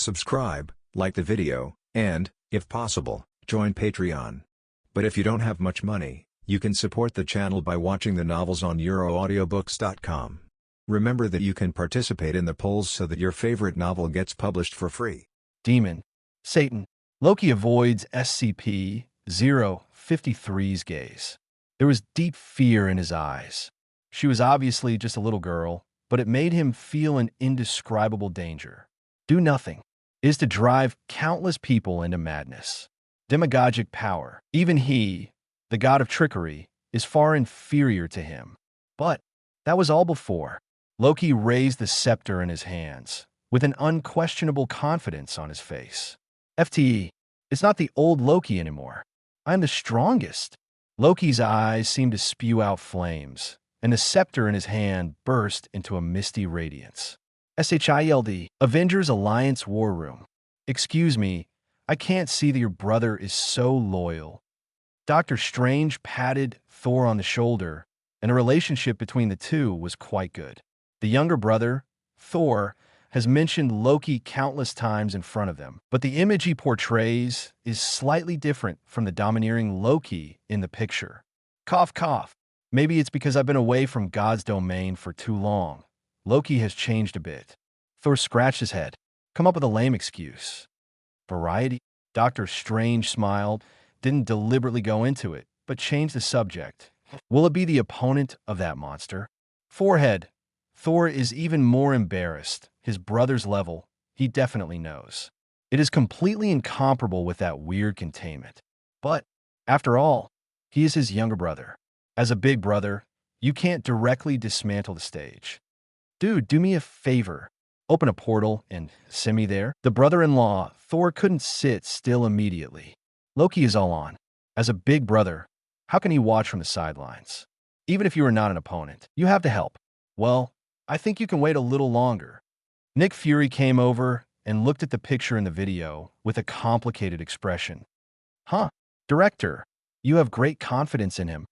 subscribe, like the video, and, if possible, join Patreon. But if you don't have much money, you can support the channel by watching the novels on euroaudiobooks.com. Remember that you can participate in the polls so that your favorite novel gets published for free. Demon. Satan. Loki avoids SCP-053's gaze. There was deep fear in his eyes. She was obviously just a little girl, but it made him feel an indescribable danger. Do nothing is to drive countless people into madness. Demagogic power. Even he, the god of trickery, is far inferior to him. But that was all before. Loki raised the scepter in his hands, with an unquestionable confidence on his face. FTE, it's not the old Loki anymore. I am the strongest. Loki's eyes seemed to spew out flames, and the scepter in his hand burst into a misty radiance. SHIELD, Avengers Alliance War Room. Excuse me, I can't see that your brother is so loyal. Doctor Strange patted Thor on the shoulder, and the relationship between the two was quite good. The younger brother, Thor, has mentioned Loki countless times in front of them, but the image he portrays is slightly different from the domineering Loki in the picture. Cough, cough. Maybe it's because I've been away from God's domain for too long. Loki has changed a bit. Thor scratched his head. Come up with a lame excuse. Variety? Doctor Strange smiled, didn't deliberately go into it, but changed the subject. Will it be the opponent of that monster? Forehead. Thor is even more embarrassed. His brother's level, he definitely knows. It is completely incomparable with that weird containment. But, after all, he is his younger brother. As a big brother, you can't directly dismantle the stage. Dude, do me a favor. Open a portal and send me there. The brother-in-law, Thor couldn't sit still immediately. Loki is all on. As a big brother, how can he watch from the sidelines? Even if you are not an opponent, you have to help. Well, I think you can wait a little longer. Nick Fury came over and looked at the picture in the video with a complicated expression. Huh, director, you have great confidence in him.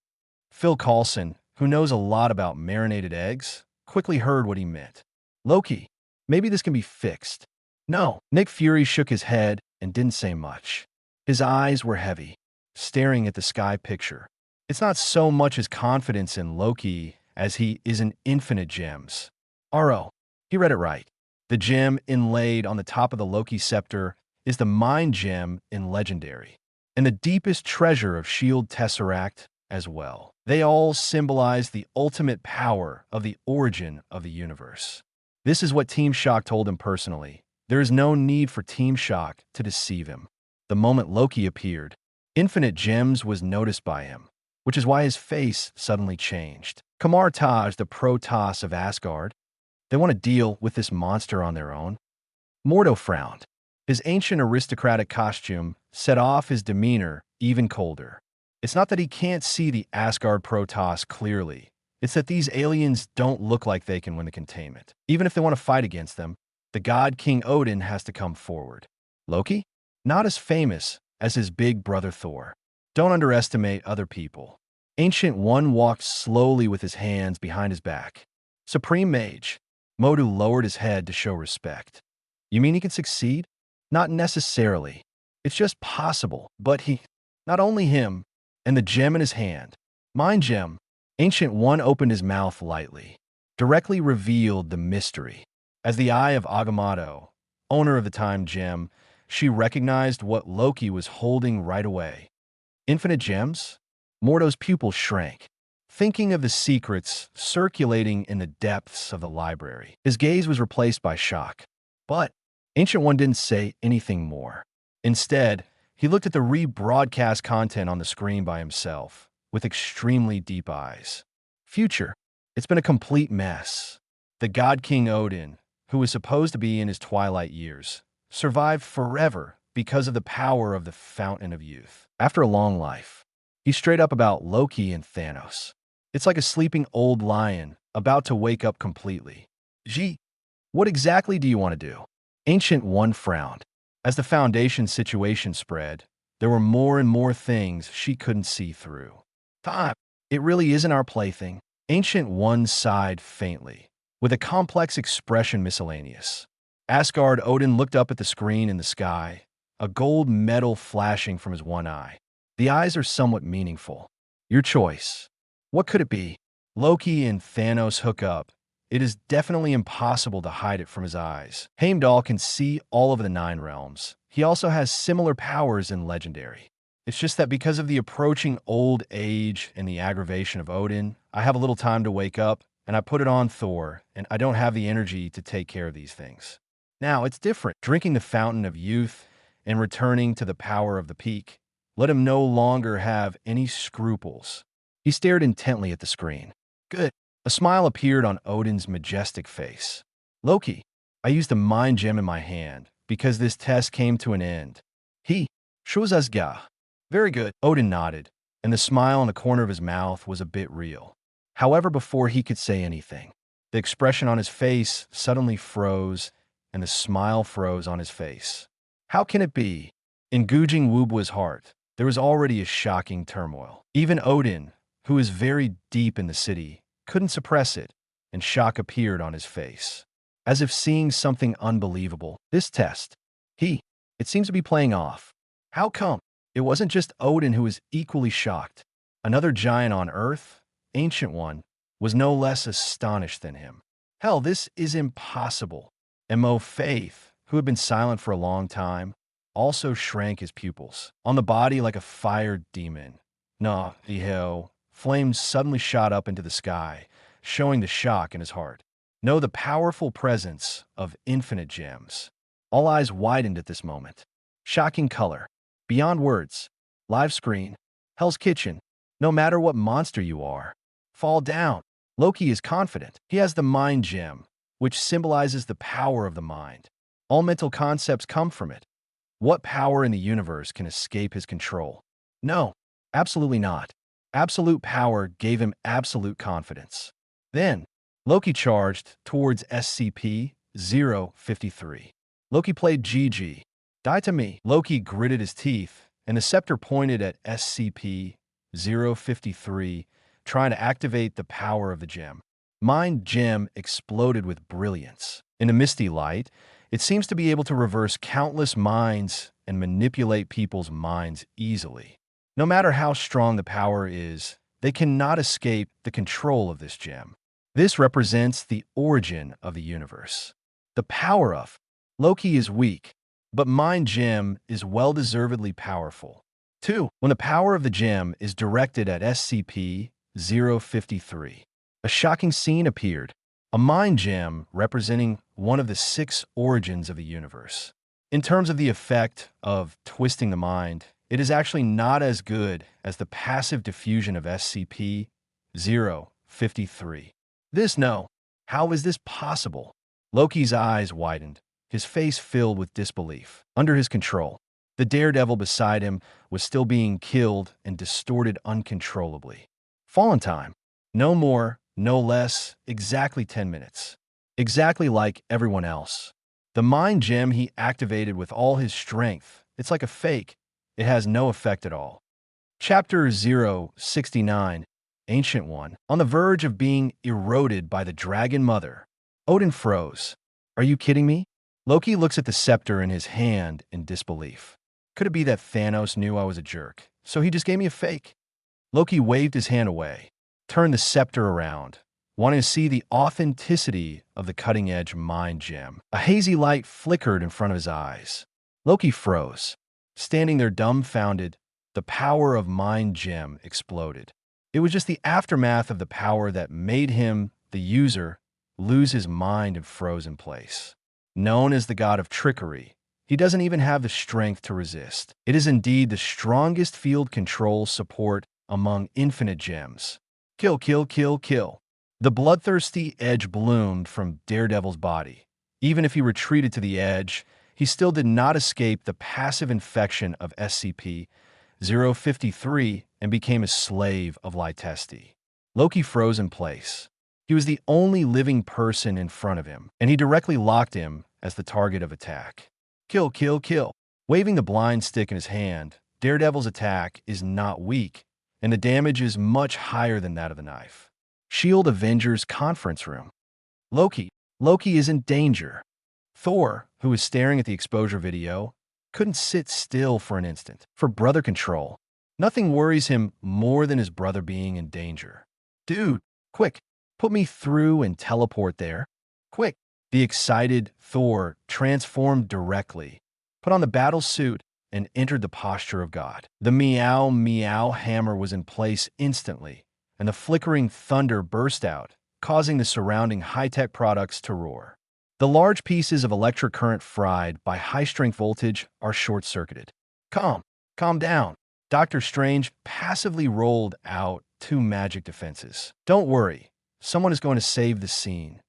Phil Coulson, who knows a lot about marinated eggs, quickly heard what he meant. Loki, maybe this can be fixed. No, Nick Fury shook his head and didn't say much. His eyes were heavy, staring at the sky picture. It's not so much his confidence in Loki as he is in infinite gems. RO, he read it right. The gem inlaid on the top of the Loki scepter is the mind gem in Legendary, and the deepest treasure of S.H.I.E.L.D. Tesseract as well. They all symbolize the ultimate power of the origin of the universe. This is what Team Shock told him personally. There is no need for Team Shock to deceive him. The moment Loki appeared, Infinite Gems was noticed by him, which is why his face suddenly changed. Kamar Taj, the Protoss of Asgard. They want to deal with this monster on their own. Mordo frowned. His ancient aristocratic costume set off his demeanor even colder. It's not that he can't see the Asgard Protoss clearly. It's that these aliens don't look like they can win the containment. Even if they want to fight against them, the god King Odin has to come forward. Loki? Not as famous as his big brother Thor. Don't underestimate other people. Ancient One walked slowly with his hands behind his back. Supreme Mage. Modu lowered his head to show respect. You mean he can succeed? Not necessarily. It's just possible. But not only him, and the gem in his hand. Mind gem. Ancient One opened his mouth lightly, directly revealed the mystery. As the eye of Agamotto, owner of the time gem, she recognized what Loki was holding right away. Infinite gems? Mordo's pupil shrank, thinking of the secrets circulating in the depths of the library. His gaze was replaced by shock. But Ancient One didn't say anything more. Instead, he looked at the rebroadcast content on the screen by himself, with extremely deep eyes. Future. It's been a complete mess. The god King Odin, who was supposed to be in his twilight years, survived forever because of the power of the Fountain of Youth. After a long life, he's straight up about Loki and Thanos. It's like a sleeping old lion about to wake up completely. Gee, what exactly do you want to do? Ancient One frowned. As the Foundation situation spread, there were more and more things she couldn't see through. Time. It really isn't our plaything. Ancient One sighed faintly, with a complex expression miscellaneous. Asgard Odin looked up at the screen in the sky, a gold metal flashing from his one eye. The eyes are somewhat meaningful. Your choice. What could it be? Loki and Thanos hook up. It is definitely impossible to hide it from his eyes. Heimdall can see all of the 9 realms. He also has similar powers in Legendary. It's just that because of the approaching old age and the aggravation of Odin, I have a little time to wake up, and I put it on Thor, and I don't have the energy to take care of these things. Now, it's different. Drinking the fountain of youth and returning to the power of the peak. Let him no longer have any scruples. He stared intently at the screen. Good. A smile appeared on Odin's majestic face. Loki, I used a mind gem in my hand because this test came to an end. He, Shuzazga. Very good. Odin nodded, and the smile on the corner of his mouth was a bit real. However, before he could say anything, the expression on his face suddenly froze, and the smile froze on his face. How can it be? In Gujing Wubwa's heart, there was already a shocking turmoil. Even Odin, who is very deep in the city, couldn't suppress it, and shock appeared on his face. As if seeing something unbelievable. This test. It seems to be playing off. How come? It wasn't just Odin who was equally shocked. Another giant on Earth, Ancient One, was no less astonished than him. Hell, this is impossible. Mo Faith, who had been silent for a long time, also shrank his pupils. On the body like a fire demon. Nah, hell. Flames suddenly shot up into the sky, showing the shock in his heart. No, the powerful presence of infinite gems. All eyes widened at this moment. Shocking color. Beyond words. Live screen. Hell's Kitchen. No matter what monster you are, fall down. Loki is confident. He has the mind gem, which symbolizes the power of the mind. All mental concepts come from it. What power in the universe can escape his control? No, absolutely not. Absolute power gave him absolute confidence. Then, Loki charged towards SCP-053. Loki played GG. Die to me. Loki gritted his teeth, and the scepter pointed at SCP-053, trying to activate the power of the gem. Mind gem exploded with brilliance. In the misty light, it seems to be able to reverse countless minds and manipulate people's minds easily. No matter how strong the power is, they cannot escape the control of this gem. This represents the origin of the universe. The power of Loki is weak, but Mind Gem is well-deservedly powerful. 2. When the power of the gem is directed at SCP-053, a shocking scene appeared. A mind gem representing one of the 6 origins of the universe. In terms of the effect of twisting the mind, it is actually not as good as the passive diffusion of SCP-053. How is this possible? Loki's eyes widened, his face filled with disbelief. Under his control, the daredevil beside him was still being killed and distorted uncontrollably. Fallen time. No more, no less, exactly 10 minutes. Exactly like everyone else. The mind gem he activated with all his strength. It's like a fake. It has no effect at all. Chapter 069, Ancient One. On the verge of being eroded by the Dragon Mother. Odin froze. Are you kidding me? Loki looks at the scepter in his hand in disbelief. Could it be that Thanos knew I was a jerk, so he just gave me a fake? Loki waved his hand away, turned the scepter around, wanting to see the authenticity of the cutting-edge mind gem. A hazy light flickered in front of his eyes. Loki froze. Standing there dumbfounded, the power of mind gem exploded. It was just the aftermath of the power that made him, the user, lose his mind and froze in place. Known as the god of trickery, he doesn't even have the strength to resist. It is indeed the strongest field control support among infinite gems. Kill, kill, kill, kill. The bloodthirsty edge bloomed from Daredevil's body. Even if he retreated to the edge, he still did not escape the passive infection of SCP-053 and became a slave of Lytesti. Loki froze in place. He was the only living person in front of him, and he directly locked him as the target of attack. Kill, kill, kill. Waving the blind stick in his hand, Daredevil's attack is not weak, and the damage is much higher than that of the knife. Shield Avengers conference room. Loki is in danger. Thor, who was staring at the exposure video, couldn't sit still for an instant. For brother control, nothing worries him more than his brother being in danger. Dude, quick, put me through and teleport there. Quick. The excited Thor transformed directly, put on the battle suit, and entered the posture of God. The meow meow hammer was in place instantly, and the flickering thunder burst out, causing the surrounding high-tech products to roar. The large pieces of electric current fried by high-strength voltage are short-circuited. Calm down. Doctor Strange passively rolled out 2 magic defenses. Don't worry, someone is going to save the scene.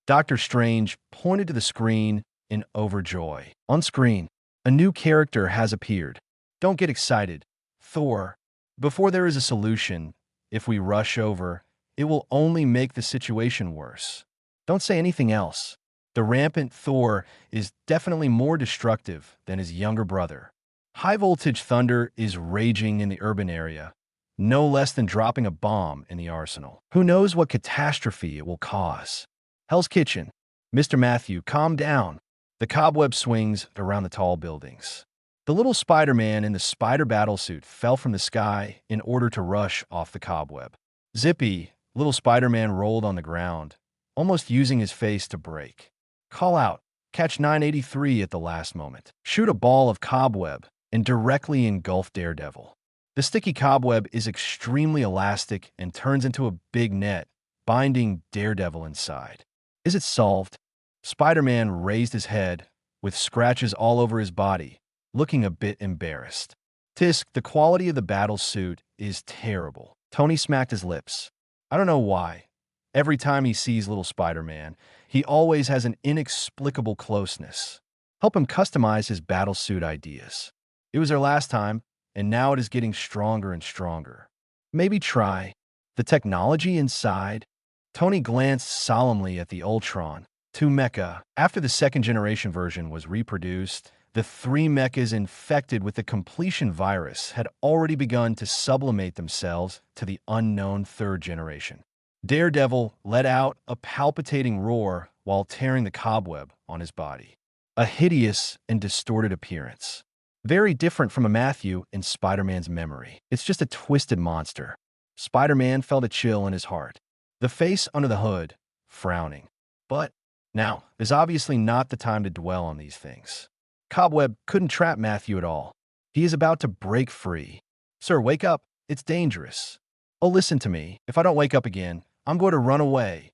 Doctor Strange pointed to the screen in overjoy. On screen, a new character has appeared. Don't get excited, Thor. Before there is a solution, if we rush over, it will only make the situation worse. Don't say anything else. The rampant Thor is definitely more destructive than his younger brother. High-voltage thunder is raging in the urban area, no less than dropping a bomb in the arsenal. Who knows what catastrophe it will cause? Hell's Kitchen. Mr. Matthew, calm down. The cobweb swings around the tall buildings. The little Spider-Man in the spider battlesuit fell from the sky in order to rush off the cobweb. Zippy, little Spider-Man rolled on the ground, almost using his face to break. Call out, catch 983 at the last moment. Shoot a ball of cobweb and directly engulf Daredevil. The sticky cobweb is extremely elastic and turns into a big net, binding Daredevil inside. Is it solved? Spider-Man raised his head, with scratches all over his body, looking a bit embarrassed. Tisk, the quality of the battle suit is terrible. Tony smacked his lips. I don't know why. Every time he sees little Spider-Man, he always has an inexplicable closeness. Help him customize his battle suit ideas. It was our last time, and now it is getting stronger and stronger. Maybe try the technology inside. Tony glanced solemnly at the Ultron, 2 mecha. After the second-generation version was reproduced, the 3 mechas infected with the completion virus had already begun to sublimate themselves to the unknown 3rd generation. Daredevil let out a palpitating roar while tearing the cobweb on his body. A hideous and distorted appearance. Very different from a Matthew in Spider-Man's memory. It's just a twisted monster. Spider-Man felt a chill in his heart. The face under the hood, frowning. But now is obviously not the time to dwell on these things. Cobweb couldn't trap Matthew at all. He is about to break free. Sir, wake up. It's dangerous. Oh, listen to me. If I don't wake up again, I'm going to run away.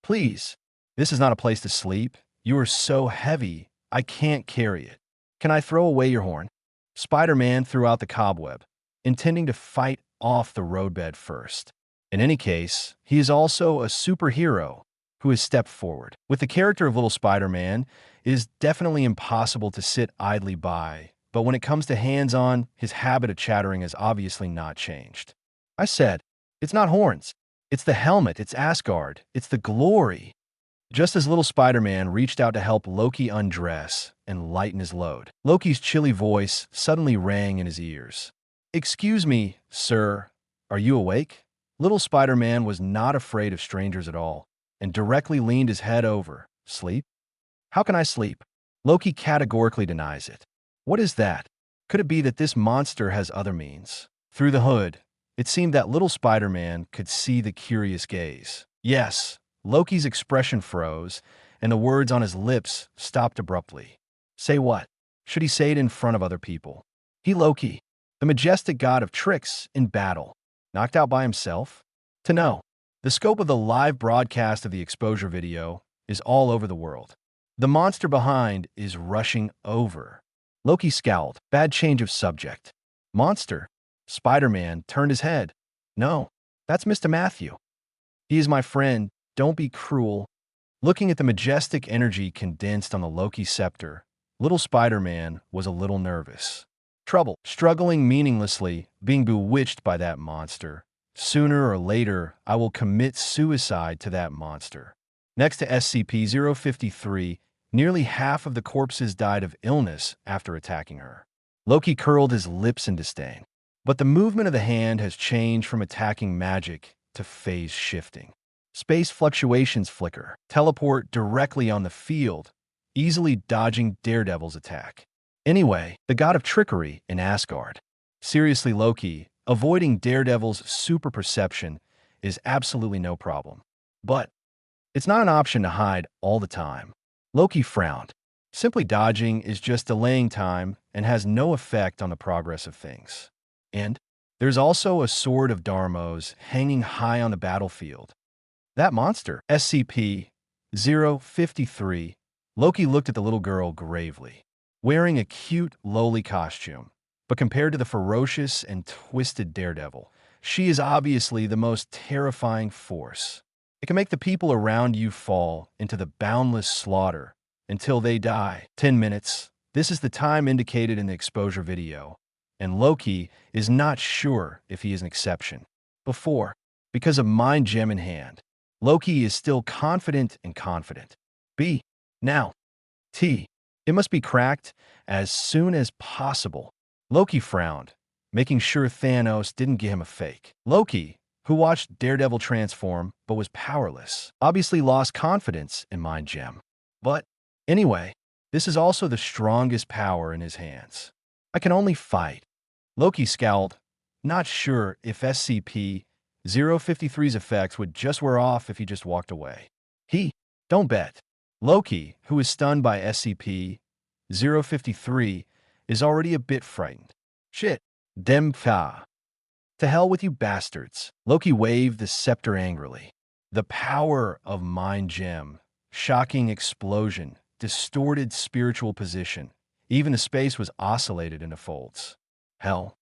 Please. This is not a place to sleep. You are so heavy, I can't carry it. Can I throw away your horn? Spider-Man threw out the cobweb, intending to fight off the roadbed first. In any case, he is also a superhero who has stepped forward. With the character of little Spider-Man, it is definitely impossible to sit idly by, but when it comes to hands-on, his habit of chattering has obviously not changed. I said, it's not horns. It's the helmet, it's Asgard, it's the glory. Just as little Spider-Man reached out to help Loki undress and lighten his load, Loki's chilly voice suddenly rang in his ears. Excuse me, sir, are you awake? Little Spider-Man was not afraid of strangers at all, and directly leaned his head over. Sleep? How can I sleep? Loki categorically denies it. What is that? Could it be that this monster has other means? Through the hood, it seemed that little Spider-Man could see the curious gaze. Yes, Loki's expression froze, and the words on his lips stopped abruptly. Say what? Should he say it in front of other people? He Loki, the majestic god of tricks in battle, knocked out by himself? To know. The scope of the live broadcast of the exposure video is all over the world. The monster behind is rushing over. Loki scowled. Bad change of subject. Monster? Spider-Man turned his head. No, that's Mr. Matthew. He is my friend. Don't be cruel. Looking at the majestic energy condensed on the Loki scepter, little Spider-Man was a little nervous. Trouble, struggling meaninglessly, being bewitched by that monster. Sooner or later, I will commit suicide to that monster. Next to SCP-053, nearly half of the corpses died of illness after attacking her. Loki curled his lips in disdain. But the movement of the hand has changed from attacking magic to phase shifting. Space fluctuations flicker, teleport directly on the field, easily dodging Daredevil's attack. Anyway, the god of trickery in Asgard. Seriously, Loki, avoiding Daredevil's super perception is absolutely no problem. But it's not an option to hide all the time. Loki frowned. Simply dodging is just delaying time and has no effect on the progress of things. And there's also a sword of Darmos hanging high on the battlefield. That monster, SCP-053, Loki looked at the little girl gravely, wearing a cute, lowly costume. But compared to the ferocious and twisted Daredevil, she is obviously the most terrifying force. It can make the people around you fall into the boundless slaughter until they die. 10 minutes. This is the time indicated in the exposure video, and Loki is not sure if he is an exception. Before, because of Mind Gem in hand, Loki is still confident and confident. B. Now. T. It must be cracked as soon as possible. Loki frowned, making sure Thanos didn't give him a fake. Loki, who watched Daredevil transform but was powerless, obviously lost confidence in Mind Gem. But anyway, this is also the strongest power in his hands. I can only fight. Loki scowled, not sure if SCP-053's effects would just wear off if he just walked away. Don't bet. Loki, who is stunned by SCP-053, is already a bit frightened. Shit. Dem fa. To hell with you bastards. Loki waved the scepter angrily. The power of Mind Gem. Shocking explosion. Distorted spiritual position. Even the space was oscillated into folds. Hell.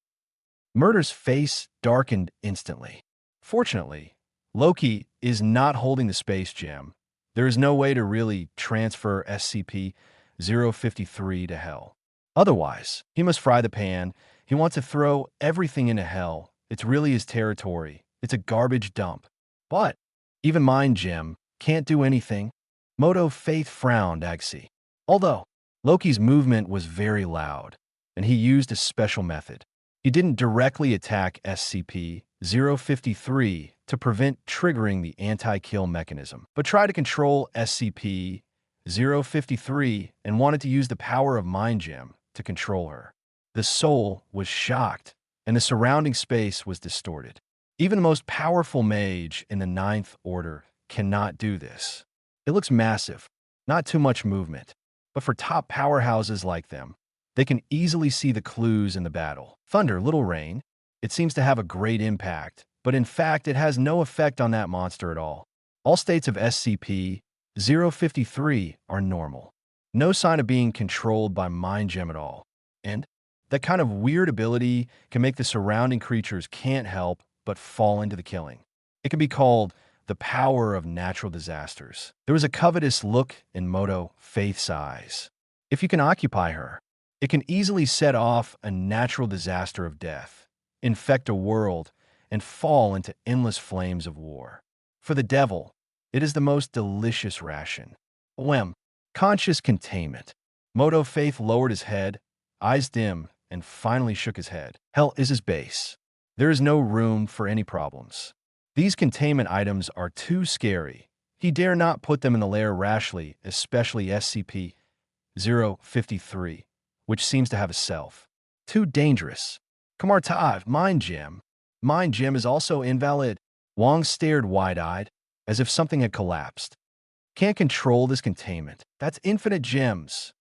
Murder's face darkened instantly. Fortunately, Loki is not holding the space gem. There is no way to really transfer SCP-053 to hell. Otherwise, he must fry the pan. He wants to throw everything into hell. It's really his territory. It's a garbage dump. But even Mind Gem can't do anything. Moto Faith frowned Agsi. Although Loki's movement was very loud, and he used a special method. He didn't directly attack SCP-053 to prevent triggering the anti-kill mechanism, but tried to control SCP-053 and wanted to use the power of Mind Gem to control her. The soul was shocked, and the surrounding space was distorted. Even the most powerful mage in the Ninth Order cannot do this. It looks massive, not too much movement, but for top powerhouses like them, they can easily see the clues in the battle. Thunder, little rain. It seems to have a great impact, but in fact it has no effect on that monster at all. All states of SCP-053 are normal. No sign of being controlled by Mind Gem at all. And that kind of weird ability can make the surrounding creatures can't help but fall into the killing. It can be called the power of natural disasters. There was a covetous look in Moto Faith's eyes. If you can occupy her, it can easily set off a natural disaster of death, infect a world, and fall into endless flames of war. For the devil, it is the most delicious ration. Conscious containment. Moto Faith lowered his head, eyes dim, and finally shook his head. Hell is his base. There is no room for any problems. These containment items are too scary. He dare not put them in the lair rashly, especially SCP-053, which seems to have a self. Too dangerous. Kamartav, Mind Gem. Mind Gem is also invalid. Wong stared wide-eyed, as if something had collapsed. Can't control this containment. That's infinite gems.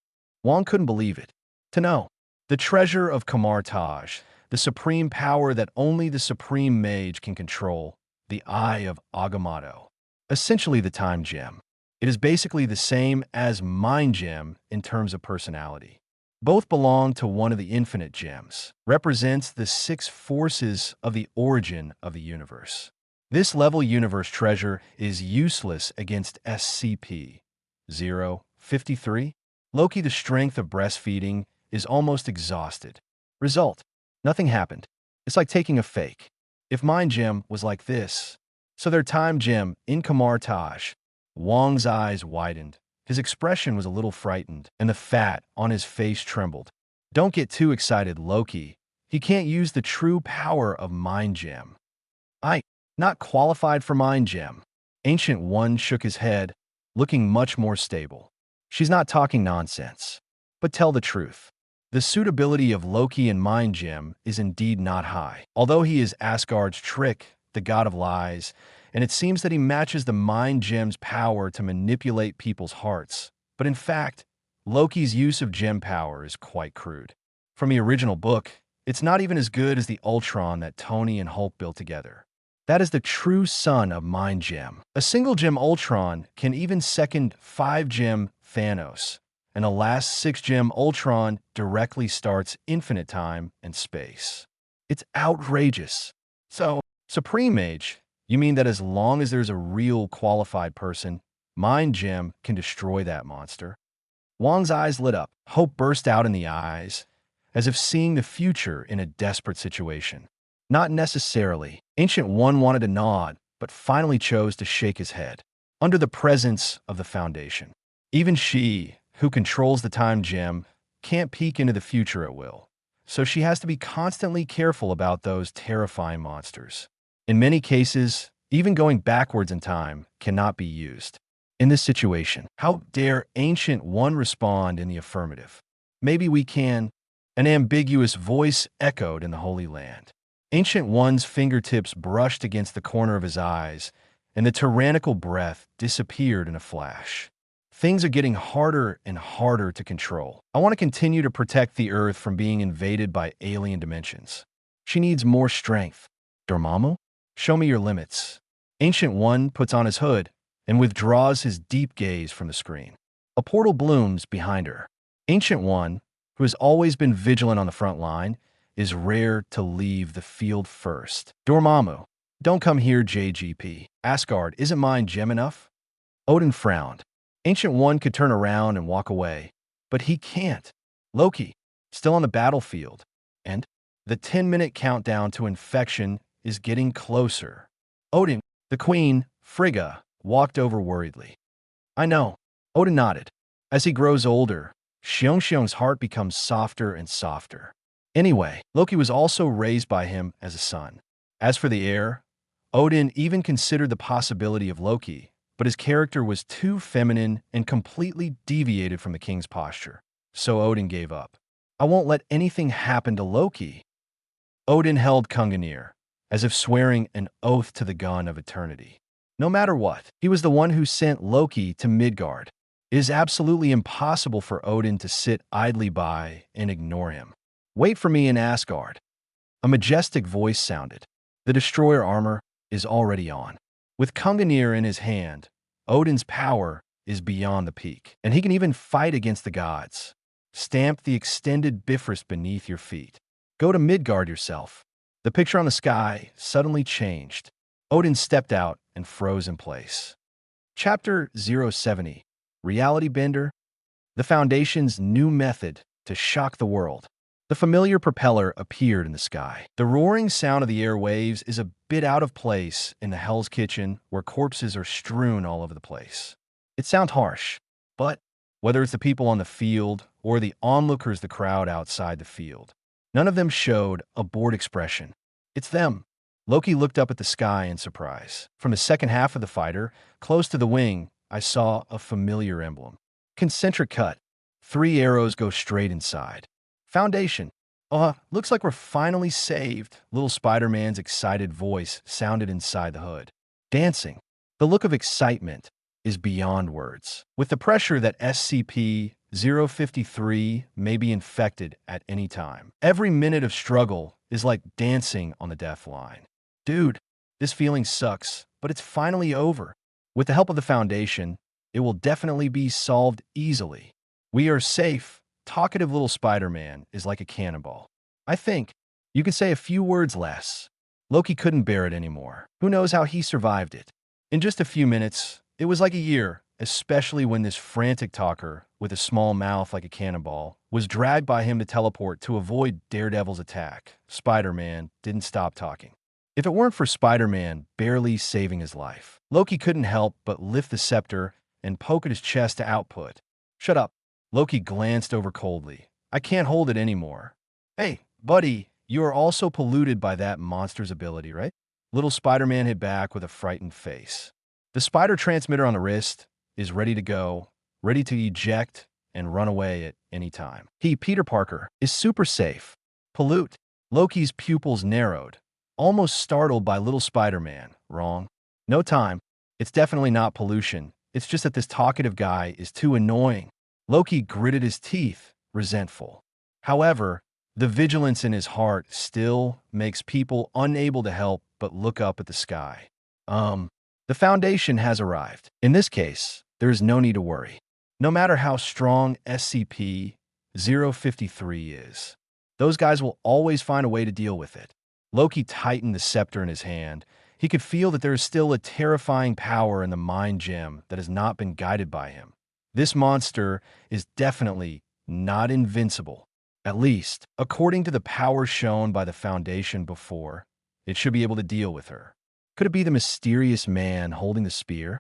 Wong couldn't believe it. To know. The treasure of Kamartaj, the supreme power that only the supreme mage can control, the Eye of Agamotto. Essentially the Time Gem. It is basically the same as Mind Gem in terms of personality. Both belong to one of the infinite gems, represents the 6 forces of the origin of the universe. This level universe treasure is useless against SCP-053. Loki, the strength of breastfeeding, is almost exhausted. Result: nothing happened. It's like taking a fake. If Mind Gem was like this, so their Time Gem in Kamartaj. Wong's eyes widened. His expression was a little frightened, and the fat on his face trembled. Don't get too excited, Loki. He can't use the true power of Mind Gem. Not qualified for Mind Gem. Ancient One shook his head, looking much more stable. She's not talking nonsense. But tell the truth. The suitability of Loki and Mind Gem is indeed not high. Although he is Asgard's trick, the god of lies, and it seems that he matches the Mind Gem's power to manipulate people's hearts. But in fact, Loki's use of gem power is quite crude. From the original book, it's not even as good as the Ultron that Tony and Hulk built together. That is the true son of Mind Gem. A single gem Ultron can even second 5-gem Thanos, and a last 6-gem Ultron directly starts infinite time and space. It's outrageous. So, Supreme Mage, you mean that as long as there's a real qualified person, Mind Gem can destroy that monster? Wong's eyes lit up. Hope burst out in the eyes, as if seeing the future in a desperate situation. Not necessarily. Ancient One wanted to nod, but finally chose to shake his head. Under the presence of the Foundation. Even she, who controls the time gem, can't peek into the future at will. So she has to be constantly careful about those terrifying monsters. In many cases, even going backwards in time cannot be used. In this situation, how dare Ancient One respond in the affirmative? Maybe we can. An ambiguous voice echoed in the Holy Land. Ancient One's fingertips brushed against the corner of his eyes, and the tyrannical breath disappeared in a flash. Things are getting harder and harder to control. I want to continue to protect the Earth from being invaded by alien dimensions. She needs more strength. Dormammu, show me your limits. Ancient One puts on his hood and withdraws his deep gaze from the screen. A portal blooms behind her. Ancient One, who has always been vigilant on the front line, is rare to leave the field first. Dormammu, don't come here, JGP. Asgard isn't Mind Gem enough? Odin frowned. Ancient One could turn around and walk away, but he can't. Loki, still on the battlefield, and the 10-minute countdown to infection is getting closer. Odin, the Queen, Frigga, walked over worriedly. I know. Odin nodded. As he grows older, Xiong's heart becomes softer and softer. Anyway, Loki was also raised by him as a son. As for the heir, Odin even considered the possibility of Loki, but his character was too feminine and completely deviated from the king's posture. So Odin gave up. I won't let anything happen to Loki. Odin held Kunganir, as if swearing an oath to the gun of eternity. No matter what, he was the one who sent Loki to Midgard. It is absolutely impossible for Odin to sit idly by and ignore him. Wait for me in Asgard. A majestic voice sounded. The destroyer armor is already on. With Kunganir in his hand, Odin's power is beyond the peak, and he can even fight against the gods. Stamp the extended Bifrost beneath your feet. Go to Midgard yourself. The picture on the sky suddenly changed. Odin stepped out and froze in place. Chapter 070, Reality Bender, the Foundation's new method to shock the world. The familiar propeller appeared in the sky. The roaring sound of the airwaves is a bit out of place in the Hell's Kitchen, where corpses are strewn all over the place. It sounds harsh, but whether it's the people on the field or the onlookers, the crowd outside the field, none of them showed a bored expression. It's them. Loki looked up at the sky in surprise. From the second half of the fighter, close to the wing, I saw a familiar emblem. Concentric cut. 3 arrows go straight inside. Foundation. Looks like we're finally saved. Little Spider-Man's excited voice sounded inside the hood. Dancing. The look of excitement is beyond words. With the pressure that SCP-053 may be infected at any time, every minute of struggle is like dancing on the death line. Dude, this feeling sucks, but it's finally over. With the help of the Foundation, it will definitely be solved easily. We are safe. Talkative little Spider-Man is like a cannonball. I think you could say a few words less. Loki couldn't bear it anymore. Who knows how he survived it? In just a few minutes, it was like a year, especially when this frantic talker, with a small mouth like a cannonball, was dragged by him to teleport to avoid Daredevil's attack. Spider-Man didn't stop talking. If it weren't for Spider-Man barely saving his life, Loki couldn't help but lift the scepter and poke at his chest to output. Shut up. Loki glanced over coldly. I can't hold it anymore. Hey, buddy, you are also polluted by that monster's ability, right? Little Spider-Man hit back with a frightened face. The spider transmitter on the wrist is ready to go, ready to eject and run away at any time. He, Peter Parker, is super safe. Pollute. Loki's pupils narrowed, almost startled by little Spider-Man. Wrong. No time. It's definitely not pollution. It's just that this talkative guy is too annoying. Loki gritted his teeth, resentful. However, the vigilance in his heart still makes people unable to help but look up at the sky. The Foundation has arrived. In this case, there is no need to worry. No matter how strong SCP-053 is, those guys will always find a way to deal with it. Loki tightened the scepter in his hand. He could feel that there is still a terrifying power in the mind gem that has not been guided by him. This monster is definitely not invincible. At least, according to the power shown by the Foundation before, it should be able to deal with her. Could it be the mysterious man holding the spear?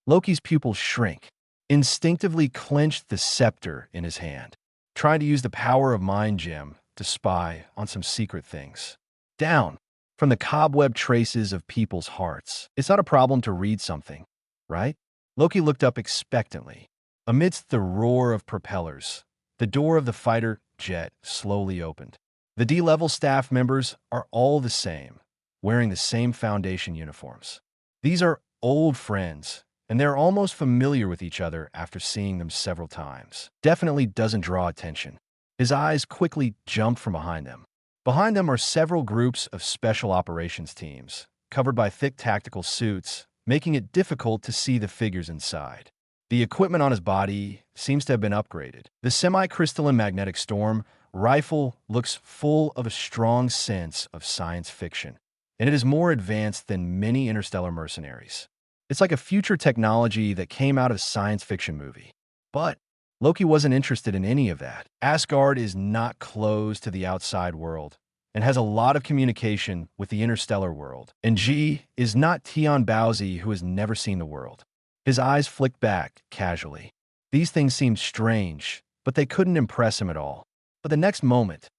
Loki's pupils shrink, instinctively clenched the scepter in his hand, trying to use the power of mind gem to spy on some secret things. Down from the cobweb traces of people's hearts. It's not a problem to read something, right? Loki looked up expectantly. Amidst the roar of propellers, the door of the fighter jet slowly opened. The D-level staff members are all the same, wearing the same Foundation uniforms. These are old friends, and they're almost familiar with each other after seeing them several times. Definitely doesn't draw attention. His eyes quickly jumped from behind them. Behind them are several groups of special operations teams, covered by thick tactical suits, making it difficult to see the figures inside. The equipment on his body seems to have been upgraded. The semi-crystalline magnetic storm rifle looks full of a strong sense of science fiction, and it is more advanced than many interstellar mercenaries. It's like a future technology that came out of a science fiction movie. But Loki wasn't interested in any of that. Asgard is not closed to the outside world and has a lot of communication with the interstellar world. And G is not Tion Bowsy, who has never seen the world. His eyes flicked back casually. These things seemed strange, but they couldn't impress him at all. But the next moment,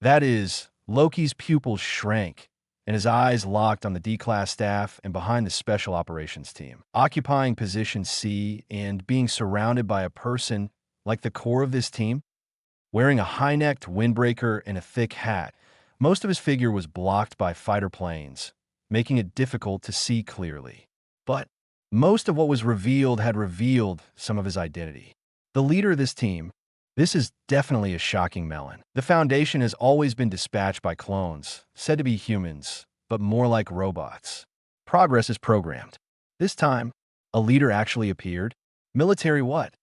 that is, Loki's pupils shrank, and his eyes locked on the D-class staff and behind the special operations team. Occupying position C and being surrounded by a person like the core of this team, wearing a high-necked windbreaker and a thick hat, most of his figure was blocked by fighter planes, making it difficult to see clearly. But most of what was revealed had revealed some of his identity. The leader of this team, this is definitely a shocking melon. The Foundation has always been dispatched by clones, said to be humans, but more like robots. Progress is programmed. This time, a leader actually appeared. Military what?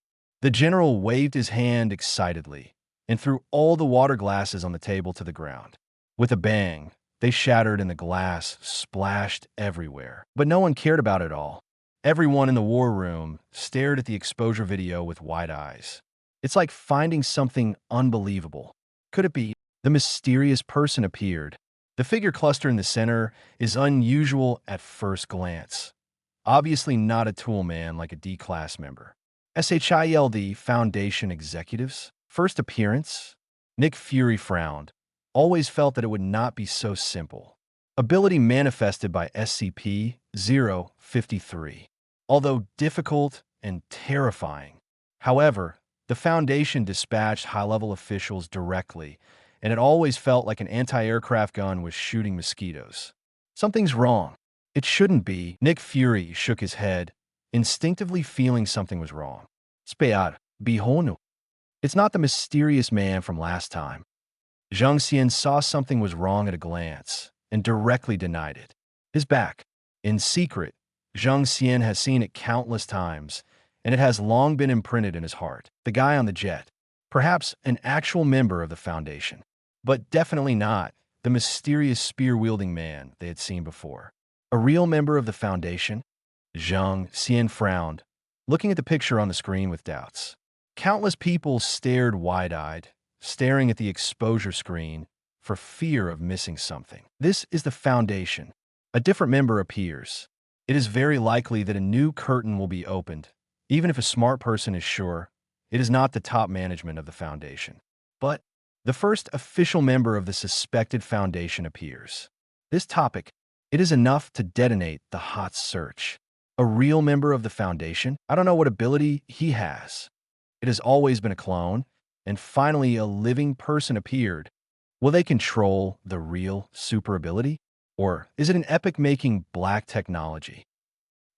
The general waved his hand excitedly and threw all the water glasses on the table to the ground. With a bang, they shattered and the glass splashed everywhere. But no one cared about it all. Everyone in the war room stared at the exposure video with wide eyes. It's like finding something unbelievable. Could it be? The mysterious person appeared. The figure cluster in the center is unusual at first glance. Obviously not a tool man like a D-class member. SHIELD Foundation executives? First appearance? Nick Fury frowned. Always felt that it would not be so simple. Ability manifested by SCP-053. Although difficult and terrifying. However, the Foundation dispatched high-level officials directly, and it always felt like an anti-aircraft gun was shooting mosquitoes. Something's wrong. It shouldn't be. Nick Fury shook his head, instinctively feeling something was wrong. Spear, bihonu. It's not the mysterious man from last time. Zhang Xian saw something was wrong at a glance, and directly denied it. His back. In secret, Zhang Xian has seen it countless times, and it has long been imprinted in his heart. The guy on the jet. Perhaps an actual member of the Foundation. But definitely not the mysterious spear-wielding man they had seen before. A real member of the Foundation? Zhang Xian frowned, looking at the picture on the screen with doubts. Countless people stared wide-eyed, staring at the exposure screen for fear of missing something. This is the Foundation. A different member appears. It is very likely that a new curtain will be opened. Even if a smart person is sure, it is not the top management of the Foundation. But the first official member of the suspected Foundation appears. This topic, it is enough to detonate the hot search. A real member of the Foundation? I don't know what ability he has. It has always been a clone, and finally a living person appeared. Will they control the real super ability? Or is it an epic-making black technology?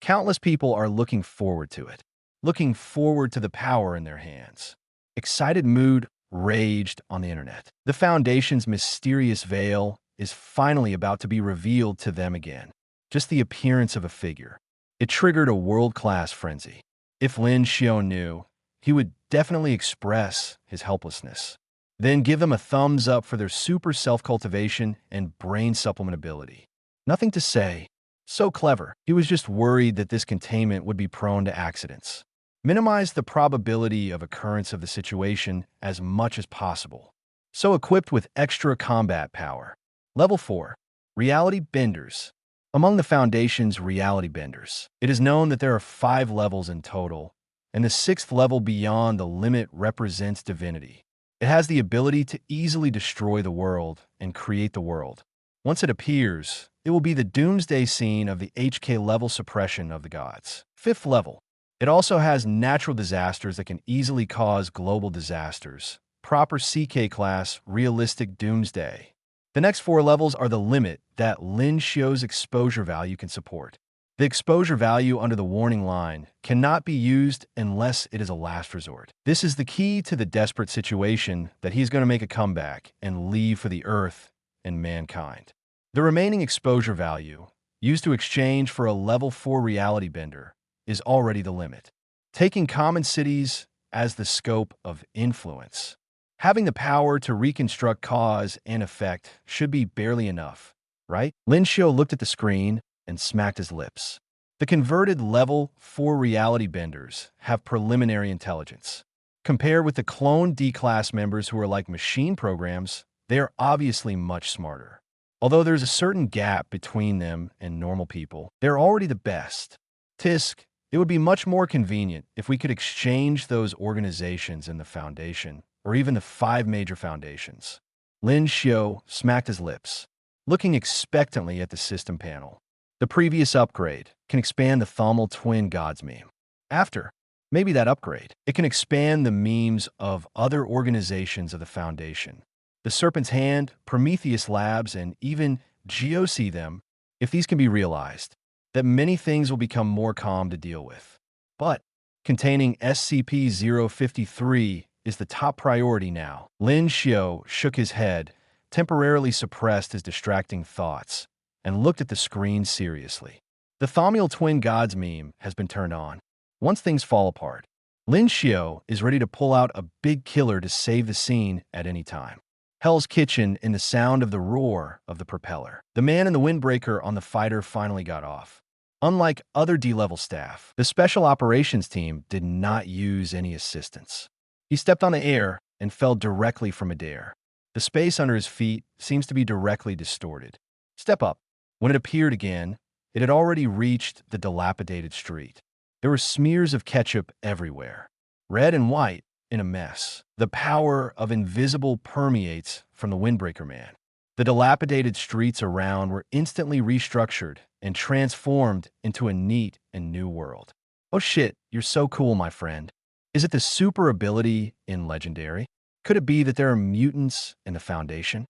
Countless people are looking forward to it, looking forward to the power in their hands. Excited mood raged on the internet. The Foundation's mysterious veil is finally about to be revealed to them again. Just the appearance of a figure. It triggered a world-class frenzy. If Lin Xiu knew, he would definitely express his helplessness. Then give them a thumbs up for their super self-cultivation and brain supplement ability. Nothing to say. So clever. He was just worried that this containment would be prone to accidents. Minimize the probability of occurrence of the situation as much as possible. So equipped with extra combat power. Level 4. Reality Benders. Among the Foundation's reality benders, it is known that there are 5 levels in total, and the 6th level beyond the limit represents divinity. It has the ability to easily destroy the world and create the world. Once it appears, it will be the doomsday scene of the HK level suppression of the gods. 5th level. It also has natural disasters that can easily cause global disasters. Proper CK class, realistic doomsday. The next 4 levels are the limit that Lin Xiu's exposure value can support. The exposure value under the warning line cannot be used unless it is a last resort. This is the key to the desperate situation that he's going to make a comeback and leave for the Earth and mankind. The remaining exposure value, used to exchange for a level 4 reality bender, is already the limit. Taking common cities as the scope of influence. Having the power to reconstruct cause and effect should be barely enough, right? Lin Xiu looked at the screen and smacked his lips. The converted level 4 reality benders have preliminary intelligence. Compared with the clone D-class members who are like machine programs, they are obviously much smarter. Although there's a certain gap between them and normal people, they're already the best. Tisk, it would be much more convenient if we could exchange those organizations in the Foundation, or even the 5 major foundations. Lin Xiu smacked his lips, looking expectantly at the system panel. The previous upgrade can expand the Thamel twin gods meme. After, maybe that upgrade, it can expand the memes of other organizations of the Foundation. The Serpent's Hand, Prometheus Labs, and even GOC them, if these can be realized, that many things will become more calm to deal with. But containing SCP-053 is the top priority now. Lin Xiu shook his head, temporarily suppressed his distracting thoughts, and looked at the screen seriously. The Thamel twin gods meme has been turned on. Once things fall apart, Lin Xiu is ready to pull out a big killer to save the scene at any time. Hell's Kitchen in the sound of the roar of the propeller. The man in the windbreaker on the fighter finally got off. Unlike other D-level staff, the Special Operations team did not use any assistance. He stepped on the air and fell directly from midair. The space under his feet seems to be directly distorted. Step up. When it appeared again, it had already reached the dilapidated street. There were smears of ketchup everywhere, red and white in a mess. The power of invisible permeates from the windbreaker man. The dilapidated streets around were instantly restructured and transformed into a neat and new world. Oh shit, you're so cool, my friend. Is it the super ability in Legendary? Could it be that there are mutants in the Foundation?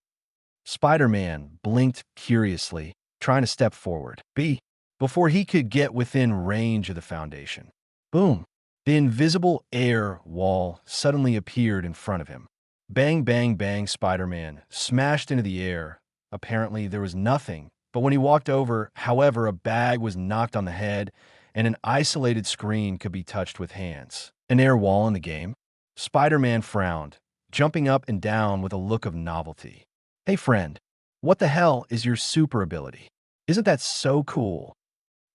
Spider-Man blinked curiously, trying to step forward. Before he could get within range of the Foundation. Boom. The invisible air wall suddenly appeared in front of him. Bang, bang, bang, Spider-Man smashed into the air. Apparently, there was nothing. But when he walked over, however, a bag was knocked on the head, and an isolated screen could be touched with hands. An air wall in the game? Spider-Man frowned, jumping up and down with a look of novelty. Hey, friend, what the hell is your super ability? Isn't that so cool?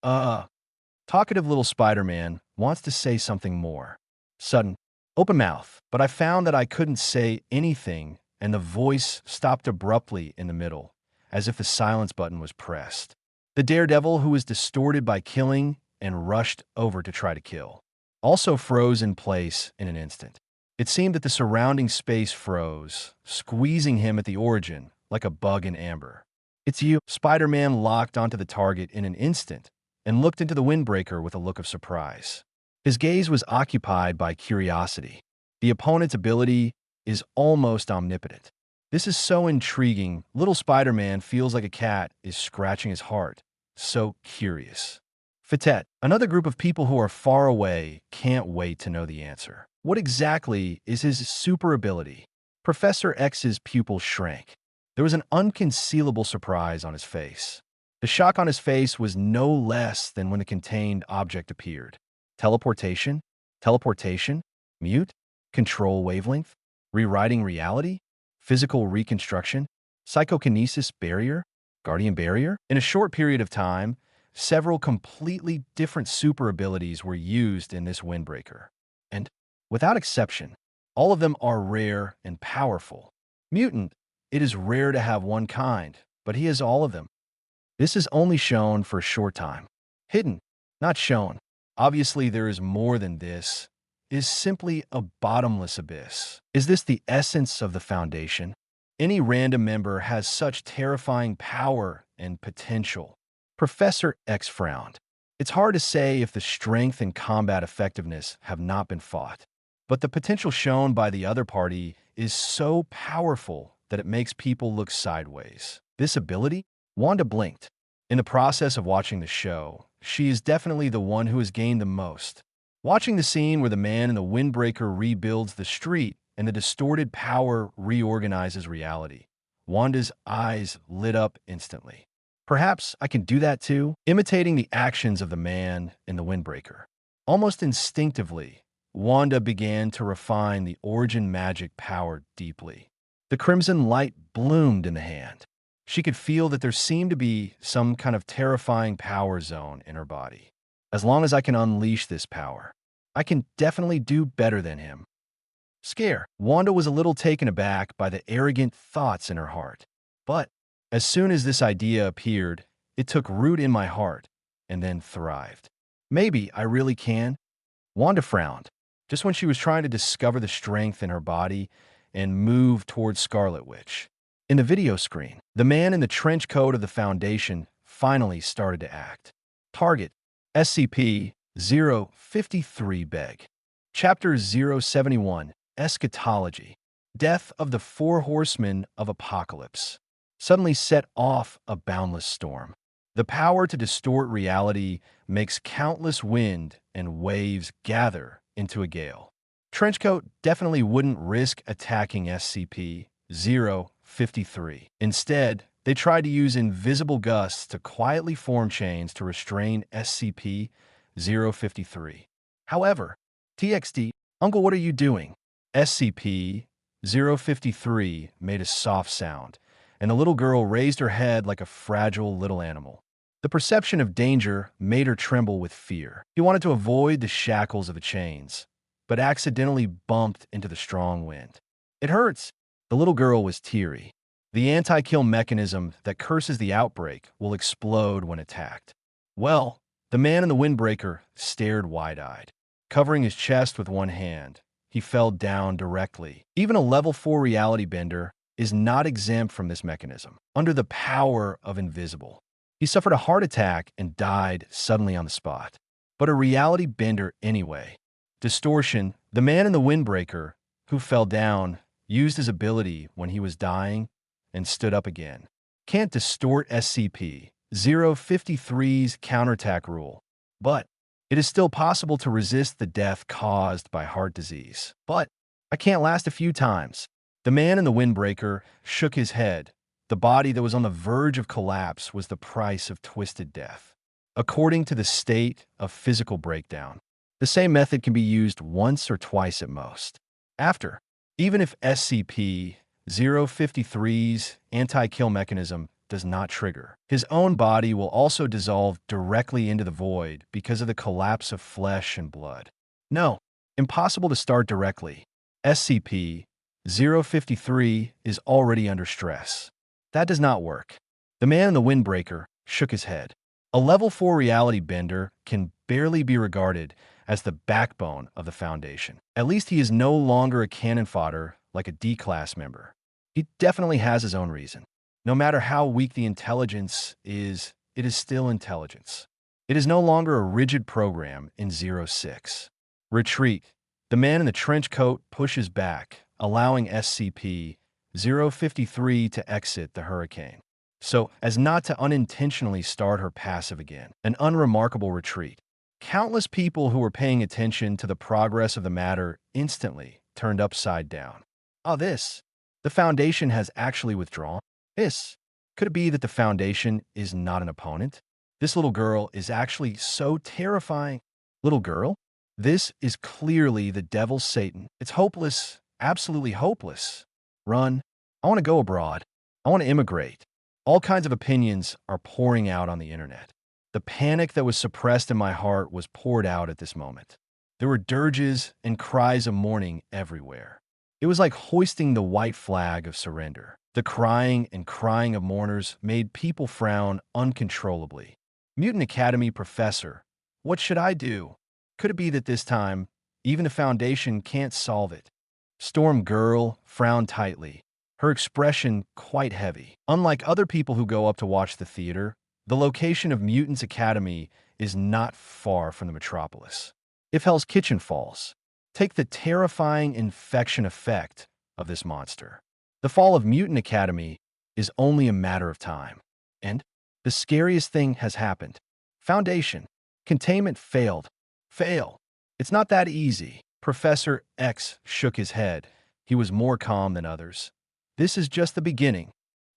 Talkative little Spider-Man wants to say something more. Sudden, open mouth, but I found that I couldn't say anything, and the voice stopped abruptly in the middle, as if the silence button was pressed. The daredevil who was distorted by killing and rushed over to try to kill also froze in place in an instant. It seemed that the surrounding space froze, squeezing him at the origin like a bug in amber. It's you. Spider-Man locked onto the target in an instant, and looked into the windbreaker with a look of surprise. His gaze was occupied by curiosity. The opponent's ability is almost omnipotent. This is so intriguing, little Spider-Man feels like a cat is scratching his heart. So curious. Fatet, another group of people who are far away, can't wait to know the answer. What exactly is his super ability? Professor X's pupils shrank. There was an unconcealable surprise on his face. The shock on his face was no less than when the contained object appeared. Teleportation? Teleportation? Mute? Control wavelength? Rewriting reality? Physical reconstruction? Psychokinesis barrier? Guardian barrier? In a short period of time, several completely different super abilities were used in this windbreaker. And, without exception, all of them are rare and powerful. Mutant, it is rare to have one kind, but he has all of them. This is only shown for a short time. Hidden, not shown. Obviously, there is more than this. Is simply a bottomless abyss. Is this the essence of the Foundation? Any random member has such terrifying power and potential. Professor X frowned. It's hard to say if the strength and combat effectiveness have not been fought, but the potential shown by the other party is so powerful that it makes people look sideways. This ability? Wanda blinked. In the process of watching the show, she is definitely the one who has gained the most. Watching the scene where the man in the windbreaker rebuilds the street and the distorted power reorganizes reality, Wanda's eyes lit up instantly. Perhaps I can do that too, imitating the actions of the man in the windbreaker. Almost instinctively, Wanda began to refine the origin magic power deeply. The crimson light bloomed in the hand. She could feel that there seemed to be some kind of terrifying power zone in her body. As long as I can unleash this power, I can definitely do better than him. Scare. Wanda was a little taken aback by the arrogant thoughts in her heart. But as soon as this idea appeared, it took root in my heart and then thrived. Maybe I really can. Wanda frowned, just when she was trying to discover the strength in her body and move towards Scarlet Witch. In the video screen, the man in the trench coat of the Foundation finally started to act. Target, SCP-053 Beg. Chapter 071, Eschatology. Death of the Four Horsemen of Apocalypse. Suddenly set off a boundless storm. The power to distort reality makes countless wind and waves gather into a gale. Trenchcoat definitely wouldn't risk attacking SCP-053. Instead, they tried to use invisible gusts to quietly form chains to restrain SCP-053. However, TXD, Uncle, what are you doing? SCP-053 made a soft sound, and the little girl raised her head like a fragile little animal. The perception of danger made her tremble with fear. She wanted to avoid the shackles of the chains, but accidentally bumped into the strong wind. It hurts. The little girl was teary. The anti-kill mechanism that curses the outbreak will explode when attacked. Well, the man in the windbreaker stared wide-eyed. Covering his chest with one hand, he fell down directly. Even a level 4 reality bender is not exempt from this mechanism. Under the power of invisible, he suffered a heart attack and died suddenly on the spot. But a reality bender anyway. Distortion, the man in the windbreaker, who fell down, used his ability when he was dying and stood up again. Can't distort SCP-053's counterattack rule, but it is still possible to resist the death caused by heart disease. But I can't last a few times. The man in the windbreaker shook his head. The body that was on the verge of collapse was the price of twisted death. According to the state of physical breakdown, the same method can be used once or twice at most. After, even if SCP-053's anti-kill mechanism does not trigger, his own body will also dissolve directly into the void because of the collapse of flesh and blood. No, impossible to start directly. SCP-053 is already under stress. That does not work. The man in the windbreaker shook his head. A level 4 reality bender can barely be regarded as the backbone of the Foundation. At least he is no longer a cannon fodder like a D-class member. He definitely has his own reason. No matter how weak the intelligence is, it is still intelligence. It is no longer a rigid program in 06. Retreat. The man in the trench coat pushes back, allowing SCP-053 to exit the hurricane, so as not to unintentionally start her passive again. An unremarkable retreat. Countless people who were paying attention to the progress of the matter instantly turned upside down. The Foundation has actually withdrawn. Could it be that the Foundation is not an opponent? This little girl is actually so terrifying. Little girl? This is clearly the devil's Satan. It's hopeless, absolutely hopeless. Run. I want to go abroad. I want to immigrate. All kinds of opinions are pouring out on the internet. The panic that was suppressed in my heart was poured out at this moment. There were dirges and cries of mourning everywhere. It was like hoisting the white flag of surrender. The crying and crying of mourners made people frown uncontrollably. Mutant Academy professor, what should I do? Could it be that this time, even the Foundation can't solve it? Storm Girl frowned tightly, her expression quite heavy. Unlike other people who go up to watch the theater, the location of Mutants Academy is not far from the metropolis. If Hell's Kitchen falls, take the terrifying infection effect of this monster. The fall of Mutant Academy is only a matter of time. And the scariest thing has happened. Foundation. Containment failed. Fail. It's not that easy. Professor X shook his head. He was more calm than others. This is just the beginning.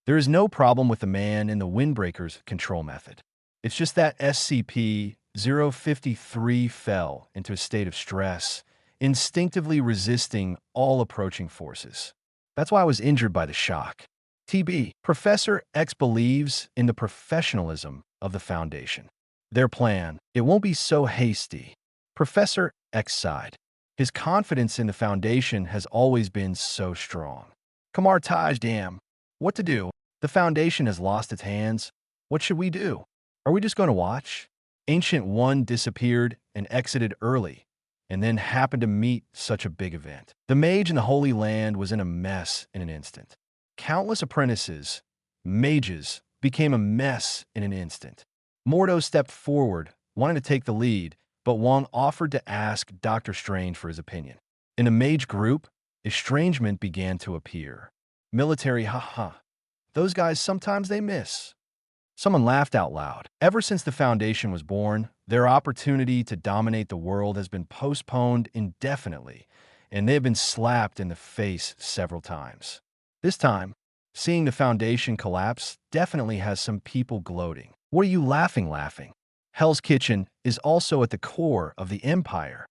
There is no problem with the man in the Windbreaker's control method. It's just that SCP-053 fell into a state of stress, instinctively resisting all approaching forces. That's why I was injured by the shock. TB. Professor X believes in the professionalism of the Foundation. Their plan, it won't be so hasty. Professor X sighed. His confidence in the Foundation has always been so strong. Kamar Taj, damn. What to do? The Foundation has lost its hands. What should we do? Are we just going to watch? Ancient One disappeared and exited early, and then happened to meet such a big event. The mage in the Holy Land was in a mess in an instant. Countless apprentices, mages, became a mess in an instant. Mordo stepped forward, wanting to take the lead, but Wong offered to ask Dr. Strange for his opinion. In the mage group, estrangement began to appear. Military, haha. Those guys, sometimes they miss. Someone laughed out loud. Ever since the Foundation was born, their opportunity to dominate the world has been postponed indefinitely, and they have been slapped in the face several times. This time, seeing the Foundation collapse definitely has some people gloating. What are you laughing? Hell's Kitchen is also at the core of the Empire.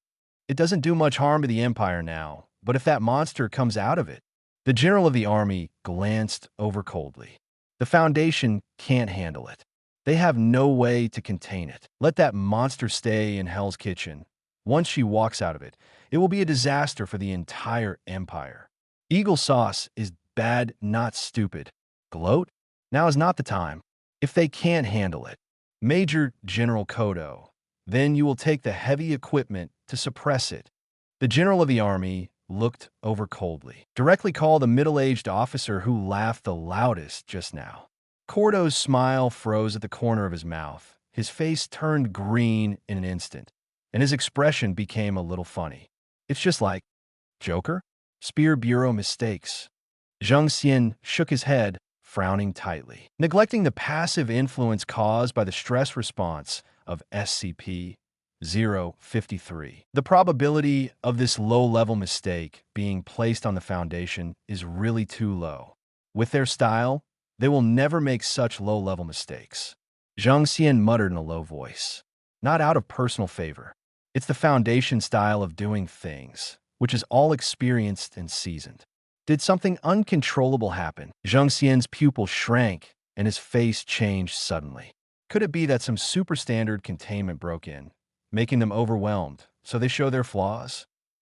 It doesn't do much harm to the Empire now, but if that monster comes out of it, the general of the army glanced over coldly. The Foundation can't handle it. They have no way to contain it. Let that monster stay in Hell's Kitchen. Once she walks out of it, it will be a disaster for the entire Empire. Eagle Sauce is bad, not stupid. Gloat? Now is not the time. If they can't handle it, Major General Kodo, then you will take the heavy equipment to suppress it. The general of the army looked over coldly. Directly call the middle-aged officer who laughed the loudest just now. Kodo's smile froze at the corner of his mouth. His face turned green in an instant, and his expression became a little funny. It's just like, Joker? Spear Bureau mistakes. Zhang Xian shook his head, frowning tightly, neglecting the passive influence caused by the stress response of SCP-053. The probability of this low-level mistake being placed on the Foundation is really too low. With their style, they will never make such low-level mistakes. Zhang Xian muttered in a low voice. Not out of personal favor. It's the Foundation style of doing things, which is all experienced and seasoned. Did something uncontrollable happen? Zhang Xian's pupil shrank, and his face changed suddenly. Could it be that some super-standard containment broke in, making them overwhelmed, so they show their flaws?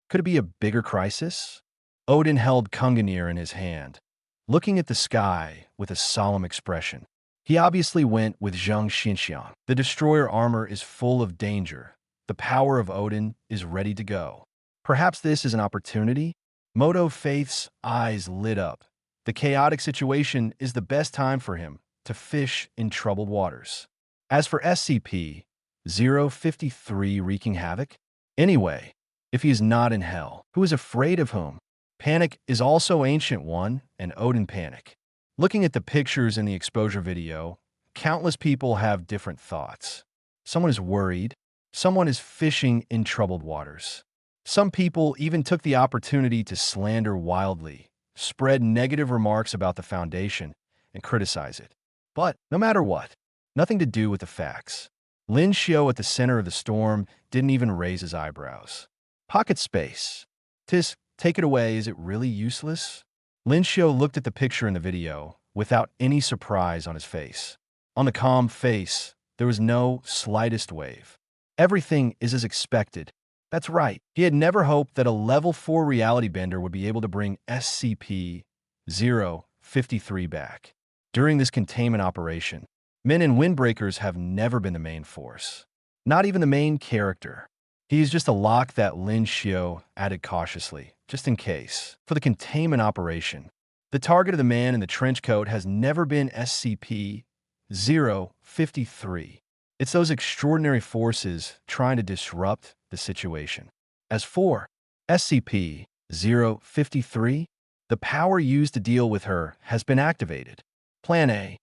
Could it be a bigger crisis? Odin held Kunganir in his hand, looking at the sky with a solemn expression. He obviously went with Zhang Xinxiang. The destroyer armor is full of danger. The power of Odin is ready to go. Perhaps this is an opportunity? Moto Faith's eyes lit up. The chaotic situation is the best time for him to fish in troubled waters. As for SCP, 053 wreaking havoc? Anyway, if he is not in hell, who is afraid of whom? Panic is also Ancient One and Odin Panic. Looking at the pictures in the exposure video, countless people have different thoughts. Someone is worried. Someone is fishing in troubled waters. Some people even took the opportunity to slander wildly, spread negative remarks about the Foundation, and criticize it. But no matter what, nothing to do with the facts. Lin Xiu at the center of the storm didn't even raise his eyebrows. Pocket space. Tis, take it away, is it really useless? Lin Xiu looked at the picture in the video without any surprise on his face. On the calm face, there was no slightest wave. Everything is as expected. That's right. He had never hoped that a level 4 reality bender would be able to bring SCP-053 back. During this containment operation, men and windbreakers have never been the main force. Not even the main character. He is just a lock that Lin Xiu added cautiously, just in case. For the containment operation, the target of the man in the trench coat has never been SCP-053. It's those extraordinary forces trying to disrupt the situation. As for SCP-053, the power used to deal with her has been activated. Plan A.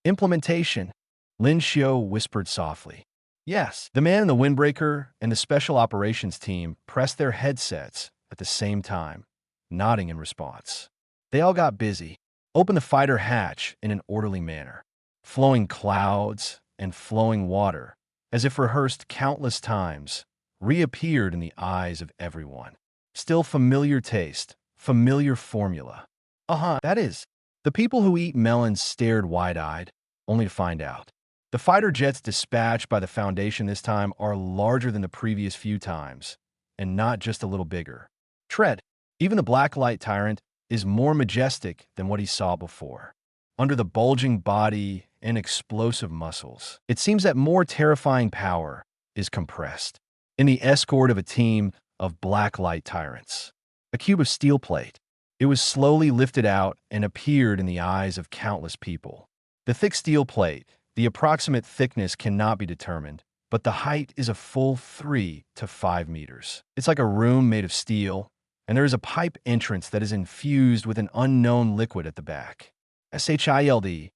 Implementation. Lin Xiu whispered softly. Yes, the man in the windbreaker and the special operations team pressed their headsets at the same time, nodding in response. They all got busy, opened the fighter hatch in an orderly manner. Flowing clouds and flowing water, as if rehearsed countless times, reappeared in the eyes of everyone. Still familiar taste, familiar formula. That is. The people who eat melons stared wide-eyed, only to find out. The fighter jets dispatched by the Foundation this time are larger than the previous few times, and not just a little bigger. Tread, even the Blacklight Tyrant, is more majestic than what he saw before. Under the bulging body and explosive muscles, it seems that more terrifying power is compressed. In the escort of a team of Blacklight Tyrants, a cube of steel plate, it was slowly lifted out and appeared in the eyes of countless people. The thick steel plate, the approximate thickness cannot be determined, but the height is a full 3 to 5 meters. It's like a room made of steel, and there is a pipe entrance that is infused with an unknown liquid at the back. SHILD.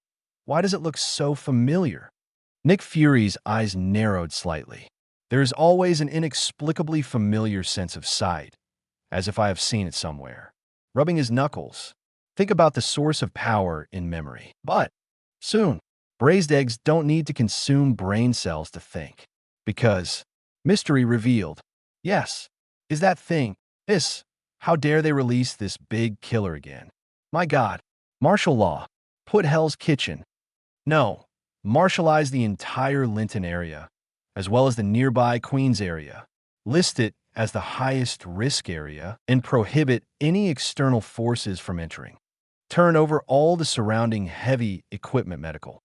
Why does it look so familiar? Nick Fury's eyes narrowed slightly. There is always an inexplicably familiar sense of sight, as if I have seen it somewhere. Rubbing his knuckles. Think about the source of power in memory. But soon, braised eggs don't need to consume brain cells to think. Because mystery revealed. Yes, is that thing. This. How dare they release this big killer again? My God. Martial law. Put Hell's Kitchen. No. Martialize the entire Linton area, as well as the nearby Queens area. List it as the highest risk area and prohibit any external forces from entering. Turn over all the surrounding heavy equipment medical.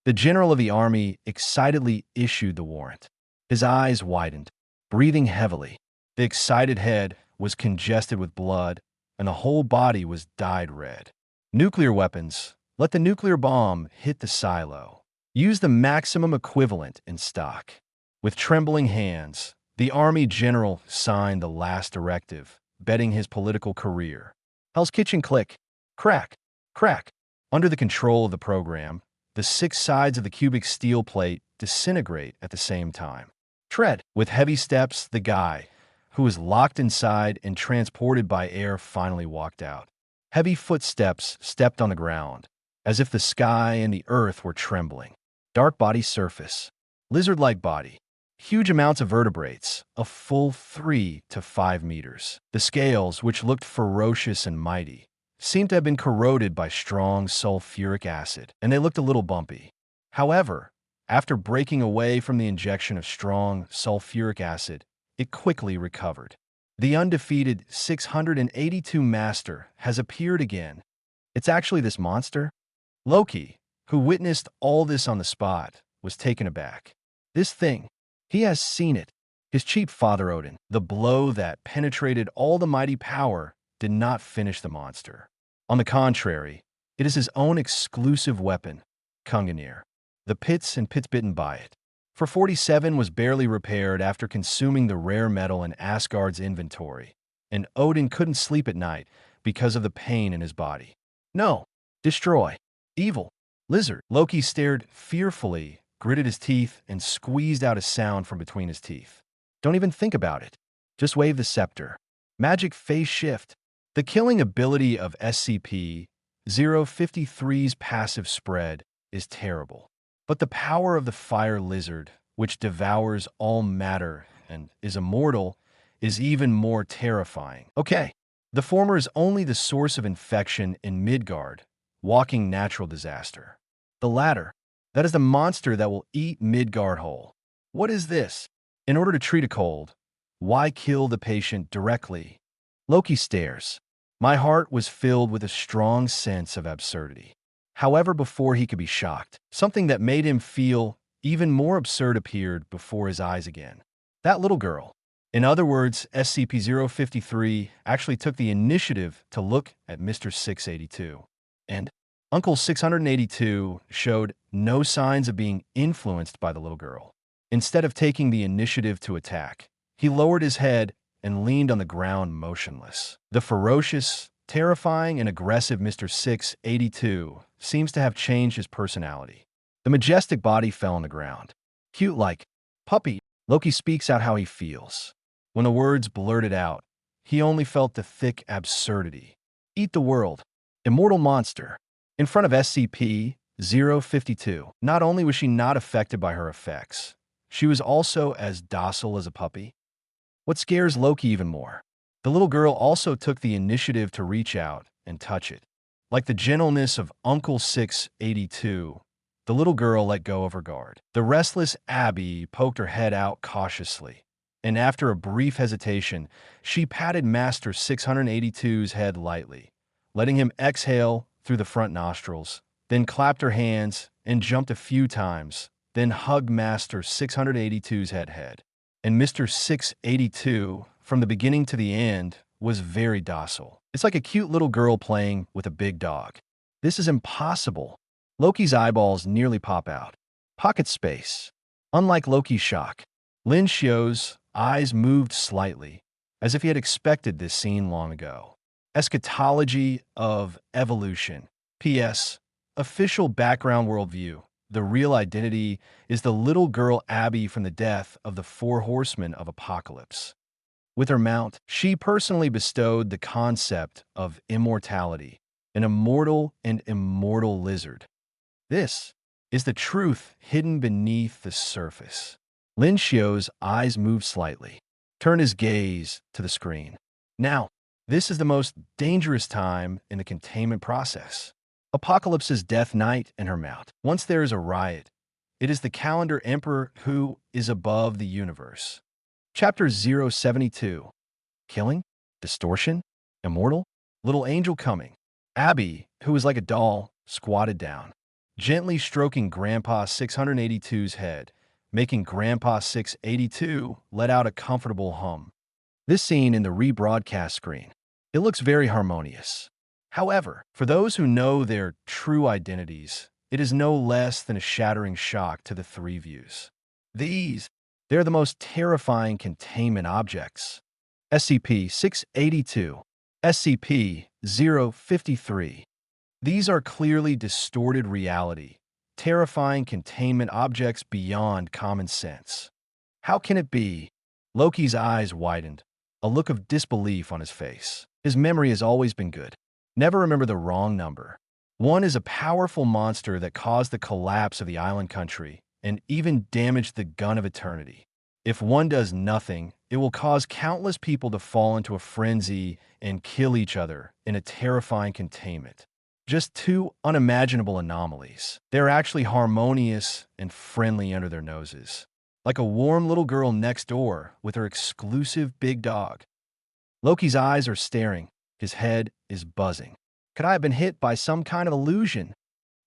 The general of the army excitedly issued the warrant. His eyes widened, breathing heavily. The excited head was congested with blood, and the whole body was dyed red. Nuclear weapons. Let the nuclear bomb hit the silo. Use the maximum equivalent in stock. With trembling hands, the Army general signed the last directive, betting his political career. Hell's Kitchen click. Crack. Crack. Under the control of the program, the 6 sides of the cubic steel plate disintegrate at the same time. Tread. With heavy steps, the guy, who was locked inside and transported by air, finally walked out. Heavy footsteps stepped on the ground, as if the sky and the earth were trembling. Dark body surface. Lizard-like body. Huge amounts of vertebrates, a full 3 to 5 meters. The scales, which looked ferocious and mighty, seemed to have been corroded by strong sulfuric acid, and they looked a little bumpy. However, after breaking away from the injection of strong sulfuric acid, it quickly recovered. The undefeated 682 Master has appeared again. It's actually this monster? Loki, who witnessed all this on the spot, was taken aback. This thing, he has seen it. His cheap father Odin, the blow that penetrated all the mighty power, did not finish the monster. On the contrary, it is his own exclusive weapon, Kunganir. The pits and pits bitten by it. For 47 was barely repaired after consuming the rare metal in Asgard's inventory, and Odin couldn't sleep at night because of the pain in his body. No, destroy. Evil. Lizard. Loki stared fearfully, gritted his teeth, and squeezed out a sound from between his teeth. Don't even think about it. Just wave the scepter. Magic phase shift. The killing ability of SCP-053's passive spread is terrible. But the power of the fire lizard, which devours all matter and is immortal, is even more terrifying. Okay, the former is only the source of infection in Midgard, walking natural disaster. The latter, that is the monster that will eat Midgard whole. What is this? In order to treat a cold, why kill the patient directly? Loki stares. My heart was filled with a strong sense of absurdity. However, before he could be shocked, something that made him feel even more absurd appeared before his eyes again. That little girl. In other words, SCP-053 actually took the initiative to look at Mr. 682. And Uncle 682 showed no signs of being influenced by the little girl. Instead of taking the initiative to attack, he lowered his head and leaned on the ground motionless. The ferocious, terrifying, and aggressive Mr. 682 seems to have changed his personality. The majestic body fell on the ground. Cute like puppy, Loki speaks out how he feels. When the words blurted out, he only felt the thick absurdity. Eat the world. Immortal monster. In front of SCP-052, not only was she not affected by her effects, she was also as docile as a puppy. What scares Loki even more? The little girl also took the initiative to reach out and touch it. Like the gentleness of Uncle 682, the little girl let go of her guard. The restless Abby poked her head out cautiously, and after a brief hesitation, she patted Master 682's head lightly, letting him exhale through the front nostrils, then clapped her hands and jumped a few times, then hugged Master 682's head. And Mr. 682, from the beginning to the end, was very docile. It's like a cute little girl playing with a big dog. This is impossible. Loki's eyeballs nearly pop out. Pocket space. Unlike Loki's shock, Lin Xiu's eyes moved slightly, as if he had expected this scene long ago. Eschatology of evolution. P.S. Official background worldview. The real identity is the little girl Abby from the death of the Four Horsemen of Apocalypse. With her mount, she personally bestowed the concept of immortality, an immortal and immortal lizard. This is the truth hidden beneath the surface. Lin Xiu's eyes moved slightly, turned his gaze to the screen. Now, this is the most dangerous time in the containment process. Apocalypse's death knight and her mount. Once there is a riot, it is the calendar emperor who is above the universe. Chapter 072. Killing? Distortion? Immortal? Little angel coming. Abby, who was like a doll, squatted down, gently stroking Grandpa 682's head, making Grandpa 682 let out a comfortable hum. This scene in the rebroadcast screen, it looks very harmonious. However, for those who know their true identities, it is no less than a shattering shock to the three views. They're the most terrifying containment objects. SCP-682, SCP-053. These are clearly distorted reality, terrifying containment objects beyond common sense. How can it be? Loki's eyes widened, a look of disbelief on his face. His memory has always been good. Never remember the wrong number. One is a powerful monster that caused the collapse of the island country and even damaged the gun of eternity. If one does nothing, it will cause countless people to fall into a frenzy and kill each other in a terrifying containment. Just two unimaginable anomalies. They're actually harmonious and friendly under their noses, like a warm little girl next door with her exclusive big dog. Loki's eyes are staring. His head is buzzing. Could I have been hit by some kind of illusion?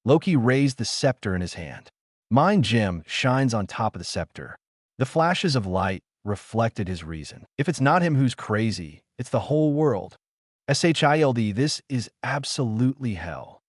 Loki raised the scepter in his hand. Mind Gem shines on top of the scepter. The flashes of light reflected his reason. If it's not him who's crazy, it's the whole world. SHILD, this is absolutely hell.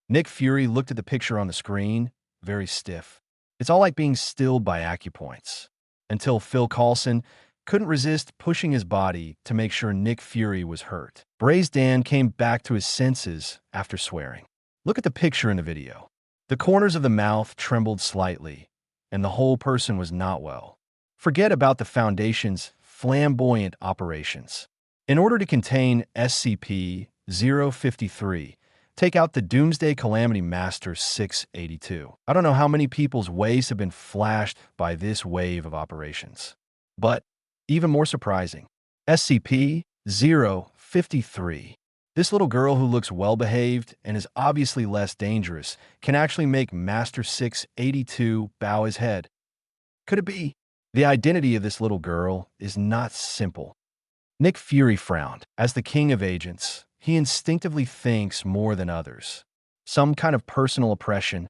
Nick Fury looked at the picture on the screen, very stiff. It's all like being stilled by acupoints. Until Phil Coulson couldn't resist pushing his body to make sure Nick Fury was hurt. Braze Dan came back to his senses after swearing. Look at the picture in the video. The corners of the mouth trembled slightly, and the whole person was not well. Forget about the Foundation's flamboyant operations. In order to contain SCP-053, take out the Doomsday Calamity Master 682. I don't know how many people's ways have been flashed by this wave of operations. But, even more surprising, SCP-053. This little girl who looks well-behaved and is obviously less dangerous can actually make Master 682 bow his head. Could it be? The identity of this little girl is not simple. Nick Fury frowned. As the king of agents, he instinctively thinks more than others. Some kind of personal oppression?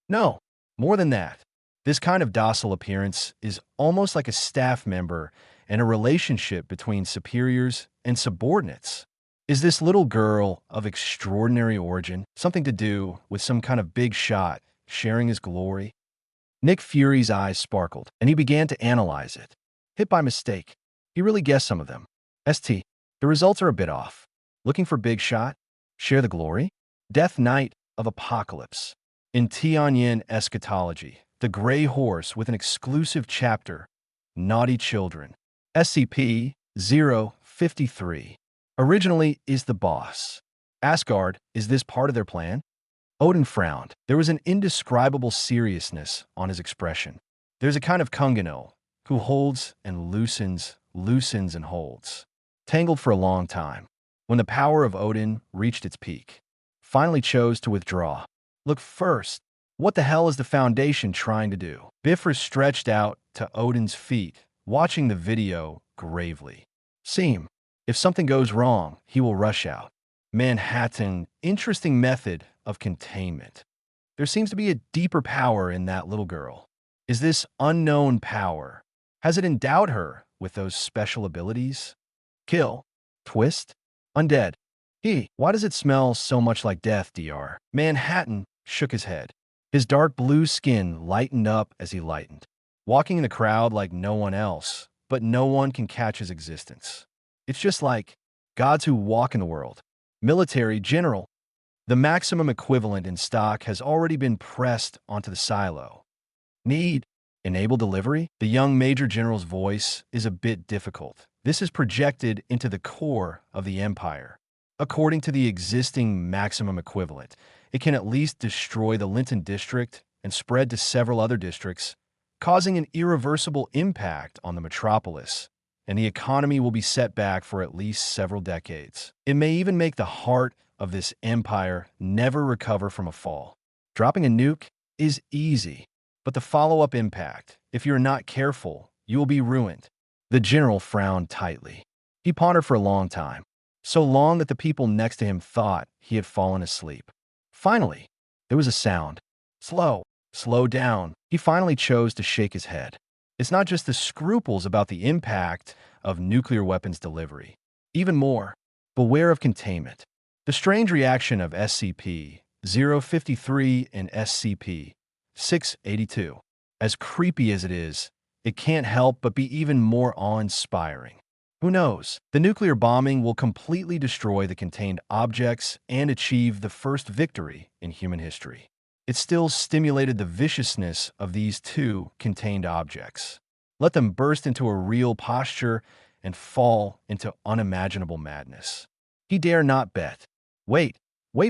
No, more than that. This kind of docile appearance is almost like a staff member and a relationship between superiors and subordinates. Is this little girl of extraordinary origin something to do with some kind of big shot sharing his glory? Nick Fury's eyes sparkled, and he began to analyze it. Hit by mistake. He really guessed some of them. The results are a bit off. Looking for big shot? Share the glory? Death Knight of Apocalypse. In Tianyin Eschatology, the Gray Horse with an exclusive chapter, Naughty Children. SCP-053. Originally is the boss. Asgard, is this part of their plan? Odin frowned. There was an indescribable seriousness on his expression. There's a kind of Kungano who holds and loosens, loosens and holds. Tangled for a long time. When the power of Odin reached its peak, finally chose to withdraw. Look first. What the hell is the Foundation trying to do? Bifrost stretched out to Odin's feet, watching the video gravely. Seem. If something goes wrong, he will rush out. Manhattan, interesting method of containment. There seems to be a deeper power in that little girl. Is this unknown power? Has it endowed her with those special abilities? Kill. Twist. Undead. Why does it smell so much like death, Dr.? Manhattan shook his head. His dark blue skin lightened up as he lightened. Walking in the crowd like no one else, but no one can catch his existence. It's just like gods who walk in the world. Military general. The maximum equivalent in stock has already been pressed onto the silo. Need. Enable delivery? The young Major General's voice is a bit difficult. This is projected into the core of the Empire. According to the existing maximum equivalent, it can at least destroy the Linton district and spread to several other districts, causing an irreversible impact on the metropolis, and the economy will be set back for at least several decades. It may even make the heart of this empire never recover from a fall. Dropping a nuke is easy, but the follow-up impact, if you're not careful, you will be ruined. The general frowned tightly. He pondered for a long time, so long that the people next to him thought he had fallen asleep. Finally, there was a sound. Slow down. He finally chose to shake his head. It's not just the scruples about the impact of nuclear weapons delivery. Even more, beware of containment. The strange reaction of SCP-053 and SCP-682. As creepy as it is, it can't help but be even more awe-inspiring. Who knows? The nuclear bombing will completely destroy the contained objects and achieve the first victory in human history. It still stimulated the viciousness of these two contained objects. Let them burst into a real posture and fall into unimaginable madness. He dare not bet. Wait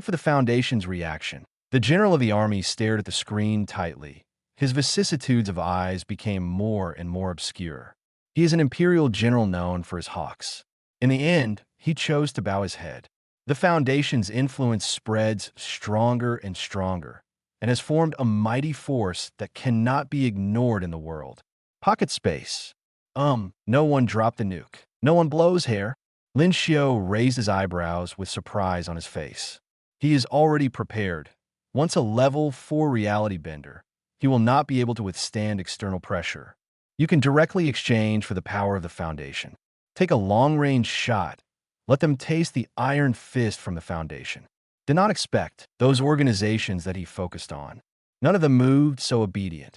for the Foundation's reaction. The general of the army stared at the screen tightly. His vicissitudes of eyes became more and more obscure. He is an imperial general known for his hawks. In the end, he chose to bow his head. The Foundation's influence spreads stronger and stronger, and has formed a mighty force that cannot be ignored in the world. Pocket space. No one dropped the nuke. No one blows hair. Lin Xiu raised his eyebrows with surprise on his face. He is already prepared. Once a level 4 reality bender, he will not be able to withstand external pressure. You can directly exchange for the power of the Foundation. Take a long-range shot. Let them taste the iron fist from the Foundation. Did not expect those organizations that he focused on. None of them moved so obedient.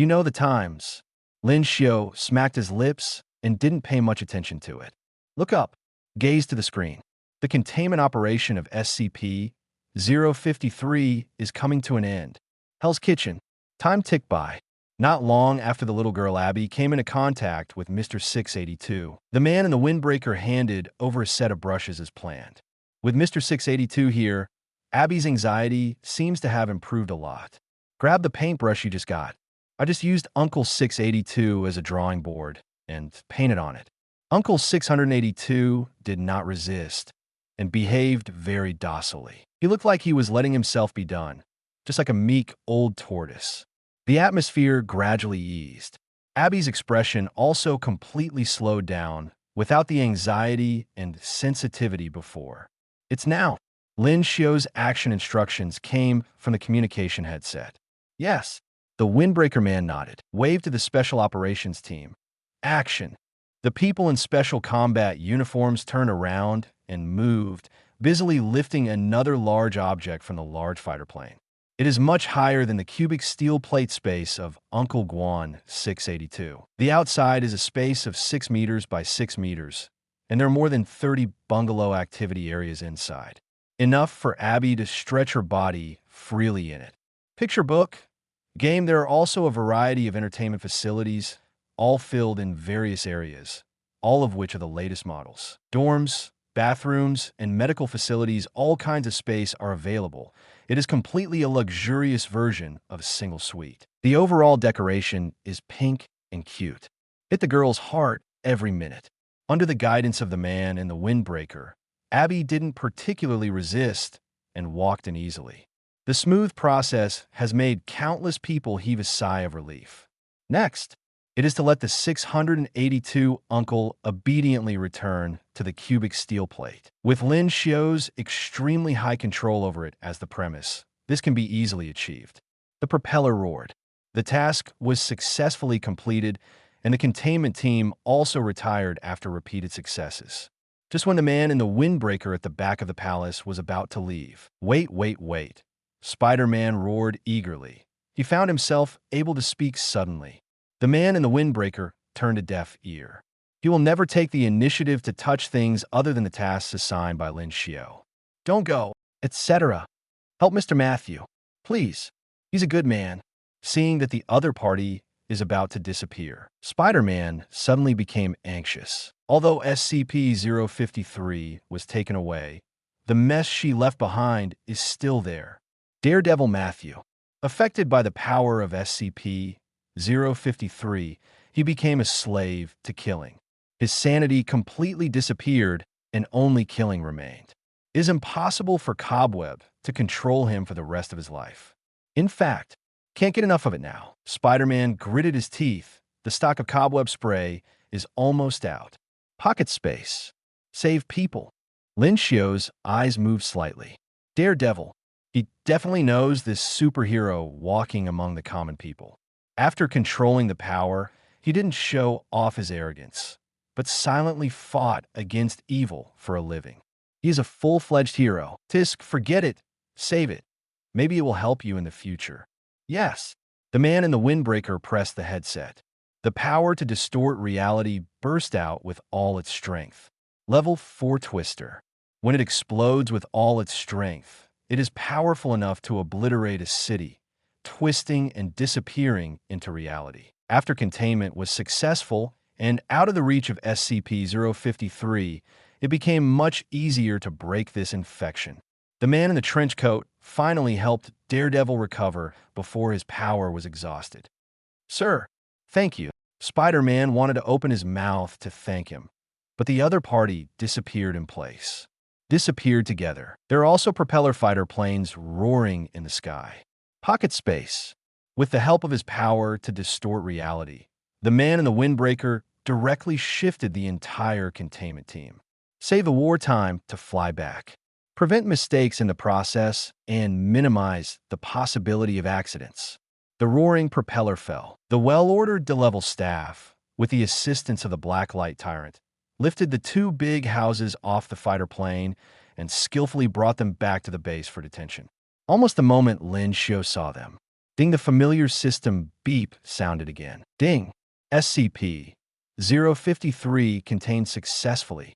You know the times. Lin Xiu smacked his lips and didn't pay much attention to it. Look up. Gaze to the screen. The containment operation of SCP-053 is coming to an end. Hell's Kitchen. Time ticked by. Not long after the little girl Abby came into contact with Mr. 682, the man in the windbreaker handed over a set of brushes as planned. With Mr. 682 here, Abby's anxiety seems to have improved a lot. Grab the paintbrush you just got. I just used Uncle 682 as a drawing board and painted on it. Uncle 682 did not resist and behaved very docilely. He looked like he was letting himself be done, just like a meek old tortoise. The atmosphere gradually eased. Abby's expression also completely slowed down without the anxiety and sensitivity before. It's now. Lin Xiu's action instructions came from the communication headset. Yes, the windbreaker man nodded, waved to the special operations team. Action. The people in special combat uniforms turned around and moved, busily lifting another large object from the large fighter plane. It is much higher than the cubic steel plate space of Uncle Guan 682. The outside is a space of 6 meters by 6 meters, and there are more than 30 bungalow activity areas inside. Enough for Abby to stretch her body freely in it. Picture book, game. There are also a variety of entertainment facilities, all filled in various areas, all of which are the latest models. Dorms, bathrooms, and medical facilities, all kinds of space are available. It is completely a luxurious version of a single suite. The overall decoration is pink and cute. Hit the girl's heart every minute. Under the guidance of the man in the windbreaker, Abby didn't particularly resist and walked in easily. The smooth process has made countless people heave a sigh of relief. Next, it is to let the 682 uncle obediently return to the cubic steel plate. With Lin Xiu's extremely high control over it as the premise, this can be easily achieved. The propeller roared. The task was successfully completed, and the containment team also retired after repeated successes. Just when the man in the windbreaker at the back of the palace was about to leave. Wait. Spider-Man roared eagerly. He found himself able to speak suddenly. The man in the windbreaker turned a deaf ear. He will never take the initiative to touch things other than the tasks assigned by Lin Xiu. Don't go, etc. Help Mr. Matthew, please. He's a good man. Seeing that the other party is about to disappear, Spider-Man suddenly became anxious. Although SCP-053 was taken away, the mess she left behind is still there. Daredevil Matthew. Affected by the power of SCP-053, he became a slave to killing. His sanity completely disappeared and only killing remained. It is impossible for Cobweb to control him for the rest of his life. In fact, can't get enough of it now. Spider-Man gritted his teeth. The stock of Cobweb spray is almost out. Pocket space. Save people. Lin Xiu's eyes moved slightly. Daredevil. He definitely knows this superhero walking among the common people. After controlling the power, he didn't show off his arrogance, but silently fought against evil for a living. He is a full-fledged hero. Tisk, forget it. Save it. Maybe it will help you in the future. Yes. The man in the windbreaker pressed the headset. The power to distort reality burst out with all its strength. Level 4 Twister. When it explodes with all its strength, it is powerful enough to obliterate a city, twisting and disappearing into reality. After containment was successful and out of the reach of SCP-053, it became much easier to break this infection. The man in the trench coat finally helped Daredevil recover before his power was exhausted. Sir, thank you. Spider-Man wanted to open his mouth to thank him, but the other party disappeared in place. Disappeared together. There are also propeller fighter planes roaring in the sky. Pocket space. With the help of his power to distort reality, the man in the windbreaker directly shifted the entire containment team. Save the wartime to fly back. Prevent mistakes in the process and minimize the possibility of accidents. The roaring propeller fell. The well-ordered de-level staff, with the assistance of the Blacklight Tyrant, lifted the two big houses off the fighter plane and skillfully brought them back to the base for detention. Almost the moment Lin Xiu saw them, Ding, the familiar system beep sounded again. Ding. SCP-053 contained successfully.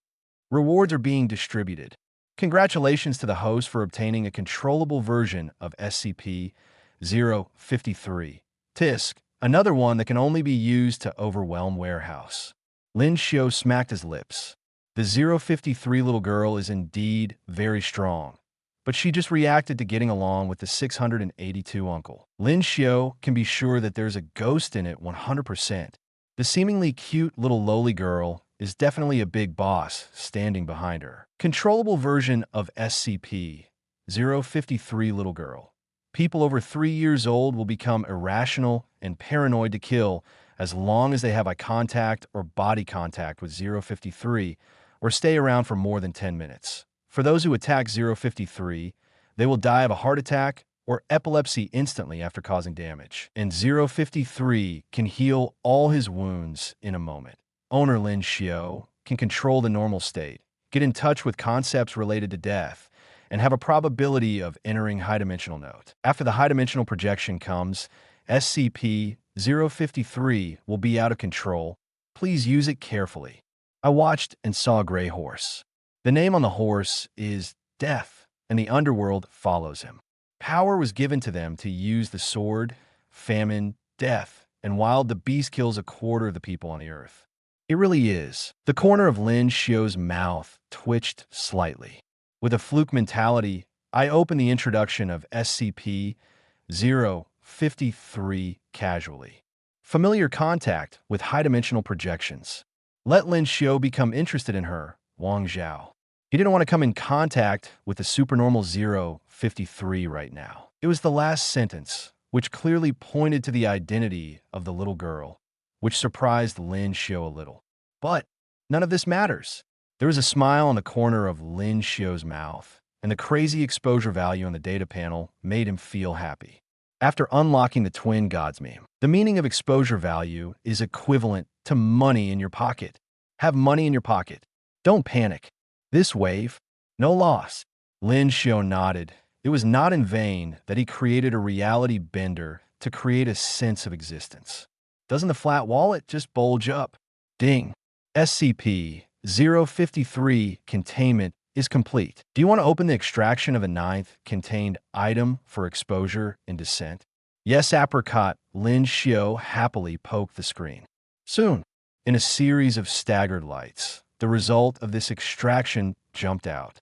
Rewards are being distributed. Congratulations to the host for obtaining a controllable version of SCP-053. Tisk, another one that can only be used to overwhelm warehouse. Lin Xiu smacked his lips. The 053 little girl is indeed very strong, but she just reacted to getting along with the 682 uncle. Lin Xiu can be sure that there's a ghost in it 100%. The seemingly cute little lowly girl is definitely a big boss standing behind her. Controllable version of SCP-053 little girl. People over 3 years old will become irrational and paranoid to kill as long as they have eye contact or body contact with 053 or stay around for more than 10 minutes. For those who attack 053, they will die of a heart attack or epilepsy instantly after causing damage. And 053 can heal all his wounds in a moment. Owner Lin Xiu can control the normal state, get in touch with concepts related to death, and have a probability of entering high-dimensional note. After the high-dimensional projection comes, SCP-053 will be out of control. Please use it carefully. I watched and saw a gray horse. The name on the horse is Death, and the underworld follows him. Power was given to them to use the sword, famine, death, and wild the beast kills a quarter of the people on the earth. It really is. The corner of Lin Xiu's mouth twitched slightly. With a fluke mentality, I opened the introduction of SCP-053 casually. Familiar contact with high-dimensional projections. Let Lin Xiu become interested in her, Wang Zhao. He didn't want to come in contact with the supernormal 053 right now. It was the last sentence, which clearly pointed to the identity of the little girl, which surprised Lin Xiu a little. But none of this matters. There was a smile on the corner of Lin Xiu's mouth, and the crazy exposure value on the data panel made him feel happy. After unlocking the Twin Gods meme, the meaning of exposure value is equivalent to money in your pocket. Have money in your pocket. Don't panic. This wave, no loss. Lin Xiu nodded. It was not in vain that he created a reality bender to create a sense of existence. Doesn't the flat wallet just bulge up? Ding. SCP-053 containment is complete. Do you want to open the extraction of a 9th contained item for exposure in descent? Yes, apricot. Lin Xiu happily poked the screen. Soon, in a series of staggered lights, the result of this extraction jumped out.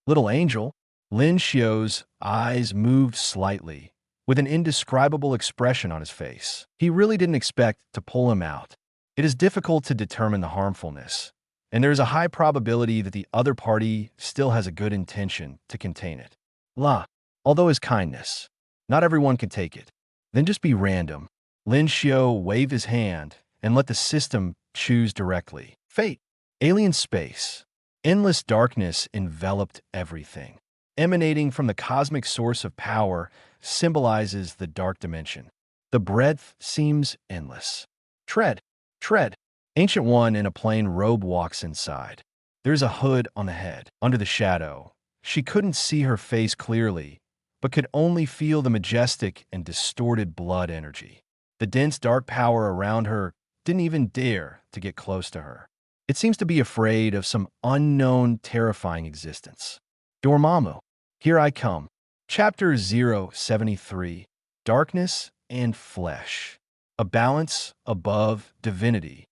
Little angel. Lin Xiu's eyes moved slightly, with an indescribable expression on his face. He really didn't expect to pull him out. It is difficult to determine the harmfulness, and there is a high probability that the other party still has a good intention to contain it. Although his kindness, not everyone can take it. Then just be random. Lin Xiu waved his hand and let the system choose directly. Fate. Alien space. Endless darkness enveloped everything. Emanating from the cosmic source of power symbolizes the dark dimension. The breadth seems endless. Tread. Ancient One in a plain robe walks inside. There's a hood on the head. Under the shadow, she couldn't see her face clearly, but could only feel the majestic and distorted blood energy. The dense dark power around her didn't even dare to get close to her. It seems to be afraid of some unknown, terrifying existence. Dormammu, here I come. Chapter 073, Darkness and Flesh. A balance above divinity.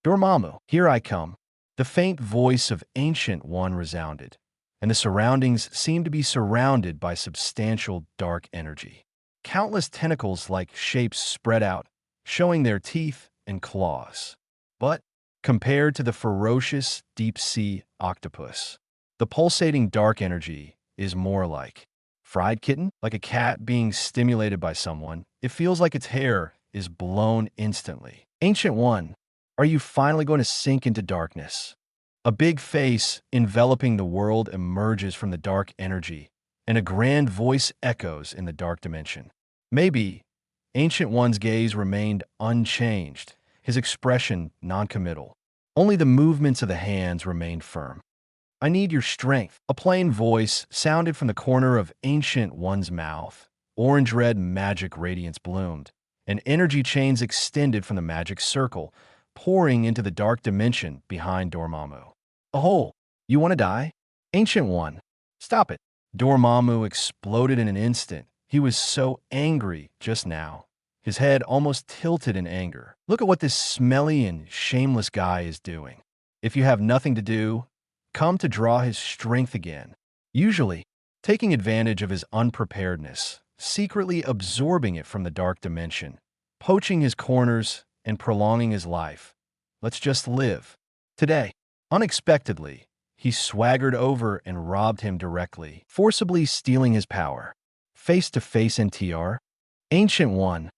Dormammu, here I come. The faint voice of Ancient One resounded, and the surroundings seemed to be surrounded by substantial dark energy. Countless tentacles like shapes spread out, showing their teeth and claws. But compared to the ferocious deep-sea octopus, the pulsating dark energy is more like fried kitten, like a cat being stimulated by someone. It feels like its hair is blown instantly. Ancient One, are you finally going to sink into darkness? A big face enveloping the world emerges from the dark energy, and a grand voice echoes in the dark dimension. Maybe Ancient One's gaze remained unchanged, his expression noncommittal. Only the movements of the hands remained firm. I need your strength. A plain voice sounded from the corner of Ancient One's mouth. orange-red magic radiance bloomed, and energy chains extended from the magic circle, pouring into the dark dimension behind Dormammu. Oh, you want to die? Ancient One, stop it. Dormammu exploded in an instant. He was so angry just now. His head almost tilted in anger. Look at what this smelly and shameless guy is doing. If you have nothing to do, come to draw his strength again. Usually, taking advantage of his unpreparedness, secretly absorbing it from the dark dimension, poaching his corners, and prolonging his life. Let's just live. Today, unexpectedly, he swaggered over and robbed him directly, forcibly stealing his power. Face-to-face NTR? Ancient One,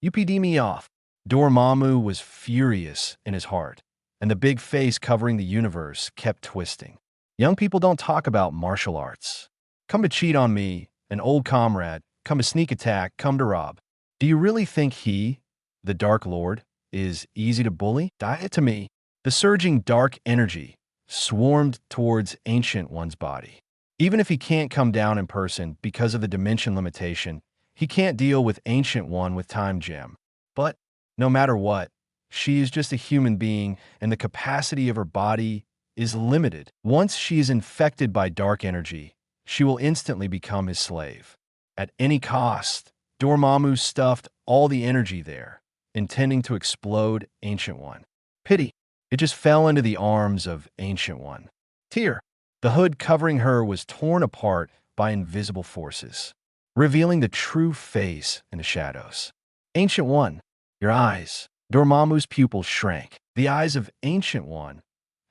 you PD me off. Dormammu was furious in his heart, and the big face covering the universe kept twisting. Young people don't talk about martial arts. Come to cheat on me, an old comrade. Come to sneak attack, come to rob. Do you really think he, the Dark Lord, is easy to bully? Die it to me. The surging dark energy swarmed towards Ancient One's body. Even if he can't come down in person because of the dimension limitation, he can't deal with Ancient One with Time Gem. But, no matter what, she is just a human being, and the capacity of her body is limited. Once she is infected by dark energy, she will instantly become his slave. At any cost, Dormammu stuffed all the energy there, intending to explode Ancient One. Pity, it just fell into the arms of Ancient One. Tear, the hood covering her was torn apart by invisible forces, revealing the true face in the shadows. Ancient One, your eyes. Dormammu's pupils shrank. The eyes of Ancient One,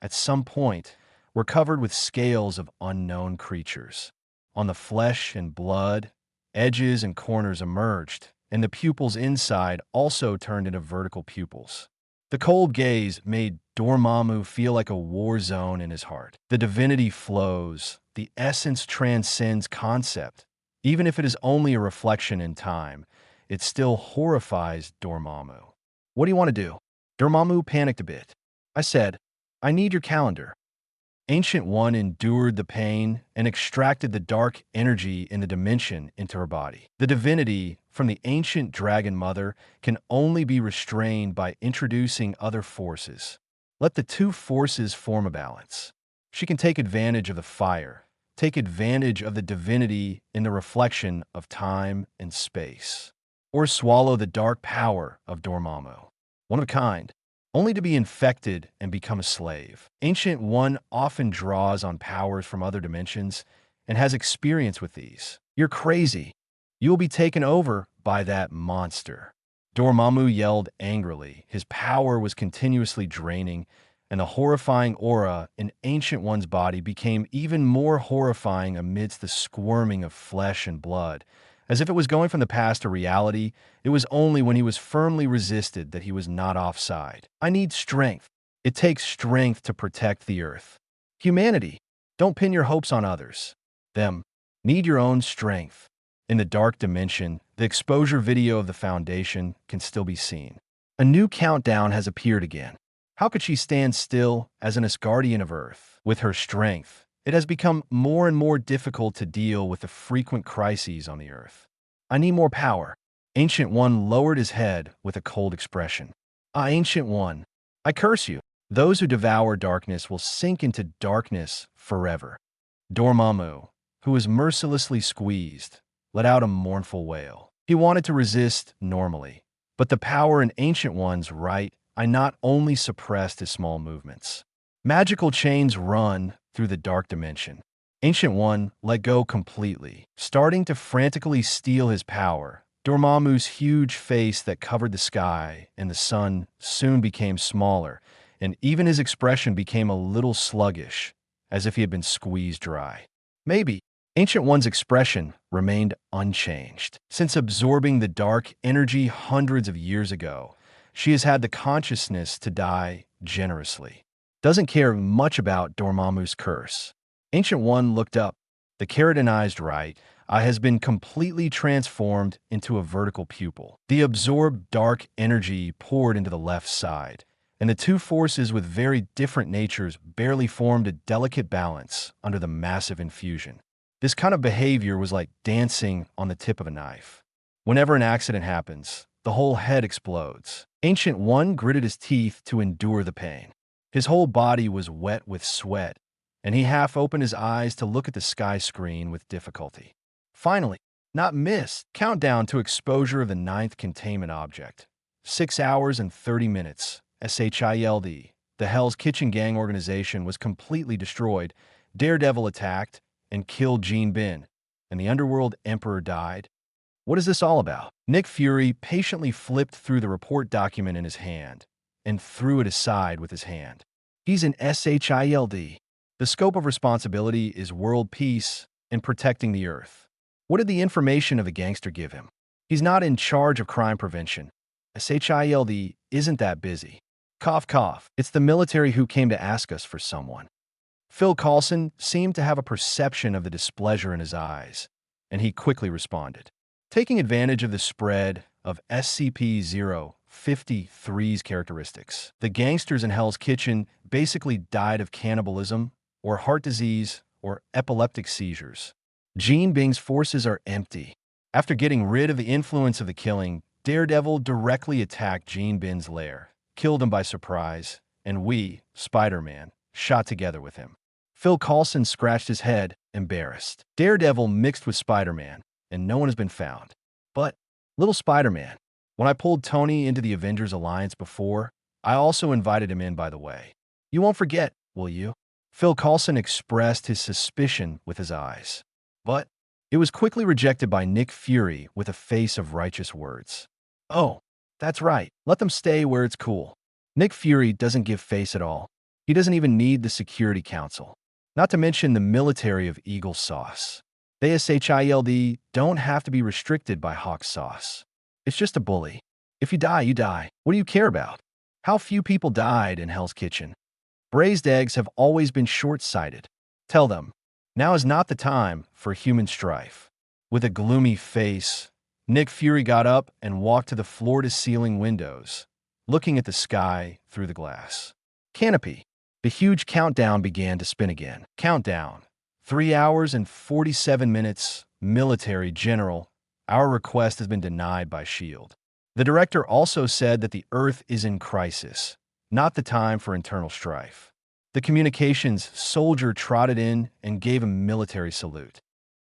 at some point, were covered with scales of unknown creatures. On the flesh and blood, edges and corners emerged, and the pupils inside also turned into vertical pupils. The cold gaze made Dormammu feel like a war zone in his heart. The divinity flows, the essence transcends concept. Even if it is only a reflection in time, it still horrifies Dormammu. What do you want to do? Dormammu panicked a bit. I said, I need your calendar. Ancient One endured the pain and extracted the dark energy in the dimension into her body. The divinity from the ancient Dragon Mother can only be restrained by introducing other forces. Let the two forces form a balance. She can take advantage of the fire, take advantage of the divinity in the reflection of time and space, or swallow the dark power of Dormammu. One of a kind, only to be infected and become a slave. Ancient One often draws on powers from other dimensions and has experience with these. You're crazy. You will be taken over by that monster. Dormammu yelled angrily. His power was continuously draining, and the horrifying aura in Ancient One's body became even more horrifying amidst the squirming of flesh and blood. As if it was going from the past to reality, it was only when he was firmly resisted that he was not offside. I need strength. It takes strength to protect the Earth. Humanity, don't pin your hopes on others. Them. Need your own strength. In the dark dimension, the exposure video of the Foundation can still be seen. A new countdown has appeared again. How could she stand still as an Asgardian of Earth? With her strength, it has become more and more difficult to deal with the frequent crises on the Earth. I need more power. Ancient One lowered his head with a cold expression. Ancient One, I curse you. Those who devour darkness will sink into darkness forever. Dormammu, who was mercilessly squeezed, let out a mournful wail. He wanted to resist normally, but the power in Ancient One's right, I not only suppressed his small movements. Magical chains run through the dark dimension. Ancient One let go completely, starting to frantically steal his power. Dormammu's huge face that covered the sky and the sun soon became smaller, and even his expression became a little sluggish, as if he had been squeezed dry. Maybe Ancient One's expression remained unchanged. Since absorbing the dark energy hundreds of years ago, she has had the consciousness to die generously. Doesn't care much about Dormammu's curse. Ancient One looked up. The keratinized right eye has been completely transformed into a vertical pupil. The absorbed dark energy poured into the left side, and the two forces with very different natures barely formed a delicate balance under the massive infusion. This kind of behavior was like dancing on the tip of a knife. Whenever an accident happens, the whole head explodes. Ancient One gritted his teeth to endure the pain. His whole body was wet with sweat, and he half opened his eyes to look at the sky screen with difficulty. Finally, not missed, countdown to exposure of the ninth containment object. 6 hours and 30 minutes, SHILD. The Hell's Kitchen gang organization was completely destroyed. Daredevil attacked and killed Gene Bin, and the Underworld Emperor died. What is this all about? Nick Fury patiently flipped through the report document in his hand and threw it aside with his hand. He's an SHILD. The scope of responsibility is world peace and protecting the Earth. What did the information of the gangster give him? He's not in charge of crime prevention. SHILD isn't that busy. Cough, cough. It's the military who came to ask us for someone. Phil Coulson seemed to have a perception of the displeasure in his eyes, and he quickly responded. Taking advantage of the spread of SCP-053's characteristics, the gangsters in Hell's Kitchen basically died of cannibalism or heart disease or epileptic seizures. Gene Bing's forces are empty. After getting rid of the influence of the killing, Daredevil directly attacked Gene Bin's lair, killed him by surprise, and we, Spider-Man, shot together with him. Phil Coulson scratched his head, embarrassed. Daredevil mixed with Spider-Man, and no one has been found. But, little Spider-Man, when I pulled Tony into the Avengers Alliance before, I also invited him in, by the way. You won't forget, will you? Phil Coulson expressed his suspicion with his eyes. But it was quickly rejected by Nick Fury with a face of righteous words. Oh, that's right. Let them stay where it's cool. Nick Fury doesn't give face at all. He doesn't even need the Security Council. Not to mention the military of Eagle Sauce. They SHILD don't have to be restricted by Hawk Sauce. It's just a bully. If you die, you die. What do you care about? How few people died in Hell's Kitchen? Braised eggs have always been short-sighted. Tell them, now is not the time for human strife. With a gloomy face, Nick Fury got up and walked to the floor-to-ceiling windows, looking at the sky through the glass. Canopy. The huge countdown began to spin again. Countdown. 3 hours and 47 minutes. Military General. Our request has been denied by S.H.I.E.L.D. The director also said that the Earth is in crisis, not the time for internal strife. The communications soldier trotted in and gave a military salute.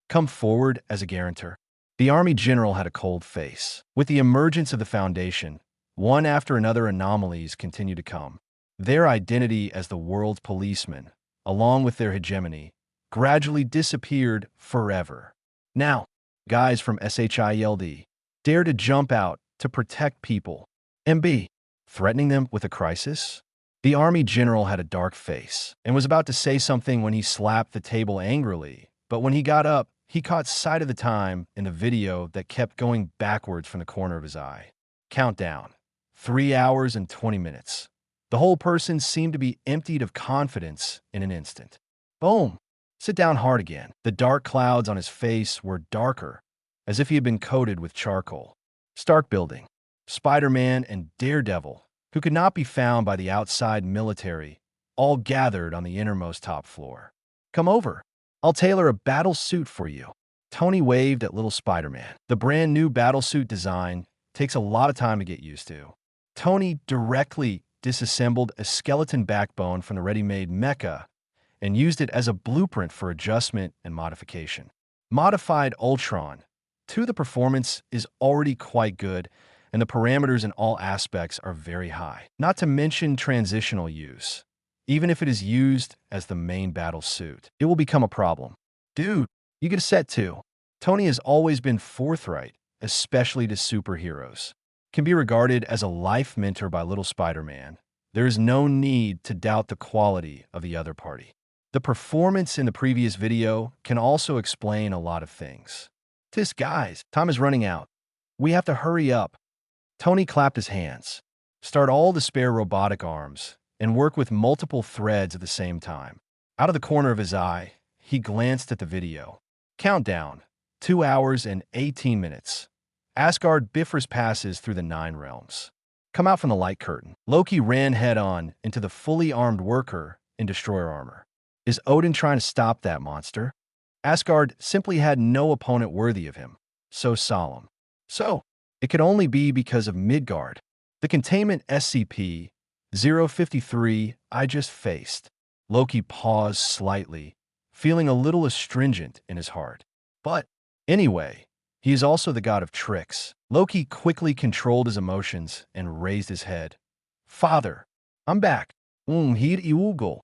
Come forward as a guarantor. The Army General had a cold face. With the emergence of the Foundation, one after another anomalies continued to come. Their identity as the world's policemen, along with their hegemony, gradually disappeared forever. Now, guys from SHIELD dare to jump out to protect people. MB, threatening them with a crisis? The Army General had a dark face and was about to say something when he slapped the table angrily, but when he got up, he caught sight of the time in the video that kept going backwards from the corner of his eye. Countdown. 3 hours and 20 minutes. The whole person seemed to be emptied of confidence in an instant. Boom! Sit down hard again. The dark clouds on his face were darker, as if he had been coated with charcoal. Stark Building. Spider-Man and Daredevil, who could not be found by the outside military, all gathered on the innermost top floor. Come over. I'll tailor a battle suit for you. Tony waved at little Spider-Man. The brand new battle suit design takes a lot of time to get used to. Tony directly disassembled a skeleton backbone from the ready-made mecha and used it as a blueprint for adjustment and modification. Modified Ultron. The performance is already quite good, and the parameters in all aspects are very high. Not to mention transitional use. Even if it is used as the main battle suit, it will become a problem. Dude, you get a set too. Tony has always been forthright, especially to superheroes. Can be regarded as a life mentor by little Spider-Man. There is no need to doubt the quality of the other party. The performance in the previous video can also explain a lot of things. Guys, time is running out. We have to hurry up. Tony clapped his hands. Start all the spare robotic arms and work with multiple threads at the same time. Out of the corner of his eye, he glanced at the video. Countdown. 2 hours and 18 minutes. Asgard Bifrost passes through the 9 realms. Come out from the light curtain. Loki ran head-on into the fully armed worker in destroyer armor. Is Odin trying to stop that monster? Asgard simply had no opponent worthy of him. So solemn. So, it could only be because of Midgard, the containment SCP-053 I just faced. Loki paused slightly, feeling a little astringent in his heart. But, anyway, he is also the god of tricks. Loki quickly controlled his emotions and raised his head. Father, I'm back. Hir iugol.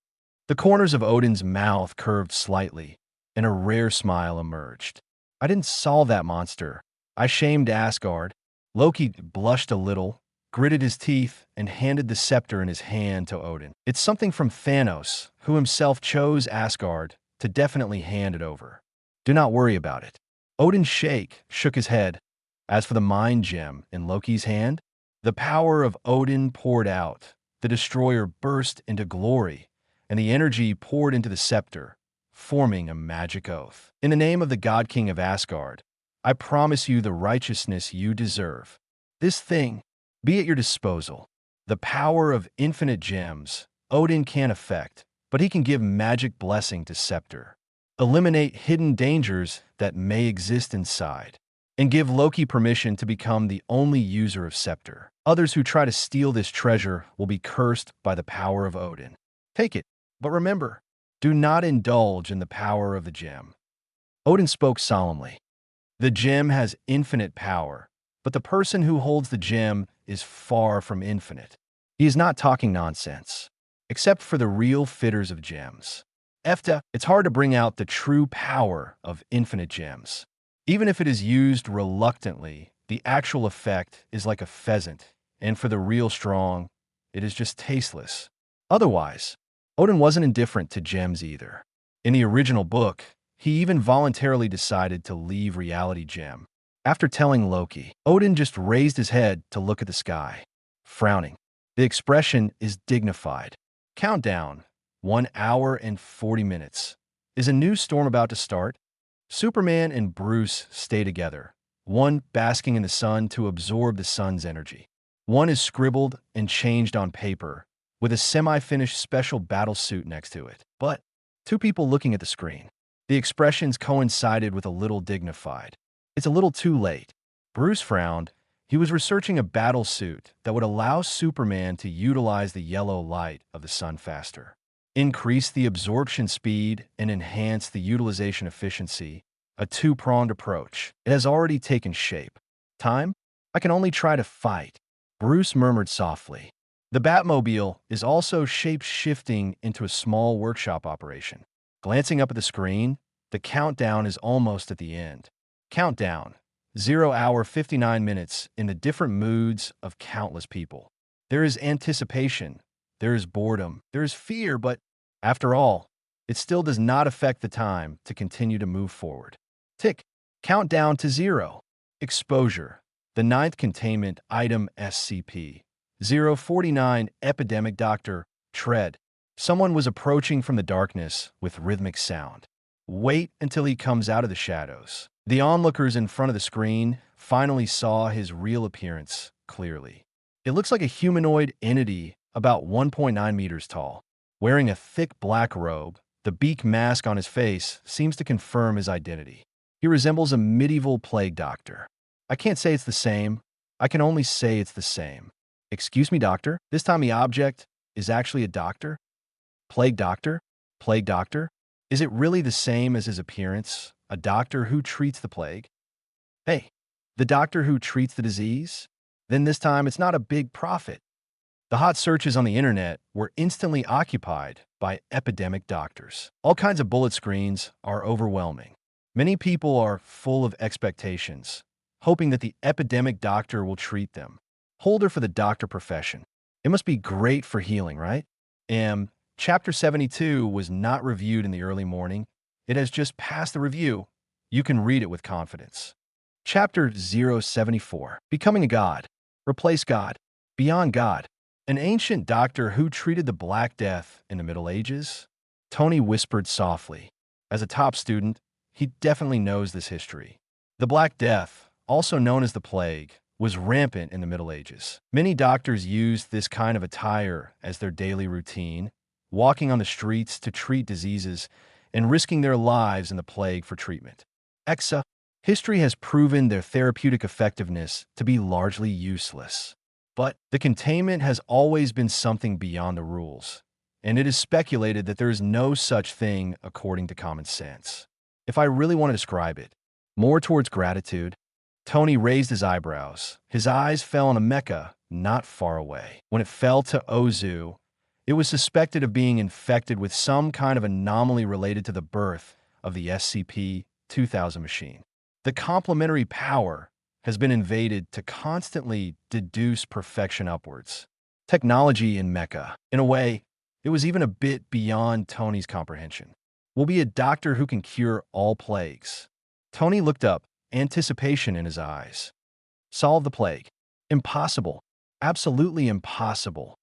The corners of Odin's mouth curved slightly, and a rare smile emerged. I didn't solve that monster. I shamed Asgard. Loki blushed a little, gritted his teeth, and handed the scepter in his hand to Odin. It's something from Thanos, who himself chose Asgard to definitely hand it over. Do not worry about it. Odin shook his head. As for the mind gem in Loki's hand, the power of Odin poured out. The destroyer burst into glory, and the energy poured into the scepter, forming a magic oath. In the name of the God King of Asgard, I promise you the righteousness you deserve. This thing, be at your disposal. The power of infinite gems, Odin can't affect, but he can give magic blessing to scepter. Eliminate hidden dangers that may exist inside, and give Loki permission to become the only user of scepter. Others who try to steal this treasure will be cursed by the power of Odin. Take it, but remember, do not indulge in the power of the gem. Odin spoke solemnly. The gem has infinite power, but the person who holds the gem is far from infinite. He is not talking nonsense, except for the real fitters of gems. It's hard to bring out the true power of infinite gems. Even if it is used reluctantly, the actual effect is like a pheasant, and for the real strong, it is just tasteless. Otherwise, Odin wasn't indifferent to gems either. In the original book, he even voluntarily decided to leave Reality Gem. After telling Loki, Odin just raised his head to look at the sky, frowning. The expression is dignified. Countdown, 1 hour and 40 minutes. Is a new storm about to start? Superman and Bruce stay together, one basking in the sun to absorb the sun's energy. One is scribbled and changed on paper, with a semi-finished special battle suit next to it. But two people looking at the screen. The expressions coincided with a little dignified. It's a little too late. Bruce frowned. He was researching a battle suit that would allow Superman to utilize the yellow light of the sun faster, increase the absorption speed, and enhance the utilization efficiency. A two-pronged approach. It has already taken shape. Time? I can only try to fight. Bruce murmured softly. The Batmobile is also shape-shifting into a small workshop operation. Glancing up at the screen, the countdown is almost at the end. Countdown. 0 hour 59 minutes in the different moods of countless people. There is anticipation. There is boredom. There is fear, but after all, it still does not affect the time to continue to move forward. Tick. Countdown to 0. Exposure. The 9th containment item SCP-049 Epidemic Dr. Tread. Someone was approaching from the darkness with rhythmic sound. Wait until he comes out of the shadows. The onlookers in front of the screen finally saw his real appearance clearly. It looks like a humanoid entity about 1.9 meters tall. Wearing a thick black robe, the beak mask on his face seems to confirm his identity. He resembles a medieval plague doctor. I can't say it's the same. I can only say it's the same. Excuse me, doctor. This time the object is actually a doctor? Plague doctor? Plague doctor? Is it really the same as his appearance? A doctor who treats the plague? Hey, the doctor who treats the disease? Then this time it's not a big profit. The hot searches on the internet were instantly occupied by epidemic doctors. All kinds of bullet screens are overwhelming. Many people are full of expectations, hoping that the epidemic doctor will treat them. Holder for the doctor profession. It must be great for healing, right? Chapter 72 was not reviewed in the early morning. It has just passed the review. You can read it with confidence. Chapter 074. Becoming a God. Replace God. Beyond God. An ancient doctor who treated the Black Death in the Middle Ages? Tony whispered softly. As a top student, he definitely knows this history. The Black Death, also known as the Plague, was rampant in the Middle Ages. Many doctors used this kind of attire as their daily routine, walking on the streets to treat diseases and risking their lives in the plague for treatment. Exa, history has proven their therapeutic effectiveness to be largely useless. But the containment has always been something beyond the rules, and it is speculated that there is no such thing according to common sense. If I really want to describe it, more towards gratitude, Tony raised his eyebrows. His eyes fell on a mecha not far away. When it fell to Ozu, it was suspected of being infected with some kind of anomaly related to the birth of the SCP-2000 machine. The complementary power has been invaded to constantly deduce perfection upwards. Technology in mecha, in a way, it was even a bit beyond Tony's comprehension. Will be a doctor who can cure all plagues. Tony looked up, anticipation in his eyes. Solve the plague. Impossible. Absolutely impossible.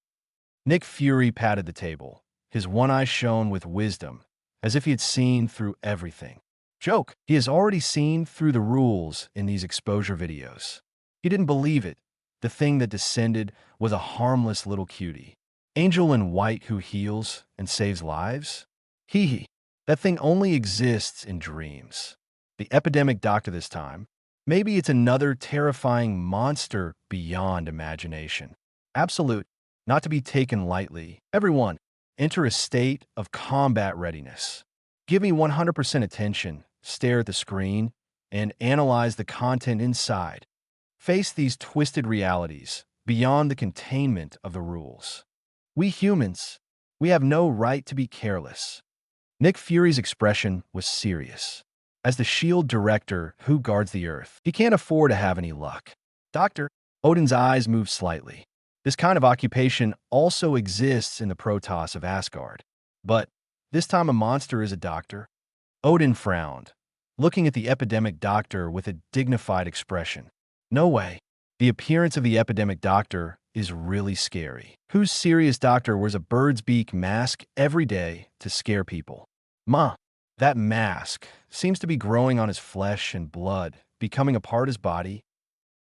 Nick Fury patted the table. His one eye shone with wisdom, as if he had seen through everything. Joke. He has already seen through the rules in these exposure videos. He didn't believe it. The thing that descended was a harmless little cutie. Angel in white who heals and saves lives? Hee hee. That thing only exists in dreams. The epidemic doctor this time. Maybe it's another terrifying monster beyond imagination. Absolute, not to be taken lightly. Everyone, enter a state of combat readiness. Give me 100% attention, stare at the screen, and analyze the content inside. Face these twisted realities beyond the containment of the rules. We humans, we have no right to be careless. Nick Fury's expression was serious. As the S.H.I.E.L.D. director who guards the Earth, he can't afford to have any luck. Doctor, Odin's eyes moved slightly. This kind of occupation also exists in the Protoss of Asgard. But this time a monster is a doctor. Odin frowned, looking at the epidemic doctor with a dignified expression. No way. The appearance of the epidemic doctor is really scary. Whose serious doctor wears a bird's beak mask every day to scare people? Ma, that mask seems to be growing on his flesh and blood, becoming a part of his body.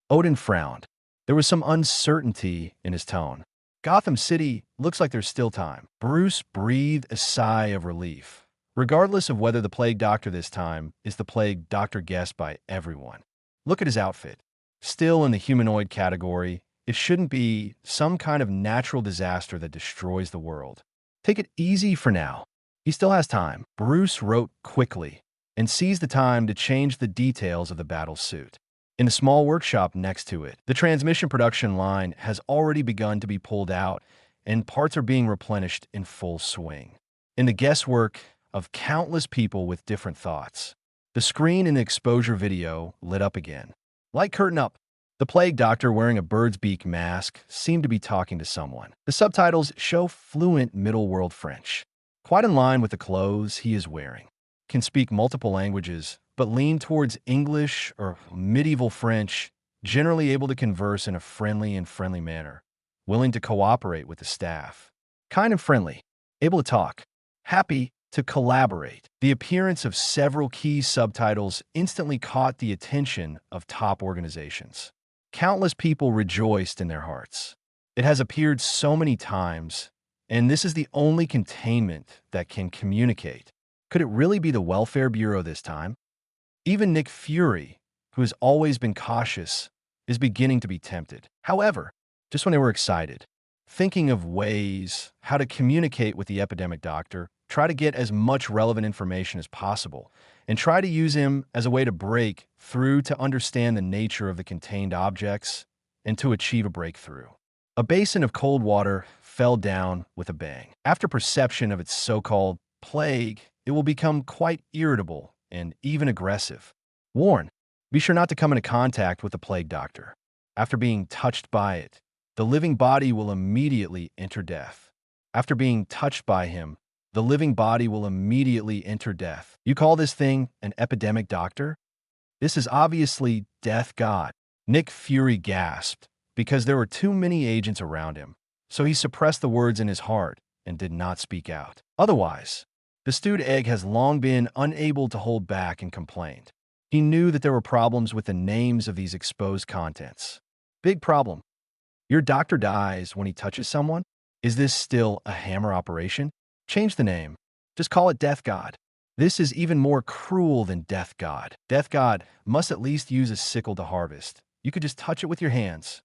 Odin frowned. There was some uncertainty in his tone. Gotham City looks like there's still time. Bruce breathed a sigh of relief. Regardless of whether the plague doctor this time is the plague doctor guessed by everyone. Look at his outfit. Still in the humanoid category, it shouldn't be some kind of natural disaster that destroys the world. Take it easy for now. He still has time. Bruce wrote quickly and seized the time to change the details of the battle suit. In a small workshop next to it, the transmission production line has already begun to be pulled out and parts are being replenished in full swing. In the guesswork of countless people with different thoughts, the screen in the exposure video lit up again. Light curtain up. The plague doctor wearing a bird's beak mask seemed to be talking to someone. The subtitles show fluent Middle World French, quite in line with the clothes he is wearing. Can speak multiple languages, but lean towards English or medieval French, generally able to converse in a friendly manner, willing to cooperate with the staff. Kind and friendly, able to talk, happy to collaborate. The appearance of several key subtitles instantly caught the attention of top organizations. Countless people rejoiced in their hearts. It has appeared so many times, and this is the only containment that can communicate. Could it really be the Welfare Bureau this time? Even Nick Fury, who has always been cautious, is beginning to be tempted. However, just when they were excited, thinking of ways how to communicate with the epidemic doctor, try to get as much relevant information as possible, and try to use him as a way to break through to understand the nature of the contained objects and to achieve a breakthrough. A basin of cold water fell down with a bang. After perception of its so-called plague, it will become quite irritable and even aggressive. Warn, be sure not to come into contact with the plague doctor. After being touched by it, the living body will immediately enter death. After being touched by him, the living body will immediately enter death. You call this thing an epidemic doctor? This is obviously Death God. Nick Fury gasped because there were too many agents around him, so he suppressed the words in his heart and did not speak out. Otherwise, the stewed egg has long been unable to hold back and complained. He knew that there were problems with the names of these exposed contents. Big problem. Your doctor dies when he touches someone? Is this still a hammer operation? Change the name. Just call it Death God. This is even more cruel than Death God. Death God must at least use a sickle to harvest. You could just touch it with your hands.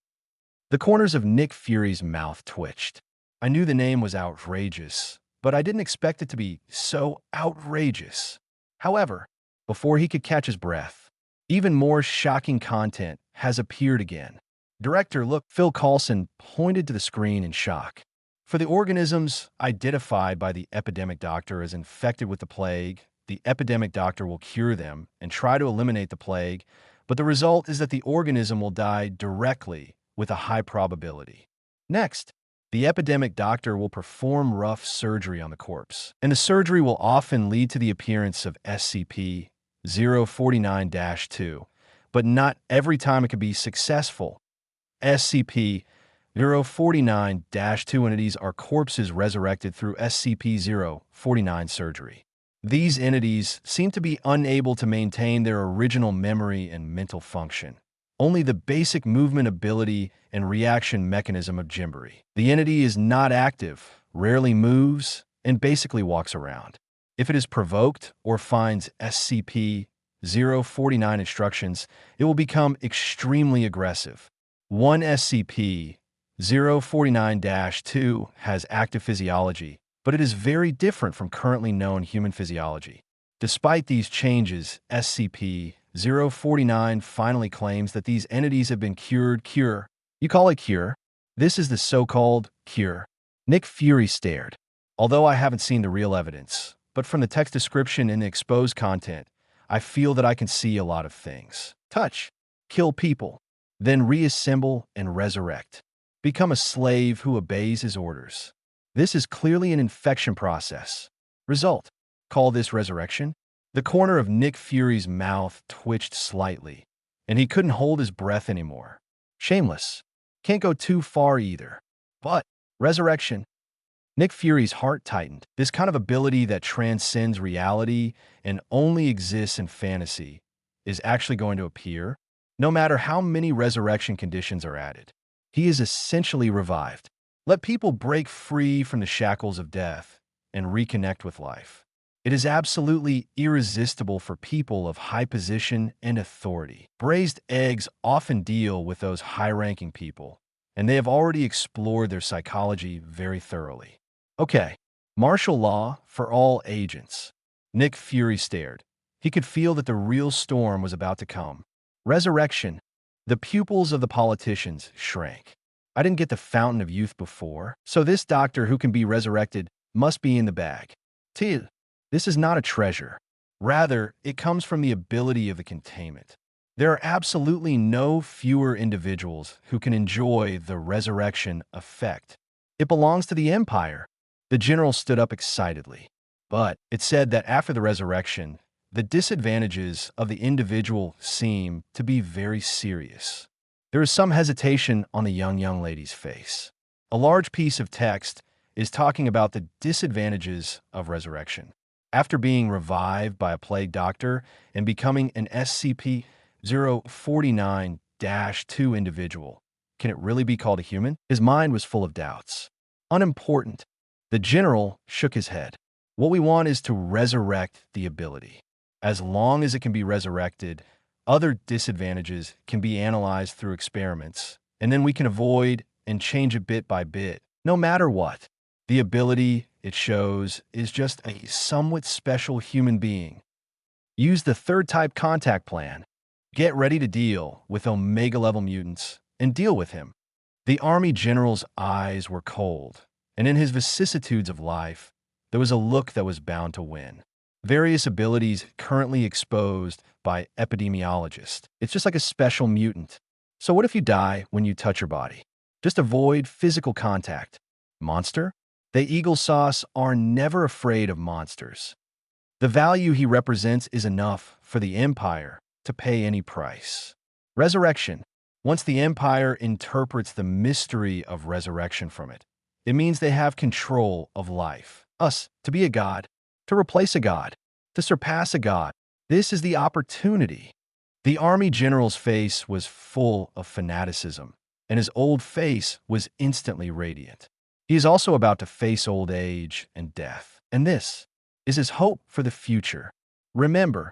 The corners of Nick Fury's mouth twitched. I knew the name was outrageous, but I didn't expect it to be so outrageous. However, before he could catch his breath, even more shocking content has appeared again. Director Phil Coulson pointed to the screen in shock. For the organisms identified by the epidemic doctor as infected with the plague, the epidemic doctor will cure them and try to eliminate the plague, but the result is that the organism will die directly with a high probability. Next, the epidemic doctor will perform rough surgery on the corpse, and the surgery will often lead to the appearance of SCP-049-2, but not every time it can be successful. SCP-049-2 entities are corpses resurrected through SCP-049 surgery. These entities seem to be unable to maintain their original memory and mental function. Only the basic movement ability and reaction mechanism of Jimberi. The entity is not active, rarely moves, and basically walks around. If it is provoked or finds SCP-049 instructions, it will become extremely aggressive. One SCP-049-2 has active physiology, but it is very different from currently known human physiology. Despite these changes, SCP-049 finally claims that these entities have been cured. Cure? You call it cure? This is the so-called cure. Nick Fury stared. Although I haven't seen the real evidence, but from the text description and the exposed content, I feel that I can see a lot of things. Touch, kill people, then reassemble and resurrect. Become a slave who obeys his orders. This is clearly an infection process. Result: call this resurrection? The corner of Nick Fury's mouth twitched slightly, and he couldn't hold his breath anymore. Shameless. Can't go too far either. But resurrection. Nick Fury's heart tightened. This kind of ability that transcends reality and only exists in fantasy is actually going to appear, no matter how many resurrection conditions are added. He is essentially revived. Let people break free from the shackles of death and reconnect with life. It is absolutely irresistible for people of high position and authority. Braised eggs often deal with those high-ranking people, and they have already explored their psychology very thoroughly. Okay, martial law for all agents. Nick Fury stared. He could feel that the real storm was about to come. Resurrection. The pupils of the politicians shrank. I didn't get the fountain of youth before, so this doctor who can be resurrected must be in the bag. Till. This is not a treasure. Rather, it comes from the ability of the containment. There are absolutely no fewer individuals who can enjoy the resurrection effect. It belongs to the Empire. The general stood up excitedly. But it said that after the resurrection, the disadvantages of the individual seem to be very serious. There is some hesitation on the young lady's face. A large piece of text is talking about the disadvantages of resurrection. After being revived by a plague doctor and becoming an SCP-049-2 individual, can it really be called a human? His mind was full of doubts. Unimportant. The general shook his head. What we want is to resurrect the ability. As long as it can be resurrected, other disadvantages can be analyzed through experiments, and then we can avoid and change it bit by bit, no matter what. The ability, it shows, is just a somewhat special human being. Use the third type contact plan. Get ready to deal with Omega-level mutants and deal with him. The Army General's eyes were cold, and in his vicissitudes of life, there was a look that was bound to win. Various abilities currently exposed by epidemiologists. It's just like a special mutant. So what if you die when you touch your body? Just avoid physical contact. Monster? The Eagle Sauce are never afraid of monsters. The value he represents is enough for the Empire to pay any price. Resurrection. Once the Empire interprets the mystery of resurrection from it, it means they have control of life. Us, to be a god, to replace a god, to surpass a god. This is the opportunity. The Army General's face was full of fanaticism, and his old face was instantly radiant. He is also about to face old age and death. And this is his hope for the future. Remember,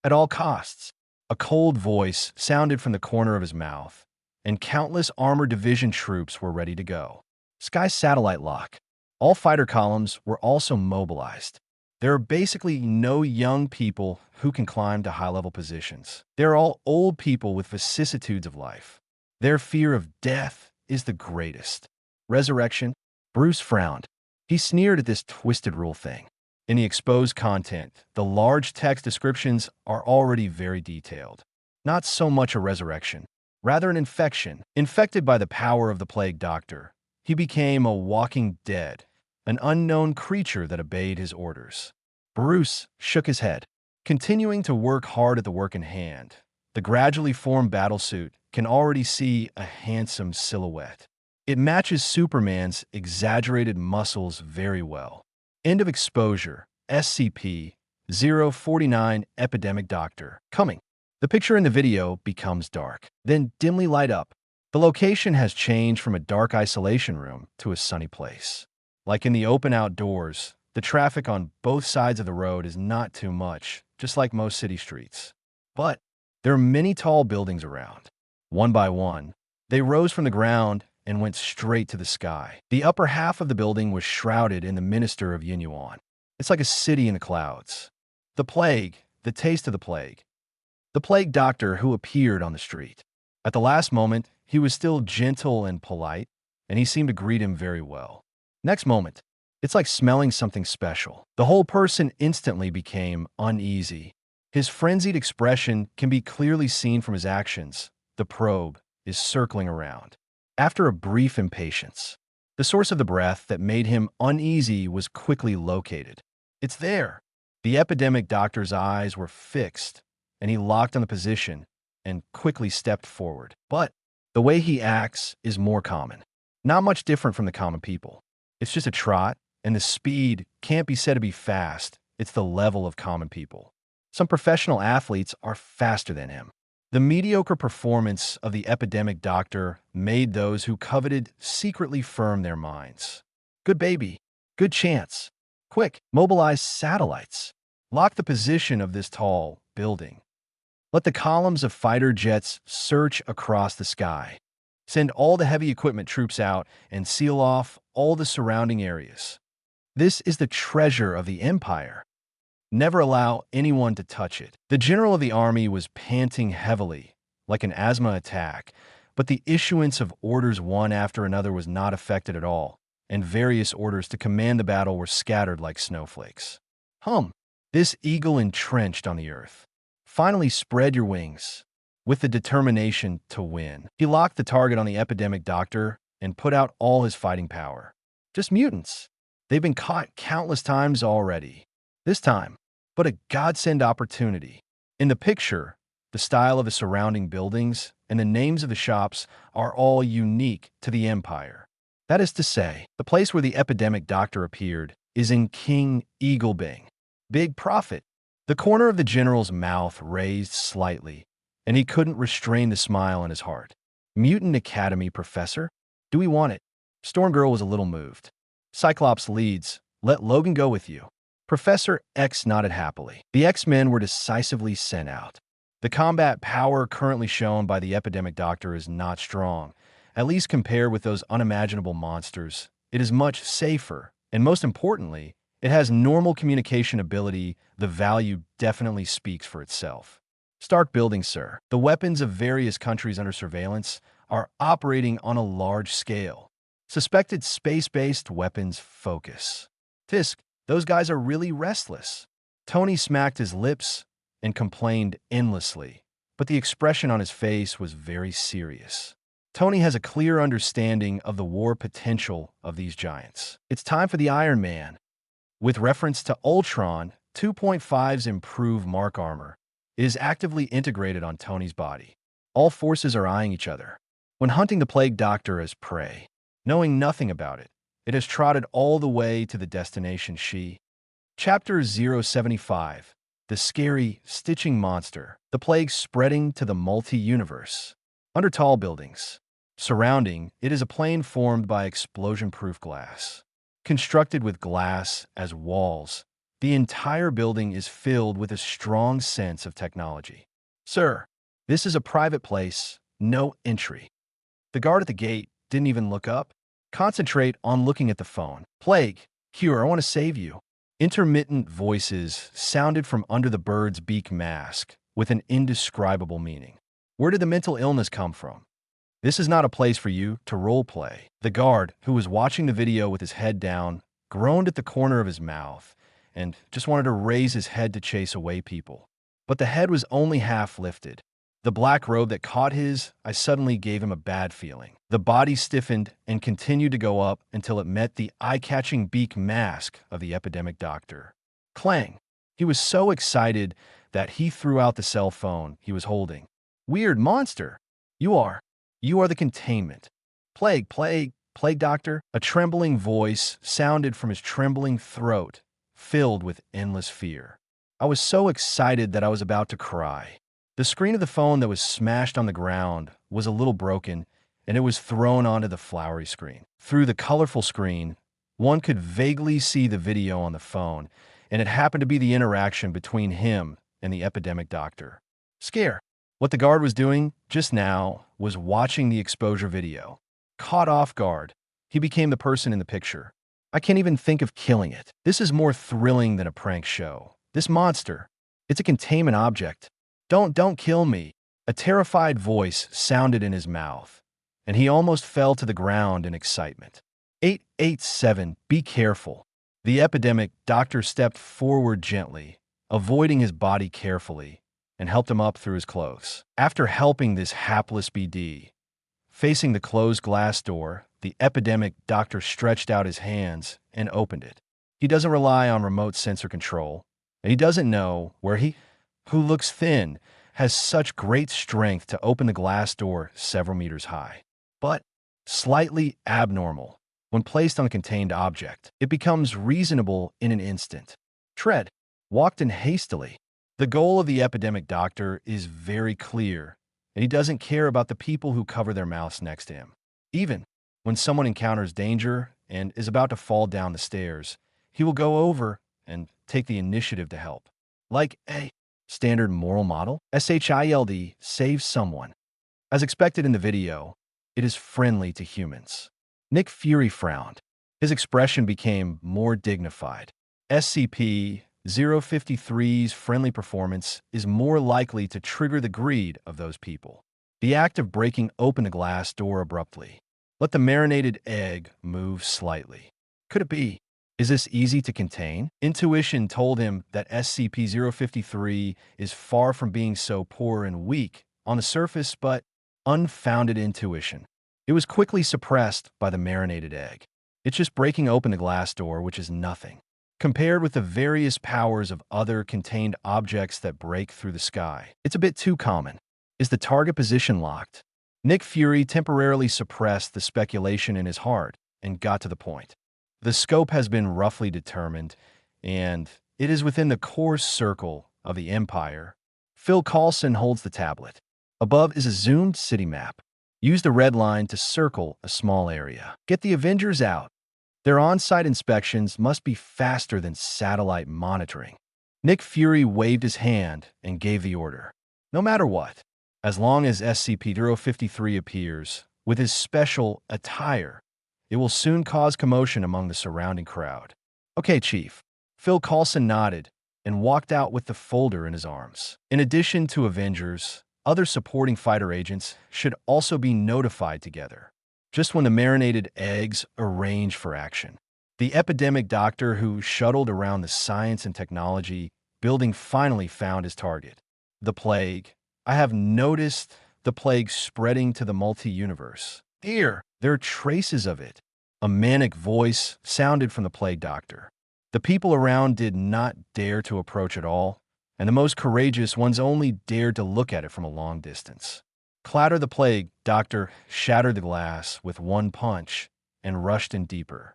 at all costs. A cold voice sounded from the corner of his mouth, and countless armored division troops were ready to go. Sky satellite lock. All fighter columns were also mobilized. There are basically no young people who can climb to high-level positions. They're all old people with vicissitudes of life. Their fear of death is the greatest. Resurrection? Bruce frowned. He sneered at this twisted rule thing. In the exposed content, the large text descriptions are already very detailed. Not so much a resurrection, rather an infection. Infected by the power of the plague doctor, he became a walking dead, an unknown creature that obeyed his orders. Bruce shook his head. Continuing to work hard at the work in hand, the gradually formed battlesuit can already see a handsome silhouette. It matches Superman's exaggerated muscles very well. End of exposure. SCP-049 Epidemic Doctor. Coming. The picture in the video becomes dark, then dimly light up. The location has changed from a dark isolation room to a sunny place. Like in the open outdoors, the traffic on both sides of the road is not too much, just like most city streets. But there are many tall buildings around. One by one, they rose from the ground and went straight to the sky. The upper half of the building was shrouded in the Minister of Yunyuan. It's like a city in the clouds. The plague, the taste of the plague. The plague doctor who appeared on the street. At the last moment, he was still gentle and polite, and he seemed to greet him very well. Next moment, it's like smelling something special. The whole person instantly became uneasy. His frenzied expression can be clearly seen from his actions. The probe is circling around. After a brief impatience, the source of the breath that made him uneasy was quickly located. It's there. The epidemic doctor's eyes were fixed, and he locked on the position and quickly stepped forward. But the way he acts is more common. Not much different from the common people. It's just a trot, and the speed can't be said to be fast. It's the level of common people. Some professional athletes are faster than him. The mediocre performance of the epidemic doctor made those who coveted secretly firm their minds. Good baby. Good chance. Quick, mobilize satellites. Lock the position of this tall building. Let the columns of fighter jets search across the sky. Send all the heavy equipment troops out and seal off all the surrounding areas. This is the treasure of the Empire. Never allow anyone to touch it. The general of the army was panting heavily, like an asthma attack, but the issuance of orders one after another was not affected at all, and various orders to command the battle were scattered like snowflakes. This eagle entrenched on the earth. Finally spread your wings, with the determination to win. He locked the target on the epidemic doctor and put out all his fighting power. Just mutants. They've been caught countless times already. This time, but a godsend opportunity. In the picture, the style of the surrounding buildings and the names of the shops are all unique to the Empire. That is to say, the place where the epidemic doctor appeared is in King Eaglebing. Big profit. The corner of the general's mouth raised slightly, and he couldn't restrain the smile in his heart. Mutant Academy, Professor? Do we want it? Stormgirl was a little moved. Cyclops leads. Let Logan go with you. Professor X nodded happily. The X-Men were decisively sent out. The combat power currently shown by the epidemic doctor is not strong, at least compared with those unimaginable monsters. It is much safer, and most importantly, it has normal communication ability. The value definitely speaks for itself. Stark building, sir. The weapons of various countries under surveillance are operating on a large scale. Suspected space-based weapons focus. Tisk, those guys are really restless. Tony smacked his lips and complained endlessly, but the expression on his face was very serious. Tony has a clear understanding of the war potential of these giants. It's time for the Iron Man. With reference to Ultron, 2.5's improved Mark armor, it is actively integrated on Tony's body. All forces are eyeing each other. When hunting the Plague Doctor as prey, knowing nothing about it, it has trotted all the way to the destination she. Chapter 075. The Scary Stitching Monster. The plague spreading to the multi-universe. Under tall buildings. Surrounding, it is a plane formed by explosion-proof glass. Constructed with glass as walls, The entire building is filled with a strong sense of technology. Sir, this is a private place, no entry. The guard at the gate didn't even look up. Concentrate on looking at the phone. Plague, here, I want to save you. Intermittent voices sounded from under the bird's beak mask with an indescribable meaning. Where did the mental illness come from? This is not a place for you to roleplay. The guard, who was watching the video with his head down, groaned at the corner of his mouth and just wanted to raise his head to chase away people. But the head was only half lifted. The black robe that caught his eye suddenly gave him a bad feeling. The body stiffened and continued to go up until it met the eye-catching beak mask of the epidemic doctor. Clang! He was so excited that he threw out the cell phone he was holding. Weird monster! You are the containment. Plague doctor. A trembling voice sounded from his trembling throat, filled with endless fear. I was so excited that I was about to cry. The screen of the phone that was smashed on the ground was a little broken, and it was thrown onto the flowery screen. Through the colorful screen, one could vaguely see the video on the phone, and it happened to be the interaction between him and the epidemic doctor. Scare. What the guard was doing just now was watching the exposure video. Caught off guard, he became the person in the picture. I can't even think of killing it. This is more thrilling than a prank show. This monster, it's a containment object. Don't kill me. A terrified voice sounded in his mouth, and he almost fell to the ground in excitement. 887, be careful. The epidemic doctor stepped forward gently, avoiding his body carefully, and helped him up through his clothes. After helping this hapless BD, facing the closed glass door, the epidemic doctor stretched out his hands and opened it. He doesn't rely on remote sensor control, and he doesn't know where he, who looks thin, has such great strength to open the glass door several meters high. But slightly abnormal. When placed on a contained object, it becomes reasonable in an instant. Tread, walked in hastily. The goal of the epidemic doctor is very clear, and he doesn't care about the people who cover their mouths next to him. Even when someone encounters danger and is about to fall down the stairs, he will go over and take the initiative to help. Like a standard moral model, SHIELD saves someone. As expected in the video, it is friendly to humans. Nick Fury frowned. His expression became more dignified. SCP-053's friendly performance is more likely to trigger the greed of those people. The act of breaking open a glass door abruptly. Let the marinated egg move slightly. Could it be? Is this easy to contain? Intuition told him that SCP-053 is far from being so poor and weak on the surface, but unfounded intuition. It was quickly suppressed by the marinated egg. It's just breaking open the glass door, which is nothing, compared with the various powers of other contained objects that break through the sky. It's a bit too common. Is the target position locked? Nick Fury temporarily suppressed the speculation in his heart and got to the point. The scope has been roughly determined, and it is within the core circle of the Empire. Phil Coulson holds the tablet. Above is a zoomed city map. Use the red line to circle a small area. Get the Avengers out. Their on-site inspections must be faster than satellite monitoring. Nick Fury waved his hand and gave the order. No matter what, as long as SCP-053 appears with his special attire, it will soon cause commotion among the surrounding crowd. Okay, Chief. Phil Coulson nodded and walked out with the folder in his arms. In addition to Avengers, other supporting fighter agents should also be notified together, just when the marinated eggs arrange for action. The epidemic doctor who shuttled around the science and technology building finally found his target. The plague. I have noticed the plague spreading to the multi-universe. There are traces of it. A manic voice sounded from the plague doctor. The people around did not dare to approach at all, and the most courageous ones only dared to look at it from a long distance. Clatter the plague doctor shattered the glass with one punch and rushed in deeper.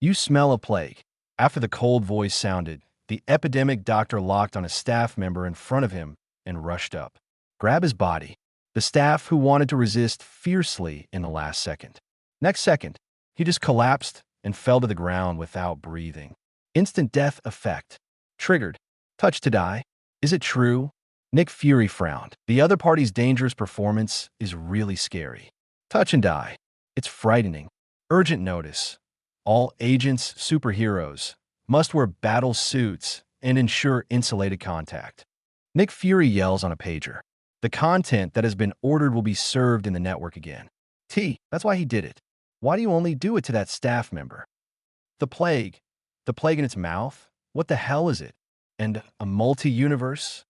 You smell a plague. After the cold voice sounded, the epidemic doctor locked on a staff member in front of him and rushed up. Grab his body. The staff who wanted to resist fiercely in the last second. Next second, he just collapsed and fell to the ground without breathing. Instant death effect. Triggered. Touch to die. Is it true? Nick Fury frowned. The other party's dangerous performance is really scary. Touch and die. It's frightening. Urgent notice. All agents, superheroes, must wear battle suits and ensure insulated contact. Nick Fury yells on a pager. The content that has been ordered will be served in the network again. That's why he did it. Why do you only do it to that staff member? The plague. The plague in its mouth? What the hell is it? And a multi-universe?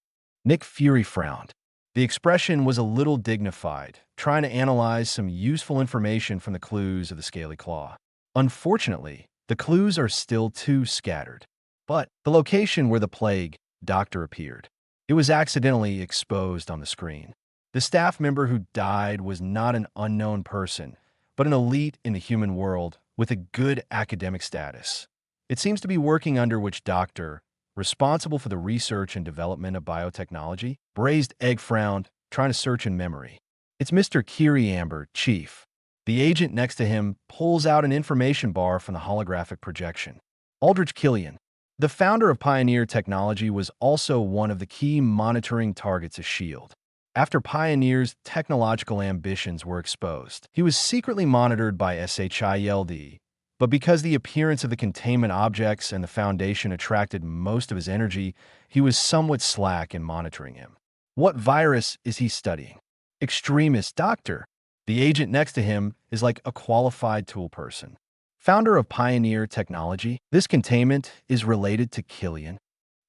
Nick Fury frowned. The expression was a little dignified, trying to analyze some useful information from the clues of the scaly claw. Unfortunately, the clues are still too scattered. But the location where the plague doctor appeared, it was accidentally exposed on the screen. The staff member who died was not an unknown person, but an elite in the human world with a good academic status. It seems to be working under which doctor, responsible for the research and development of biotechnology. Braised Egg frowned, trying to search in memory. It's Mr. Kiri Amber, Chief. The agent next to him pulls out an information bar from the holographic projection. Aldrich Killian, the founder of Pioneer Technology, was also one of the key monitoring targets of S.H.I.E.L.D. After Pioneer's technological ambitions were exposed, he was secretly monitored by SHIELD, but because the appearance of the containment objects and the Foundation attracted most of his energy, he was somewhat slack in monitoring him. What virus is he studying? Extremist doctor. The agent next to him is like a qualified tool person. Founder of Pioneer Technology, this containment is related to Killian.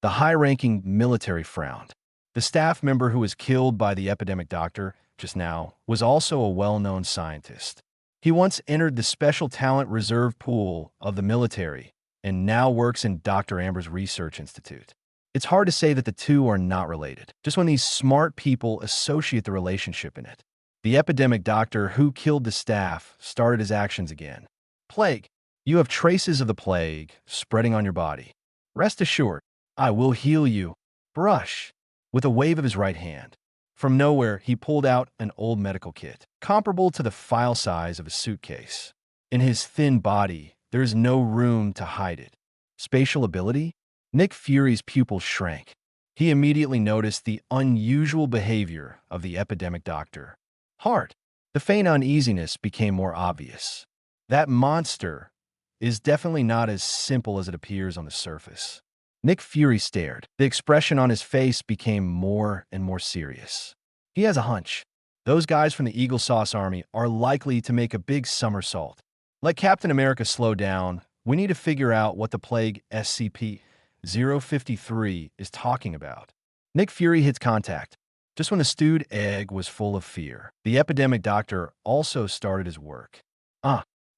The high-ranking military frowned. The staff member who was killed by the epidemic doctor just now was also a well-known scientist. He once entered the special talent reserve pool of the military and now works in Dr. Amber's research institute. It's hard to say that the two are not related, just when these smart people associate the relationship in it. The epidemic doctor who killed the staff started his actions again. Plague. You have traces of the plague spreading on your body. Rest assured, I will heal you. Brush. With a wave of his right hand. From nowhere, he pulled out an old medical kit, comparable to the file size of a suitcase. In his thin body, there is no room to hide it. Spatial ability? Nick Fury's pupils shrank. He immediately noticed the unusual behavior of the epidemic doctor. Heart. The faint uneasiness became more obvious. That monster is definitely not as simple as it appears on the surface. Nick Fury stared. The expression on his face became more and more serious. He has a hunch. Those guys from the Eagle Sauce Army are likely to make a big somersault. Let Captain America slow down. We need to figure out what the plague SCP-053 is talking about. Nick Fury hits contact. Just when the stewed egg was full of fear, the epidemic doctor also started his work.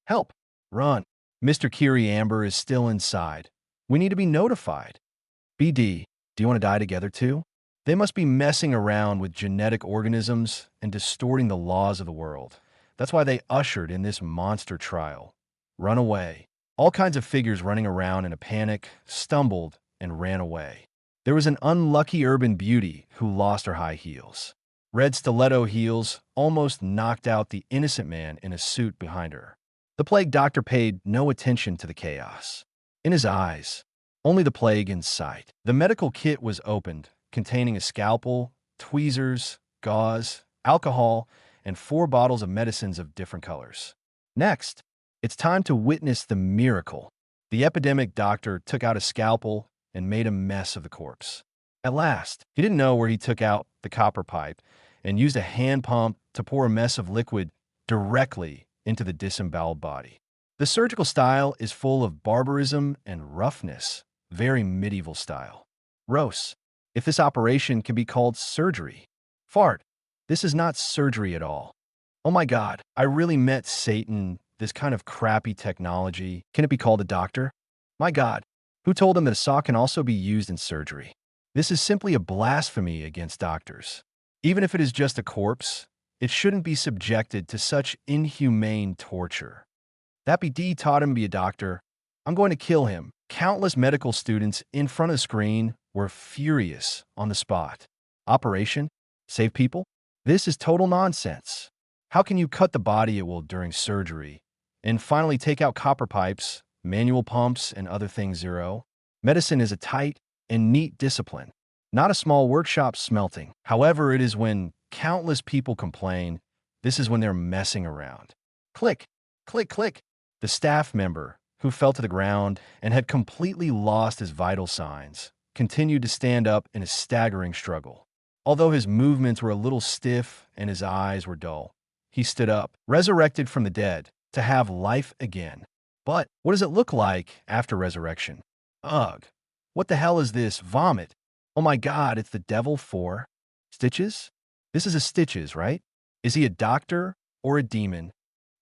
Help! Run! Mr. Kiri Amber is still inside. We need to be notified. BD, do you want to die together too? They must be messing around with genetic organisms and distorting the laws of the world. That's why they ushered in this monster trial. Run away. All kinds of figures running around in a panic stumbled and ran away. There was an unlucky urban beauty who lost her high heels. Red stiletto heels almost knocked out the innocent man in a suit behind her. The plague doctor paid no attention to the chaos. In his eyes, only the plague in sight. The medical kit was opened, containing a scalpel, tweezers, gauze, alcohol, and 4 bottles of medicines of different colors. Next, it's time to witness the miracle. The epidemic doctor took out a scalpel and made a mess of the corpse. At last, he didn't know where he took out the copper pipe and used a hand pump to pour a mess of liquid directly into the disemboweled body. The surgical style is full of barbarism and roughness, very medieval style. Gross. If this operation can be called surgery. Fart. This is not surgery at all. Oh my God, I really met Satan, this kind of crappy technology. Can it be called a doctor? My God, who told him that a saw can also be used in surgery? This is simply a blasphemy against doctors. Even if it is just a corpse, it shouldn't be subjected to such inhumane torture. That BD taught him to be a doctor. I'm going to kill him. Countless medical students in front of the screen were furious on the spot. Operation? Save people? This is total nonsense. How can you cut the body at will during surgery and finally take out copper pipes, manual pumps, and other things? Zero. Medicine is a tight, and neat discipline. Not a small workshop smelting. However, it is when countless people complain, this is when they're messing around. Click, click, click. The staff member, who fell to the ground and had completely lost his vital signs, continued to stand up in a staggering struggle. Although his movements were a little stiff and his eyes were dull, he stood up, resurrected from the dead, to have life again. But what does it look like after resurrection? Ugh. What the hell is this? Vomit. Oh my god, it's the devil for Stitches? This is a Stitches, right? Is he a doctor or a demon?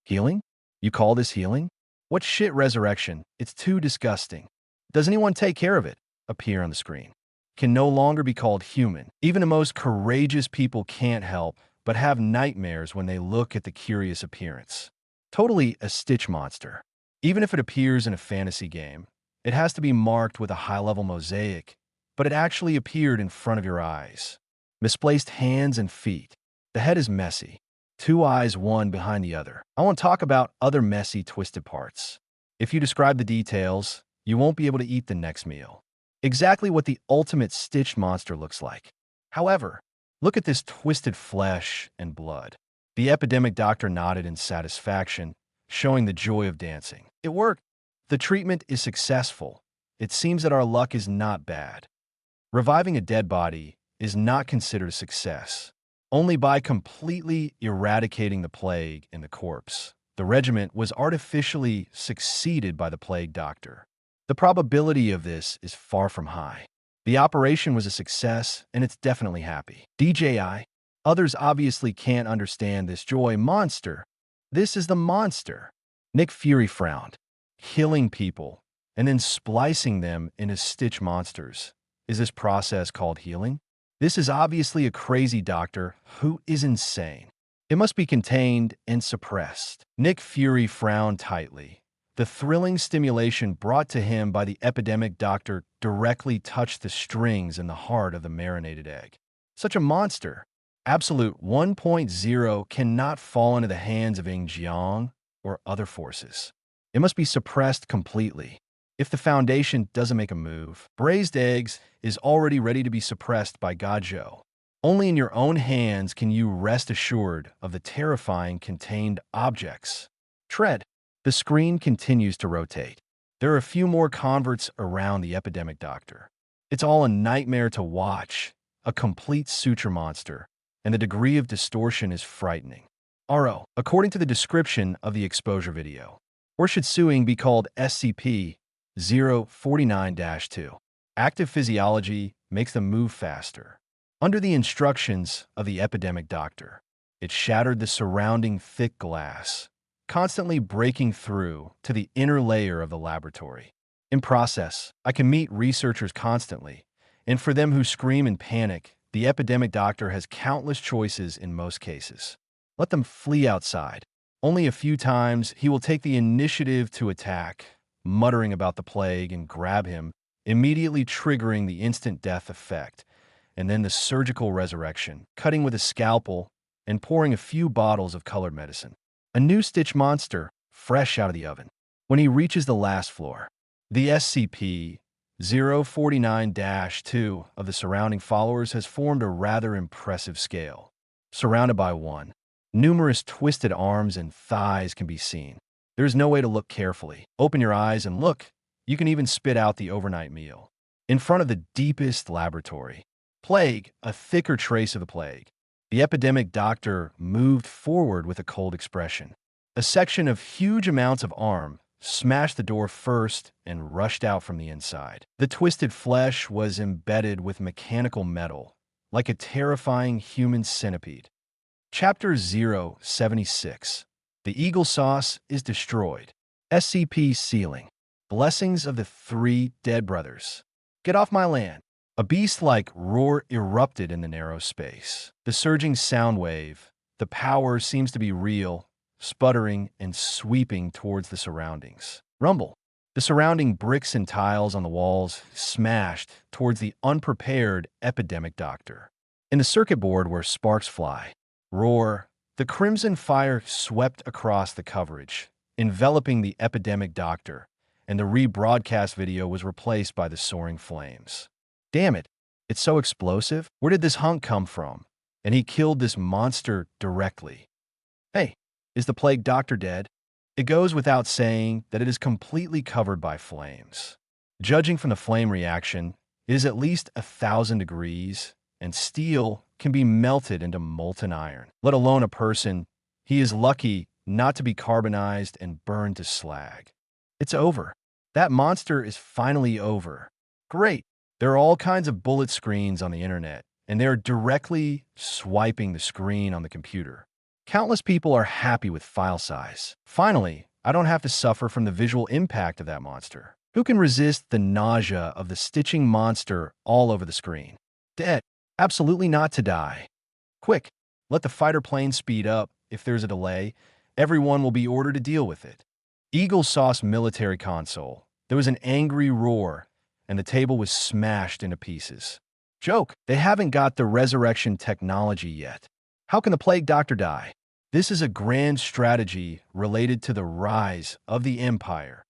Healing? You call this healing? What shit resurrection? It's too disgusting. Does anyone take care of it? Appear on the screen. Can no longer be called human. Even the most courageous people can't help but have nightmares when they look at the curious appearance. Totally a Stitch monster. Even if it appears in a fantasy game, it has to be marked with a high-level mosaic, but it actually appeared in front of your eyes. Misplaced hands and feet. The head is messy. Two eyes, one behind the other. I won't talk about other messy, twisted parts. If you describe the details, you won't be able to eat the next meal. Exactly what the ultimate Stitch monster looks like. However, look at this twisted flesh and blood. The epidemic doctor nodded in satisfaction, showing the joy of dancing. It worked. The treatment is successful. It seems that our luck is not bad. Reviving a dead body is not considered a success. Only by completely eradicating the plague in the corpse. The regiment was artificially succeeded by the plague doctor. The probability of this is far from high. The operation was a success, and it's definitely happy. DJI. Others obviously can't understand this joy. Monster. This is the monster. Nick Fury frowned. Killing people, and then splicing them into Stitch monsters. Is this process called healing? This is obviously a crazy doctor who is insane. It must be contained and suppressed. Nick Fury frowned tightly. The thrilling stimulation brought to him by the epidemic doctor directly touched the strings in the heart of the marinated egg. Such a monster, Absolute 1.0, cannot fall into the hands of Ing Jiang or other forces. It must be suppressed completely. If the Foundation doesn't make a move, Braised Eggs is already ready to be suppressed by Gajo. Only in your own hands can you rest assured of the terrifying contained objects. Tread. The screen continues to rotate. There are a few more converts around the epidemic doctor. It's all a nightmare to watch, a complete suture monster, and the degree of distortion is frightening. RO, according to the description of the exposure video, or should suing be called SCP-049-2? Active physiology makes them move faster. Under the instructions of the epidemic doctor, it shattered the surrounding thick glass, constantly breaking through to the inner layer of the laboratory. In process, I can meet researchers constantly, and for them who scream in panic, the epidemic doctor has countless choices in most cases. Let them flee outside. Only a few times he will take the initiative to attack, muttering about the plague and grab him, immediately triggering the instant death effect, and then the surgical resurrection, cutting with a scalpel and pouring a few bottles of colored medicine. A new Stitch monster, fresh out of the oven. When he reaches the last floor, the SCP-049-2 of the surrounding followers has formed a rather impressive scale. Surrounded by one, numerous twisted arms and thighs can be seen. There is no way to look carefully. Open your eyes and look. You can even spit out the overnight meal. In front of the deepest laboratory, plague, a thicker trace of the plague. The epidemic doctor moved forward with a cold expression. A section of huge amounts of arm smashed the door first and rushed out from the inside. The twisted flesh was embedded with mechanical metal, like a terrifying human centipede. Chapter 076. The Eagle Sauce is destroyed. SCP Sealing. Blessings of the Three Dead Brothers. Get off my land. A beast-like roar erupted in the narrow space. The surging sound wave, the power seems to be real, sputtering and sweeping towards the surroundings. Rumble. The surrounding bricks and tiles on the walls smashed towards the unprepared epidemic doctor. In the circuit board where sparks fly. Roar. The crimson fire swept across the coverage, enveloping the epidemic doctor, and the rebroadcast video was replaced by the soaring flames. Damn it, it's so explosive. Where did this hunk come from? And he killed this monster directly. Hey, is the plague doctor dead? It goes without saying that it is completely covered by flames. Judging from the flame reaction, it is at least 1,000 degrees, and steel can be melted into molten iron, let alone a person. He is lucky not to be carbonized and burned to slag. It's over. That monster is finally over. Great. There are all kinds of bullet screens on the internet, and they're directly swiping the screen on the computer. Countless people are happy with file size. Finally, I don't have to suffer from the visual impact of that monster. Who can resist the nausea of the stitching monster all over the screen? Dead. Absolutely not to die. Quick, let the fighter plane speed up. If there's a delay, everyone will be ordered to deal with it. Eagle Sauce military console. There was an angry roar, and the table was smashed into pieces. Joke, they haven't got the resurrection technology yet. How can the plague doctor die? This is a grand strategy related to the rise of the Empire.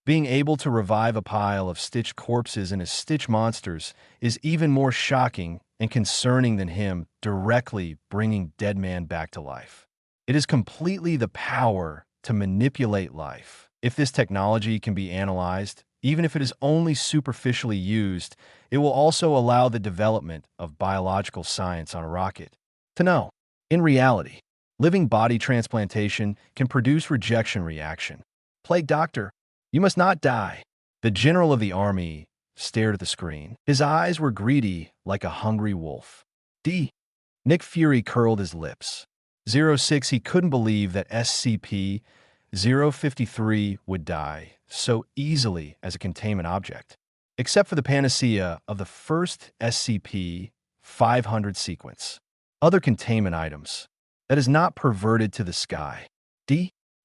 Being able to revive a pile of stitched corpses and his stitch monsters is even more shocking and concerning than him directly bringing dead man back to life. It is completely the power to manipulate life. If this technology can be analyzed, even if it is only superficially used, it will also allow the development of biological science on a rocket. To know, in reality, living body transplantation can produce rejection reaction. Plague doctor, you must not die. The general of the army stared at the screen. His eyes were greedy like a hungry wolf. Nick Fury curled his lips. 06, he couldn't believe that SCP-053 would die so easily as a containment object. Except for the panacea of the first SCP-500 sequence. Other containment items. That is not perverted to the sky.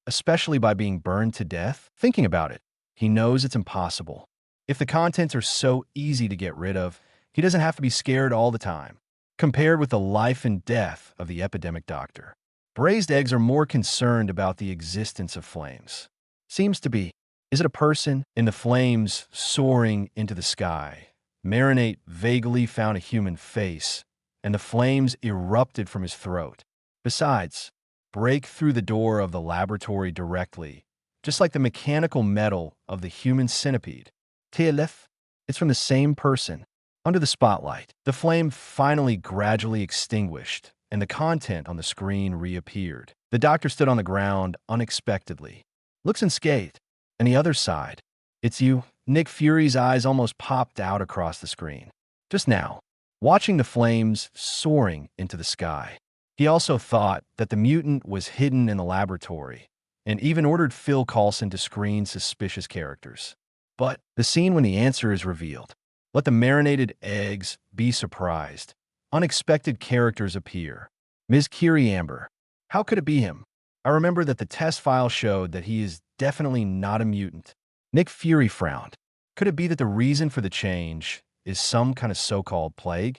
Especially by being burned to death? Thinking about it, he knows it's impossible. If the contents are so easy to get rid of, he doesn't have to be scared all the time. Compared with the life and death of the epidemic doctor, braised eggs are more concerned about the existence of flames. Seems to be. Is it a person? In the flames soaring into the sky, Marinate vaguely found a human face, and the flames erupted from his throat. Besides, break through the door of the laboratory directly, just like the mechanical metal of the human centipede. Tealith, it's from the same person. Under the spotlight, the flame finally gradually extinguished, and the content on the screen reappeared. The doctor stood on the ground unexpectedly. Looks unscathed. And the other side. It's you. Nick Fury's eyes almost popped out across the screen. Just now, watching the flames soaring into the sky. He also thought that the mutant was hidden in the laboratory, and even ordered Phil Coulson to screen suspicious characters. But the scene when the answer is revealed. Let the marinated eggs be surprised. Unexpected characters appear. Ms. Kiri Amber. How could it be him? I remember that the test file showed that he is definitely not a mutant. Nick Fury frowned. Could it be that the reason for the change is some kind of so-called plague?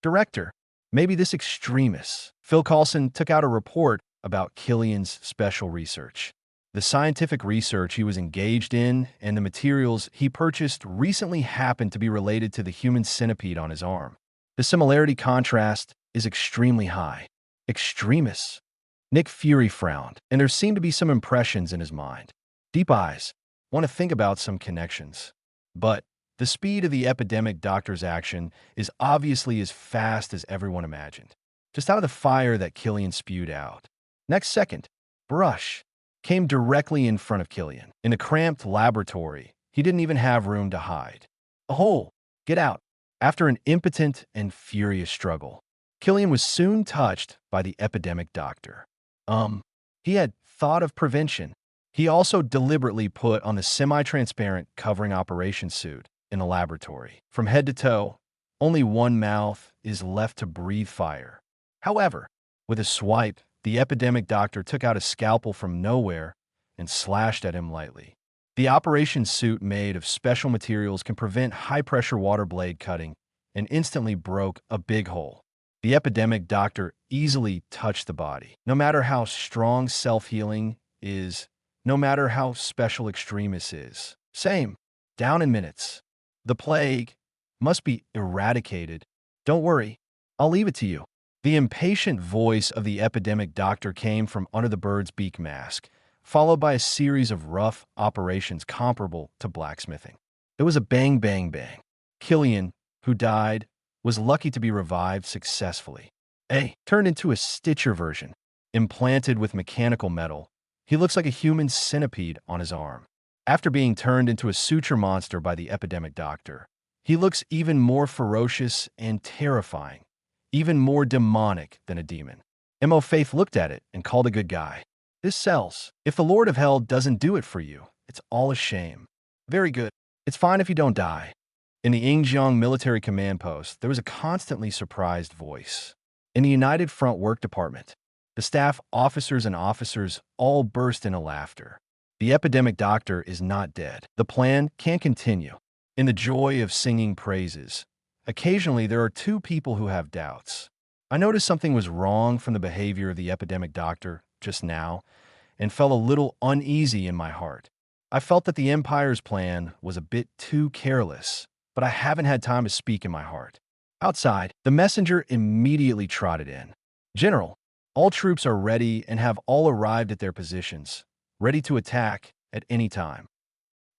Director. Maybe this extremist. Phil Coulson took out a report about Killian's special research. The scientific research he was engaged in and the materials he purchased recently happened to be related to the human centipede on his arm. The similarity contrast is extremely high. Extremists. Nick Fury frowned, and there seemed to be some impressions in his mind. Deep eyes. Want to think about some connections. But the speed of the epidemic doctor's action is obviously as fast as everyone imagined. Just out of the fire that Killian spewed out. Next second, Brush came directly in front of Killian. In the cramped laboratory, he didn't even have room to hide. A hole! Get out! After an impotent and furious struggle, Killian was soon touched by the epidemic doctor. He had thought of prevention. He also deliberately put on the semi-transparent covering operation suit in the laboratory. From head to toe, only one mouth is left to breathe fire. However, with a swipe, the epidemic doctor took out a scalpel from nowhere and slashed at him lightly. The operation suit made of special materials can prevent high-pressure water blade cutting and instantly broke a big hole. The epidemic doctor easily touched the body. No matter how strong self-healing is, no matter how special extremis is. Same. Down in minutes. The plague must be eradicated. Don't worry, I'll leave it to you. The impatient voice of the epidemic doctor came from under the bird's beak mask, followed by a series of rough operations comparable to blacksmithing. It was a bang, bang, bang. Killian, who died, was lucky to be revived successfully. A turned into a Stitcher version. Implanted with mechanical metal, he looks like a human centipede on his arm. After being turned into a suture monster by the epidemic doctor, he looks even more ferocious and terrifying, even more demonic than a demon. Mo Faith looked at it and called a good guy. This sells. If the Lord of Hell doesn't do it for you, it's all a shame. Very good. It's fine if you don't die. In the Yingjiang military command post, there was a constantly surprised voice. In the United Front Work Department, the staff officers and officers all burst into laughter. The epidemic doctor is not dead. The plan can continue. In the joy of singing praises, occasionally there are two people who have doubts. I noticed something was wrong from the behavior of the epidemic doctor just now and felt a little uneasy in my heart. I felt that the Empire's plan was a bit too careless, but I haven't had time to speak in my heart. Outside, the messenger immediately trotted in. General, all troops are ready and have all arrived at their positions, ready to attack at any time.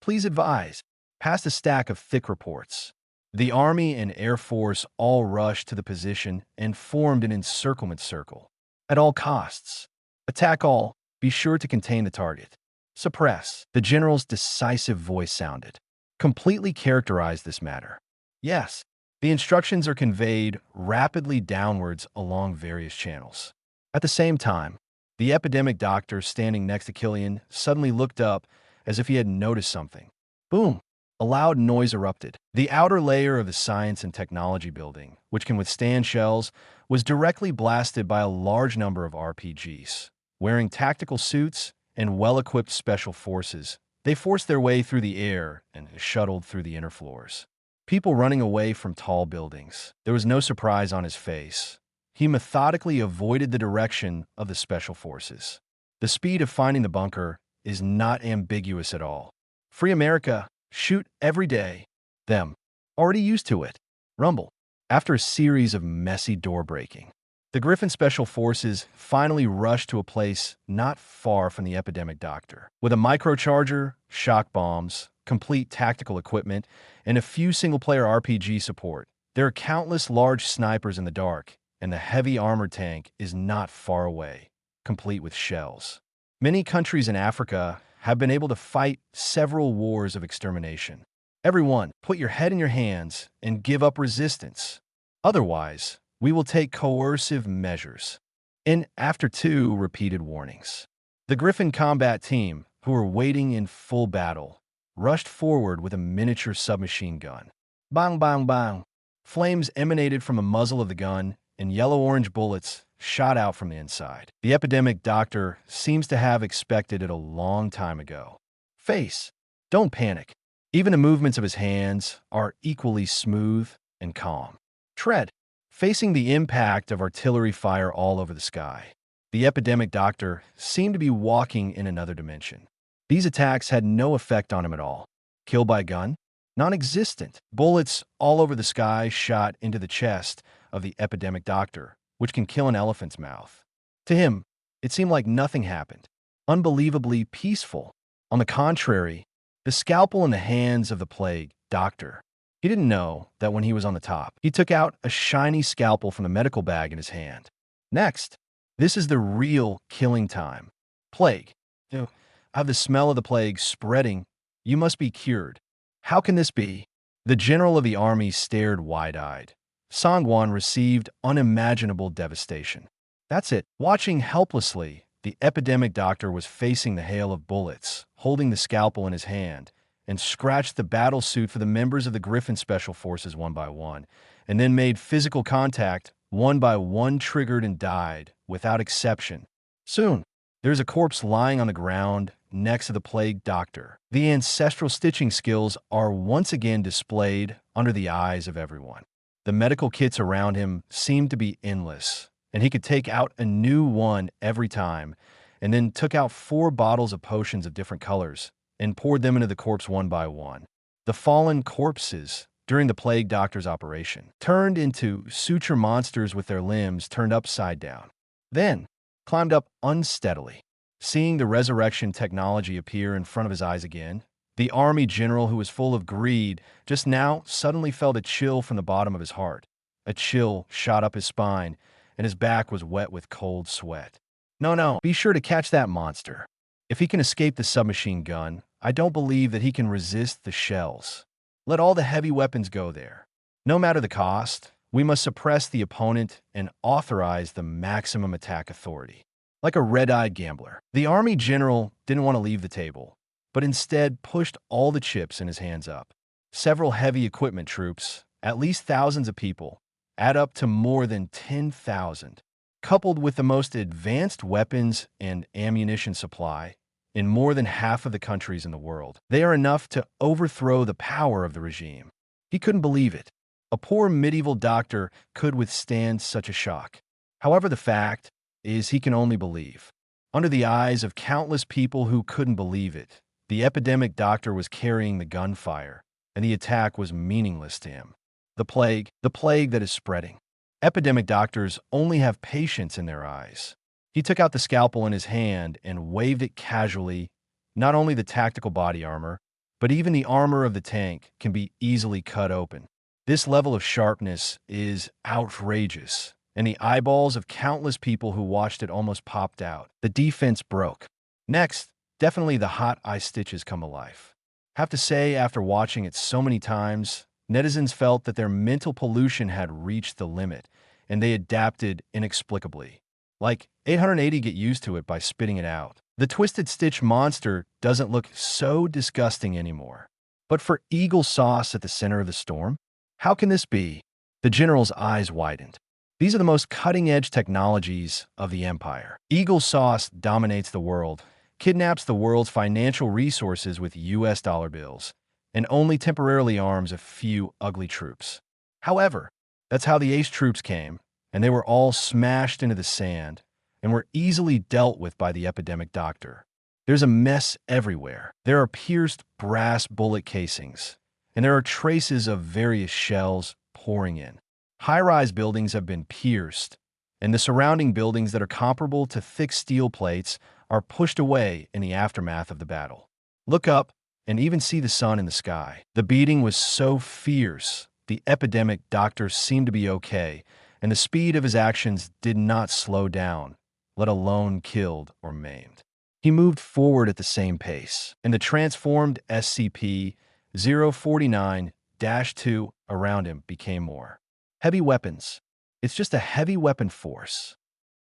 Please advise. Passed a stack of thick reports. The Army and Air Force all rushed to the position and formed an encirclement circle. At all costs. Attack all. Be sure to contain the target. Suppress. The general's decisive voice sounded. Completely characterized this matter. Yes, the instructions are conveyed rapidly downwards along various channels. At the same time, the epidemic doctor standing next to Killian suddenly looked up as if he had noticed something. Boom! A loud noise erupted. The outer layer of the science and technology building, which can withstand shells, was directly blasted by a large number of RPGs. Wearing tactical suits and well-equipped special forces, they forced their way through the air and shuttled through the inner floors. People running away from tall buildings. There was no surprise on his face. He methodically avoided the direction of the special forces. The speed of finding the bunker is not ambiguous at all. Free America, shoot every day. Them. Already used to it. Rumble. After a series of messy door breaking, the Griffin Special Forces finally rushed to a place not far from the epidemic doctor. With a microcharger, shock bombs, complete tactical equipment, and a few single-player RPG support, there are countless large snipers in the dark, and the heavy armored tank is not far away, complete with shells. Many countries in Africa have been able to fight several wars of extermination. Everyone, put your head in your hands and give up resistance. Otherwise, we will take coercive measures. And after two repeated warnings, the Griffin combat team, who were waiting in full battle, rushed forward with a miniature submachine gun. Bang, bang, bang. Flames emanated from the muzzle of the gun, and yellow-orange bullets shot out from the inside. The epidemic doctor seems to have expected it a long time ago. Face. Don't panic. Even the movements of his hands are equally smooth and calm. Tread. Facing the impact of artillery fire all over the sky, the epidemic doctor seemed to be walking in another dimension. These attacks had no effect on him at all. Kill by gun? Non-existent. Bullets all over the sky shot into the chest of the epidemic doctor, which can kill an elephant's mouth. To him, it seemed like nothing happened. Unbelievably peaceful. On the contrary, the scalpel in the hands of the plague doctor. He didn't know that when he was on the top, he took out a shiny scalpel from the medical bag in his hand. Next, this is the real killing time. Plague. I have the smell of the plague spreading. You must be cured. How can this be? The general of the army stared wide-eyed. Sangwon received unimaginable devastation. That's it. Watching helplessly, the epidemic doctor was facing the hail of bullets, holding the scalpel in his hand, and scratched the battle suit for the members of the Griffin Special Forces one by one, and then made physical contact, one by one triggered and died, without exception. Soon, there's a corpse lying on the ground next to the plague doctor. The ancestral stitching skills are once again displayed under the eyes of everyone. The medical kits around him seemed to be endless, and he could take out a new one every time, and then took out 4 bottles of potions of different colors, and poured them into the corpse one by one. The fallen corpses during the plague doctor's operation, turned into suture monsters with their limbs turned upside down, then climbed up unsteadily. Seeing the resurrection technology appear in front of his eyes again, the army general, who was full of greed just now, suddenly felt a chill from the bottom of his heart. A chill shot up his spine, and his back was wet with cold sweat. No, no, be sure to catch that monster. If he can escape the submachine gun, I don't believe that he can resist the shells. Let all the heavy weapons go there. No matter the cost, we must suppress the opponent and authorize the maximum attack authority. Like a red-eyed gambler, the army general didn't want to leave the table, but instead pushed all the chips in his hands up. Several heavy equipment troops, at least thousands of people, add up to more than 10,000, coupled with the most advanced weapons and ammunition supply in more than half of the countries in the world. They are enough to overthrow the power of the regime. He couldn't believe it. A poor medieval doctor could withstand such a shock. However, the fact is he can only believe. Under the eyes of countless people who couldn't believe it, the epidemic doctor was carrying the gunfire, and the attack was meaningless to him. The plague that is spreading. Epidemic doctors only have patience in their eyes. He took out the scalpel in his hand and waved it casually. Not only the tactical body armor, but even the armor of the tank can be easily cut open. This level of sharpness is outrageous, and the eyeballs of countless people who watched it almost popped out. The defense broke. Next, definitely the hot eye stitches come alive. Have to say, after watching it so many times, netizens felt that their mental pollution had reached the limit, and they adapted inexplicably. Like 880 get used to it by spitting it out. The Twisted Stitch monster doesn't look so disgusting anymore. But for Eagle Sauce at the center of the storm? How can this be? The general's eyes widened. These are the most cutting-edge technologies of the Empire. Eagle Sauce dominates the world, kidnaps the world's financial resources with US dollar bills, and only temporarily arms a few ugly troops. However, that's how the ace troops came, and they were all smashed into the sand and were easily dealt with by the epidemic doctor. There's a mess everywhere. There are pierced brass bullet casings, and there are traces of various shells pouring in. High-rise buildings have been pierced, and the surrounding buildings that are comparable to thick steel plates are pushed away in the aftermath of the battle. Look up and even see the sun in the sky. The beating was so fierce, the epidemic doctor seemed to be okay, and the speed of his actions did not slow down, let alone killed or maimed. He moved forward at the same pace, and the transformed SCP-049-2 around him became more. Heavy weapons. It's just a heavy weapon force.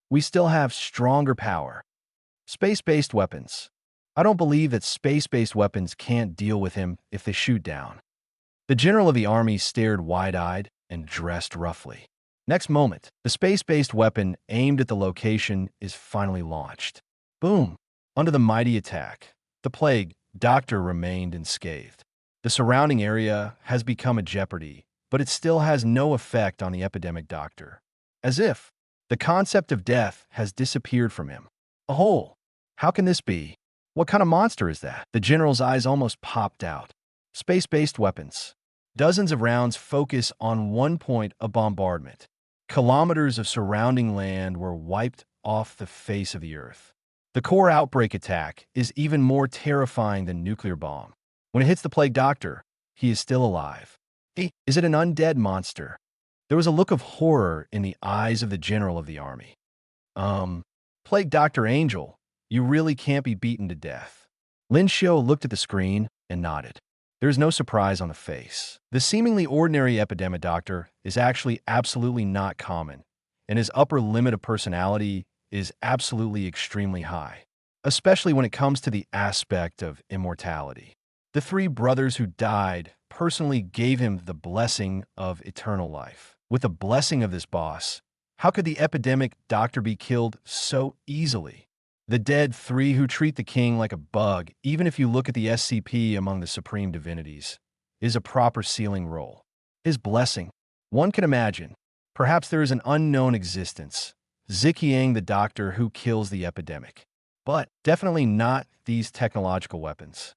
We still have stronger power. Space-based weapons. I don't believe that space-based weapons can't deal with him if they shoot down. The general of the army stared wide-eyed and dressed roughly. Next moment, the space-based weapon aimed at the location is finally launched. Boom! Under the mighty attack, the plague doctor remained unscathed. The surrounding area has become a jeopardy, but it still has no effect on the epidemic doctor. As if the concept of death has disappeared from him. A hole. How can this be? What kind of monster is that? The general's eyes almost popped out. Space-based weapons. Dozens of rounds focus on one point of bombardment. Kilometers of surrounding land were wiped off the face of the earth. The core outbreak attack is even more terrifying than nuclear bomb. When it hits the plague doctor, he is still alive. Is it an undead monster? There was a look of horror in the eyes of the general of the army. Plague Dr. Angel, you really can't be beaten to death. Lin Xiu looked at the screen and nodded. There is no surprise on the face. The seemingly ordinary epidemic doctor is actually absolutely not common, and his upper limit of personality is absolutely extremely high, especially when it comes to the aspect of immortality. The three brothers who died personally gave him the blessing of eternal life. With the blessing of this boss, how could the epidemic doctor be killed so easily? The dead three who treat the king like a bug, even if you look at the SCP among the supreme divinities, is a proper sealing roll. His blessing. One can imagine. Perhaps there is an unknown existence, Ziqiang the doctor who kills the epidemic. But definitely not these technological weapons.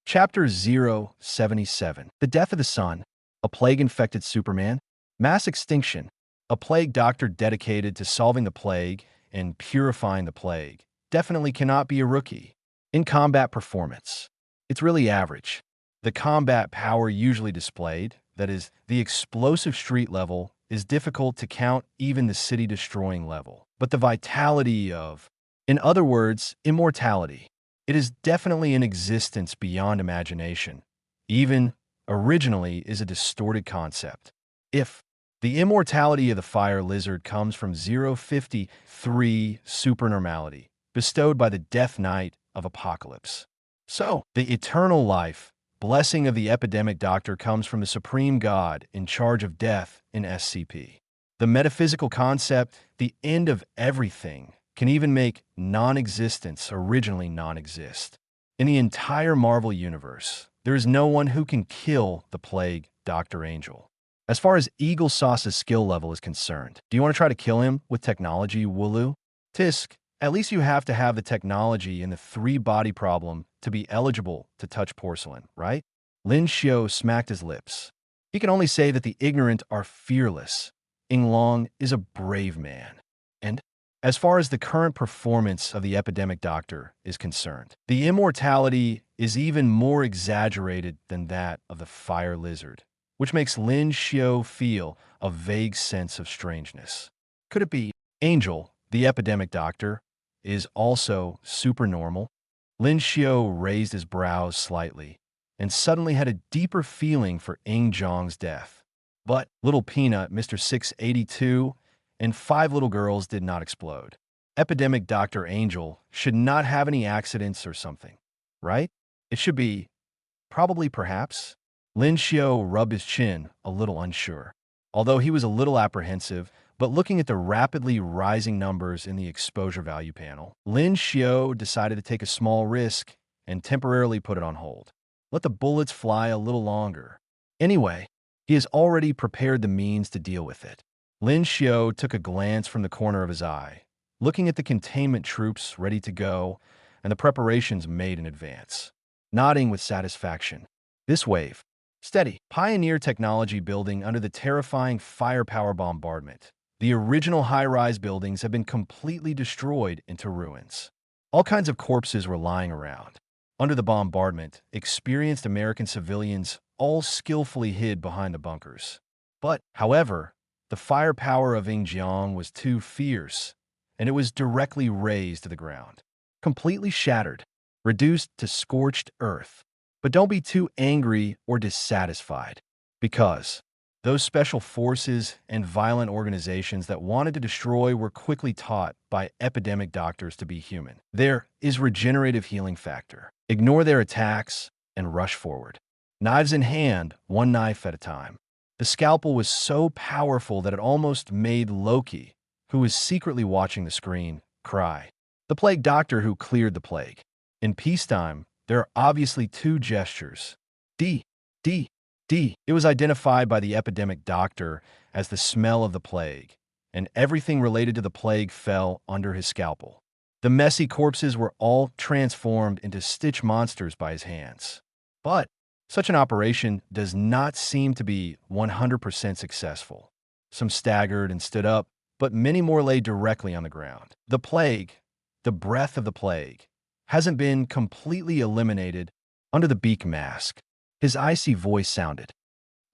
Chapter 077. The Death of the Sun. A plague-infected Superman? Mass extinction. A plague doctor dedicated to solving the plague and purifying the plague definitely cannot be a rookie. In combat performance, it's really average. The combat power usually displayed, that is, the explosive street level, is difficult to count, even the city-destroying level. But the vitality of, in other words, immortality, it is definitely in existence beyond imagination. Even originally is a distorted concept. If the immortality of the fire lizard comes from 053 supernormality, bestowed by the Death Knight of Apocalypse. So, the eternal life, blessing of the epidemic doctor comes from the supreme god in charge of death in SCP. The metaphysical concept, the end of everything, can even make non-existence originally non-exist. In the entire Marvel universe, there is no one who can kill the plague Dr. Angel. As far as Eagle Sauce's skill level is concerned, do you want to try to kill him with technology, Wooloo? Tisk, at least you have to have the technology and the 3-body problem to be eligible to touch porcelain, right? Lin Xiu smacked his lips. He can only say that the ignorant are fearless. Inglong is a brave man. And as far as the current performance of the epidemic doctor is concerned, the immortality is even more exaggerated than that of the fire lizard, which makes Lin Xiu feel a vague sense of strangeness. Could it be Angel, the epidemic doctor, is also supernormal? Lin Xiu raised his brows slightly and suddenly had a deeper feeling for Ing Zhong's death. But Little Peanut, Mr. 682, and 5 little girls did not explode. Epidemic Dr. Angel should not have any accidents or something, right? It should be, probably perhaps. Lin Xiu rubbed his chin, a little unsure. Although he was a little apprehensive, but looking at the rapidly rising numbers in the exposure value panel, Lin Xiu decided to take a small risk and temporarily put it on hold. Let the bullets fly a little longer. Anyway, he has already prepared the means to deal with it. Lin Xiu took a glance from the corner of his eye, looking at the containment troops ready to go and the preparations made in advance, nodding with satisfaction. This wave, steady, pioneer technology building under the terrifying firepower bombardment. The original high-rise buildings have been completely destroyed into ruins. All kinds of corpses were lying around. Under the bombardment, experienced American civilians all skillfully hid behind the bunkers. But, however, the firepower of Ingjiang was too fierce, and it was directly razed to the ground, completely shattered, reduced to scorched earth. But don't be too angry or dissatisfied, because those special forces and violent organizations that wanted to destroy were quickly taught by epidemic doctors to be human. There is regenerative healing factor. Ignore their attacks and rush forward. Knives in hand, one knife at a time. The scalpel was so powerful that it almost made Loki, who was secretly watching the screen, cry. The plague doctor who cleared the plague. In peacetime, there are obviously 2 gestures. D. It was identified by the epidemic doctor as the smell of the plague, and everything related to the plague fell under his scalpel. The messy corpses were all transformed into stitch monsters by his hands. But such an operation does not seem to be 100% successful. Some staggered and stood up, but many more lay directly on the ground. The plague, the breath of the plague, hasn't been completely eliminated under the beak mask. His icy voice sounded.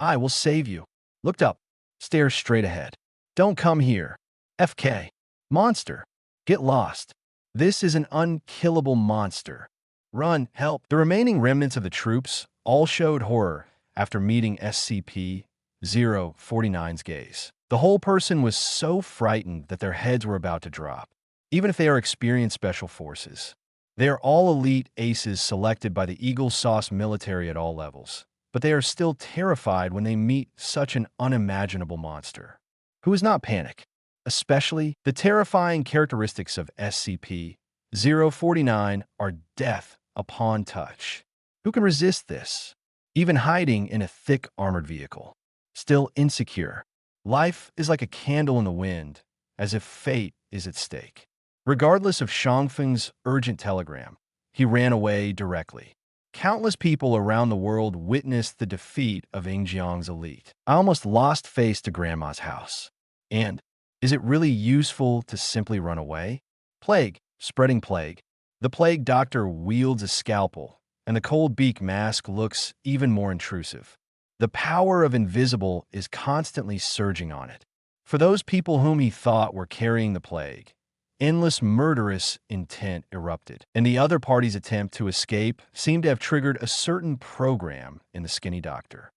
I will save you. Looked up, stared straight ahead. Don't come here. FK. Monster. Get lost. This is an unkillable monster. Run, help. The remaining remnants of the troops all showed horror after meeting SCP-049's gaze. The whole person was so frightened that their heads were about to drop, even if they are experienced special forces. They are all elite aces selected by the Eagle Sauce military at all levels, but they are still terrified when they meet such an unimaginable monster. Who is not panic? Especially, the terrifying characteristics of SCP-049 are death upon touch. Who can resist this? Even hiding in a thick armored vehicle. Still insecure. Life is like a candle in the wind, as if fate is at stake. Regardless of Shangfeng's urgent telegram, he ran away directly. Countless people around the world witnessed the defeat of Jiang's elite. I almost lost face to Grandma's house. And is it really useful to simply run away? Plague, spreading plague. The plague doctor wields a scalpel, and the cold beak mask looks even more intrusive. The power of invisible is constantly surging on it. For those people whom he thought were carrying the plague, endless murderous intent erupted, and the other party's attempt to escape seemed to have triggered a certain program in the skinny doctor.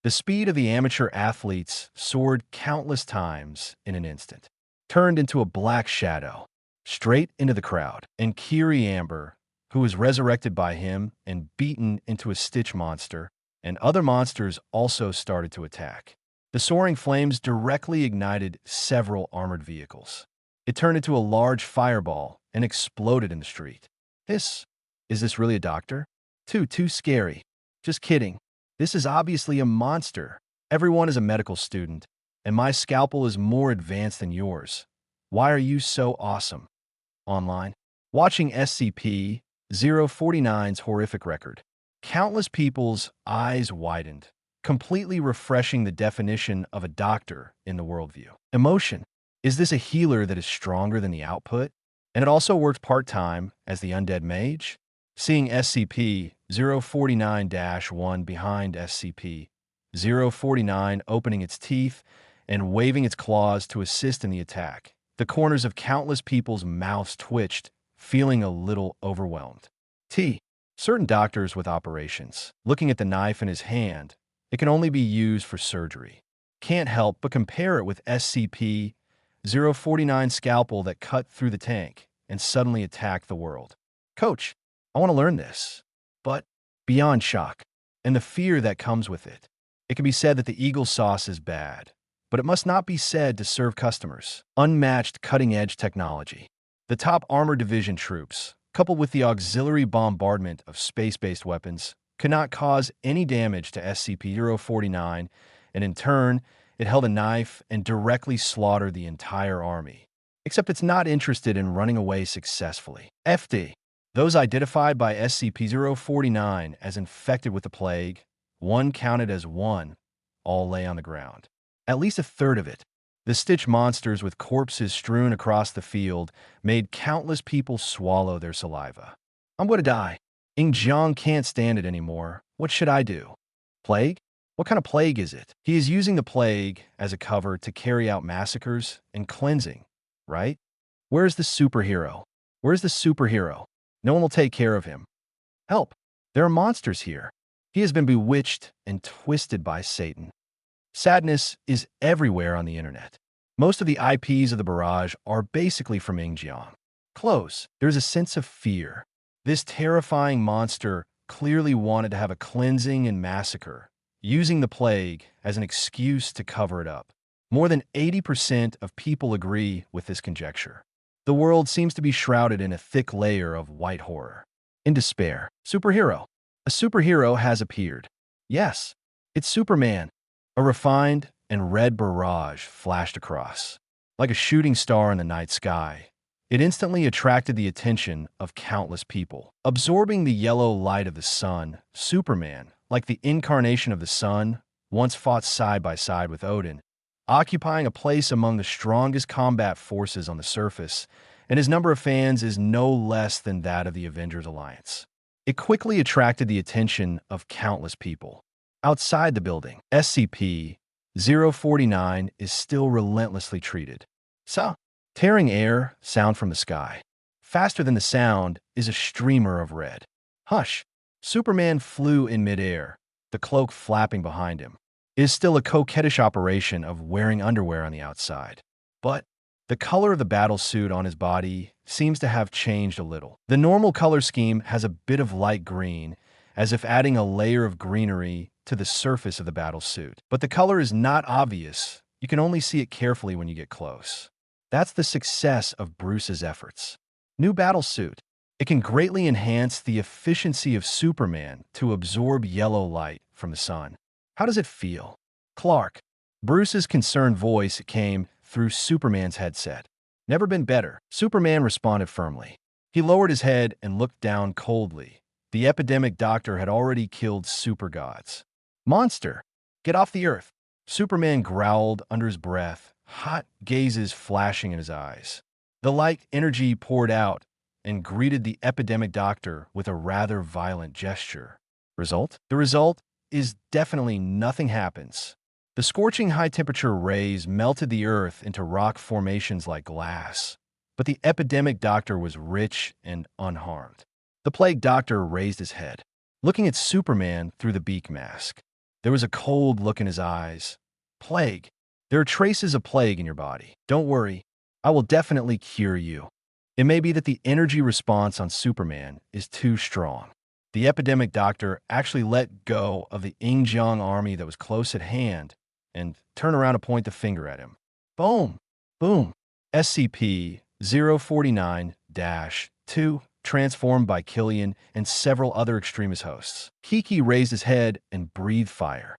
The speed of the amateur athletes soared countless times in an instant, turned into a black shadow, straight into the crowd, and Kiri Amber, who was resurrected by him and beaten into a Stitch monster, and other monsters also started to attack. The soaring flames directly ignited several armored vehicles. It turned into a large fireball and exploded in the street. Is this really a doctor? Too scary. Just kidding. This is obviously a monster. Everyone is a medical student, and my scalpel is more advanced than yours. Why are you so awesome? Online. Watching SCP-049's horrific record. Countless people's eyes widened, completely refreshing the definition of a doctor in the worldview. Emotion. Is this a healer that is stronger than the output? And it also worked part-time as the undead mage? Seeing SCP-049-1 behind SCP-049 opening its teeth and waving its claws to assist in the attack, the corners of countless people's mouths twitched, feeling a little overwhelmed. Certain doctors with operations, looking at the knife in his hand, it can only be used for surgery. Can't help but compare it with SCP-049's scalpel that cut through the tank and suddenly attacked the world. Coach, I want to learn this. But beyond shock and the fear that comes with it, it can be said that the Eagle sauce is bad, but it must not be said to serve customers. Unmatched cutting-edge technology. The top armored division troops, coupled with the auxiliary bombardment of space-based weapons, could not cause any damage to SCP-049, and in turn, it held a knife and directly slaughtered the entire army. Except it's not interested in running away successfully. Those identified by SCP-049 as infected with the plague, one counted as one, all lay on the ground. At least a third of it. The Stitch monsters with corpses strewn across the field made countless people swallow their saliva. I'm going to die. Jiang can't stand it anymore. What should I do? Plague? What kind of plague is it? He is using the plague as a cover to carry out massacres and cleansing, right? Where's the superhero? Where's the superhero? No one will take care of him. Help! There are monsters here. He has been bewitched and twisted by Satan. Sadness is everywhere on the internet. Most of the IPs of the barrage are basically from Jiang. Close. There's a sense of fear. This terrifying monster clearly wanted to have a cleansing and massacre, using the plague as an excuse to cover it up. More than 80% of people agree with this conjecture. The world seems to be shrouded in a thick layer of white horror. In despair. Superhero. A superhero has appeared. Yes, it's Superman. A refined and red barrage flashed across. Like a shooting star in the night sky, it instantly attracted the attention of countless people. Absorbing the yellow light of the sun, Superman, like the incarnation of the sun, once fought side by side with Odin, occupying a place among the strongest combat forces on the surface, and his number of fans is no less than that of the Avengers Alliance. It quickly attracted the attention of countless people. Outside the building, SCP-049 is still relentlessly treated. Tearing air, sound from the sky. Faster than the sound is a streamer of red. Hush! Superman flew in midair, the cloak flapping behind him. It is still a coquettish operation of wearing underwear on the outside. But the color of the battlesuit on his body seems to have changed a little. The normal color scheme has a bit of light green, as if adding a layer of greenery to the surface of the battlesuit. But the color is not obvious. You can only see it carefully when you get close. That's the success of Bruce's efforts. New battlesuit. It can greatly enhance the efficiency of Superman to absorb yellow light from the sun. How does it feel? Clark. Bruce's concerned voice came through Superman's headset. Never been better. Superman responded firmly. He lowered his head and looked down coldly, The epidemic doctor had already killed supergods. Monster, get off the earth! Superman growled under his breath, hot gazes flashing in his eyes. The light energy poured out and greeted the epidemic doctor with a rather violent gesture. Result? The result is definitely nothing happens. The scorching high-temperature rays melted the earth into rock formations like glass. But the epidemic doctor was rich and unharmed. The plague doctor raised his head, looking at Superman through the beak mask. There was a cold look in his eyes. Plague. There are traces of plague in your body. Don't worry. I will definitely cure you. It may be that the energy response on Superman is too strong. The epidemic doctor actually let go of the Ingjiang army that was close at hand and turned around to point the finger at him. Boom! Boom! SCP-049-2, transformed by Killian and several other extremist hosts. Kiki raised his head and breathed fire.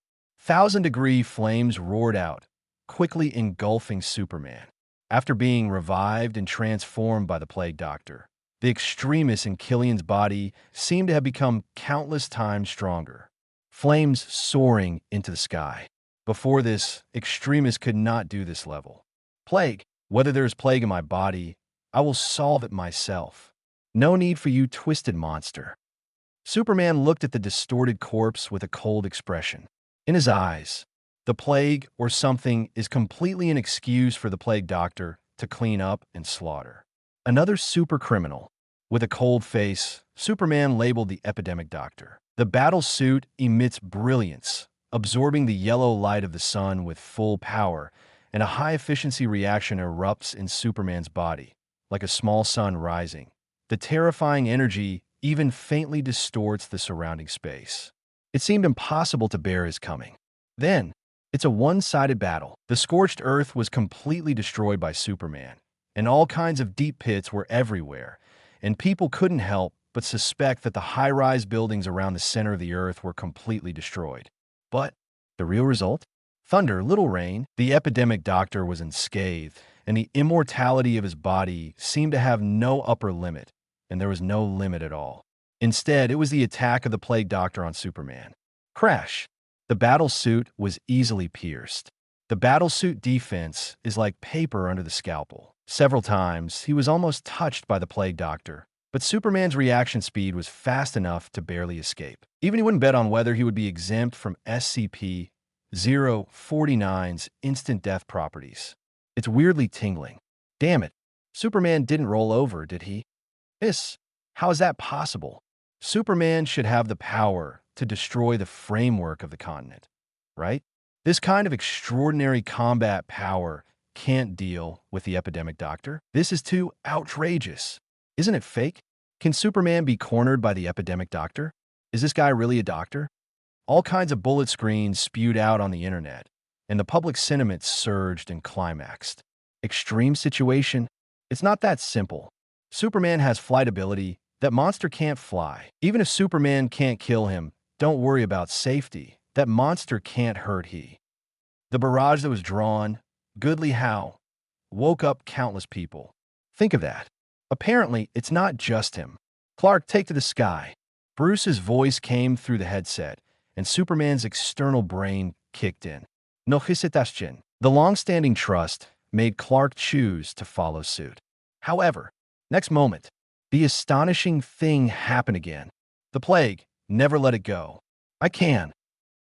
1,000-degree flames roared out, quickly engulfing Superman. After being revived and transformed by the plague doctor, the extremists in Killian's body seemed to have become countless times stronger, flames soaring into the sky. Before this, extremists could not do this level. Plague. Whether there is plague in my body, I will solve it myself. No need for you, twisted monster. Superman looked at the distorted corpse with a cold expression. In his eyes, the plague or something is completely an excuse for the plague doctor to clean up and slaughter. Another super criminal. With a cold face, Superman labeled the epidemic doctor. The battle suit emits brilliance, absorbing the yellow light of the sun with full power, and a high-efficiency reaction erupts in Superman's body, like a small sun rising. The terrifying energy even faintly distorts the surrounding space. It seemed impossible to bear his coming. Then, it's a one-sided battle. The scorched earth was completely destroyed by Superman, and all kinds of deep pits were everywhere, and people couldn't help but suspect that the high-rise buildings around the center of the earth were completely destroyed. But the real result? Thunder, little rain. The epidemic doctor was unscathed, and the immortality of his body seemed to have no upper limit, and there was no limit at all. Instead, it was the attack of the plague doctor on Superman. Crash! The battle suit was easily pierced. The battle suit defense is like paper under the scalpel. Several times, he was almost touched by the plague doctor, but Superman's reaction speed was fast enough to barely escape. Even he wouldn't bet on whether he would be exempt from SCP-049's instant death properties. It's weirdly tingling. Damn it. Superman didn't roll over, did he? How is that possible? Superman should have the power to destroy the framework of the continent, right? This kind of extraordinary combat power can't deal with the epidemic doctor. This is too outrageous. Isn't it fake? Can Superman be cornered by the epidemic doctor? Is this guy really a doctor? All kinds of bullet screens spewed out on the internet, and the public sentiment surged and climaxed. Extreme situation? It's not that simple. Superman has flight ability. That monster can't fly. Even if Superman can't kill him, don't worry about safety. That monster can't hurt he. The barrage that was drawn, goodly how, woke up countless people. Think of that. Apparently, it's not just him. Clark, take to the sky. Bruce's voice came through the headset, and Superman's external brain kicked in. No hesitation. The long-standing trust made Clark choose to follow suit. However, next moment, the astonishing thing happened again. The plague, never let it go. I can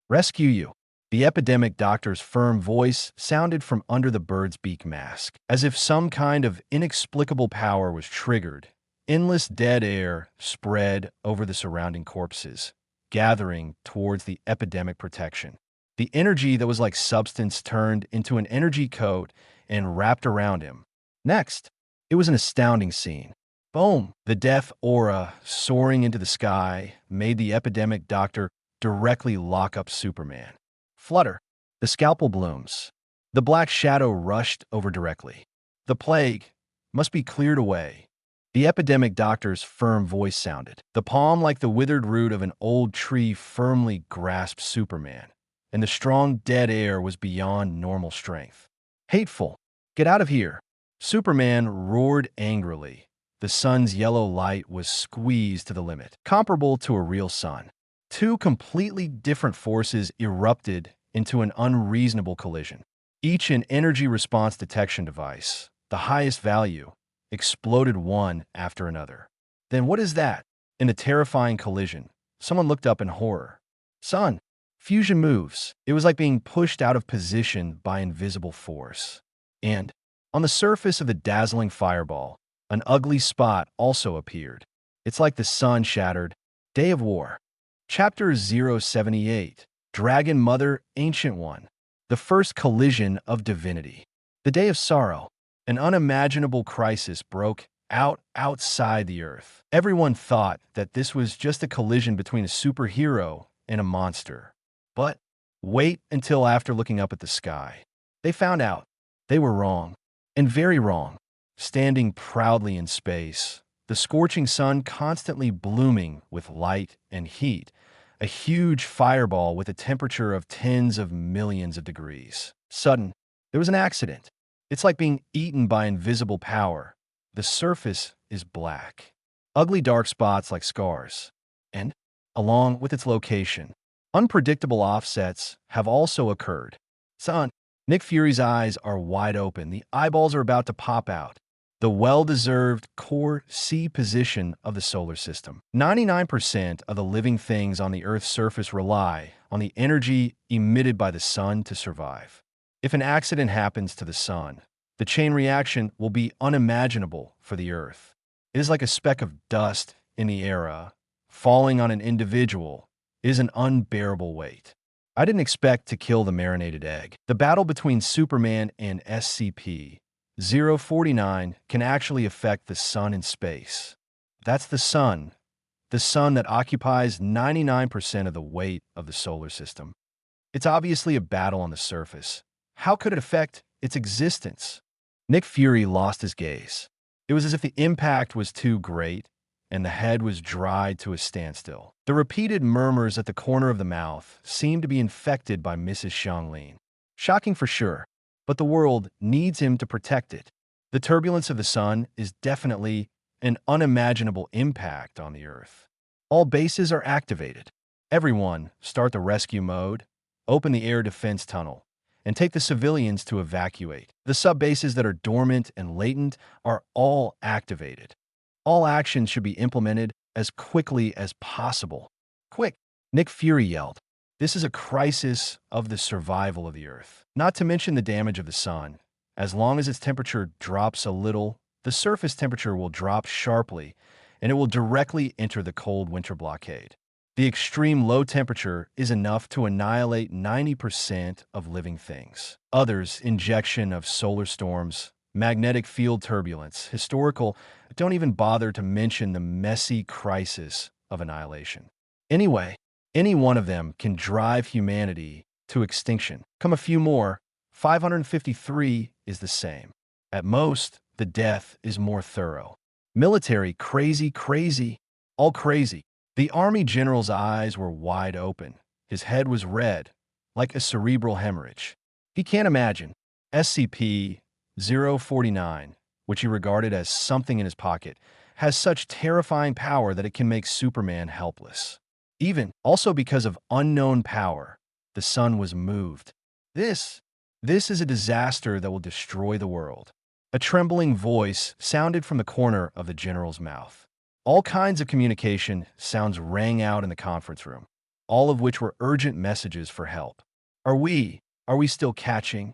rescue you. The epidemic doctor's firm voice sounded from under the bird's beak mask, as if some kind of inexplicable power was triggered. Endless dead air spread over the surrounding corpses, gathering towards the epidemic protection. The energy that was like substance turned into an energy coat and wrapped around him. Next, it was an astounding scene. Boom! The death aura soaring into the sky made the epidemic doctor directly lock up Superman. Flutter. The scalpel blooms. The black shadow rushed over directly. The plague must be cleared away. The epidemic doctor's firm voice sounded. The palm like the withered root of an old tree firmly grasped Superman, and the strong dead air was beyond normal strength. Hateful. Get out of here. Superman roared angrily, The sun's yellow light was squeezed to the limit, comparable to a real sun. Two completely different forces erupted into an unreasonable collision. Each an energy response detection device, the highest value, exploded one after another. Then what is that? In a terrifying collision, someone looked up in horror. Son, fusion moves. It was like being pushed out of position by invisible force. And on the surface of the dazzling fireball, an ugly spot also appeared. It's like the sun shattered. Day of War. Chapter 078. Dragon Mother, Ancient One. The first collision of divinity. The Day of Sorrow. An unimaginable crisis broke out outside the Earth. Everyone thought that this was just a collision between a superhero and a monster. But wait until after looking up at the sky. They found out they were wrong, and very wrong. Standing proudly in space, the scorching sun constantly blooming with light and heat, a huge fireball with a temperature of tens of millions of degrees. Sudden, there was an accident. It's like being eaten by invisible power. The surface is black. Ugly dark spots like scars. And, along with its location, unpredictable offsets have also occurred. Son, Nick Fury's eyes are wide open. The eyeballs are about to pop out. The well-deserved core C position of the solar system. 99% of the living things on the Earth's surface rely on the energy emitted by the sun to survive. If an accident happens to the sun, the chain reaction will be unimaginable for the Earth. It is like a speck of dust in the air. Falling on an individual is an unbearable weight. I didn't expect to kill the marinated egg. The battle between Superman and SCP-049 can actually affect the sun in space. That's the sun that occupies 99% of the weight of the solar system. It's obviously a battle on the surface. How could it affect its existence? Nick Fury lost his gaze. It was as if the impact was too great, and the head was dried to a standstill. The repeated murmurs at the corner of the mouth seemed to be infected by Mrs. Xianglin. Shocking for sure, but the world needs him to protect it. The turbulence of the sun is definitely an unimaginable impact on the Earth. All bases are activated. Everyone start the rescue mode, open the air defense tunnel, and take the civilians to evacuate. The sub-bases that are dormant and latent are all activated. All actions should be implemented as quickly as possible. Quick, Nick Fury yelled. This is a crisis of the survival of the Earth. Not to mention the damage of the sun. As long as its temperature drops a little, the surface temperature will drop sharply, and it will directly enter the cold winter blockade. The extreme low temperature is enough to annihilate 90% of living things. Others, injection of solar storms, magnetic field turbulence, historical, don't even bother to mention the messy crisis of annihilation. Anyway, any one of them can drive humanity to extinction. Come a few more, 553 is the same. At most, the death is more thorough. Military, crazy, all crazy. The army general's eyes were wide open. His head was red, like a cerebral hemorrhage. He can't imagine. SCP-049, which he regarded as something in his pocket, has such terrifying power that it can make Superman helpless. Even, also because of unknown power, the sun was moved. This is a disaster that will destroy the world. A trembling voice sounded from the corner of the general's mouth. All kinds of communication sounds rang out in the conference room, all of which were urgent messages for help. Are we still catching?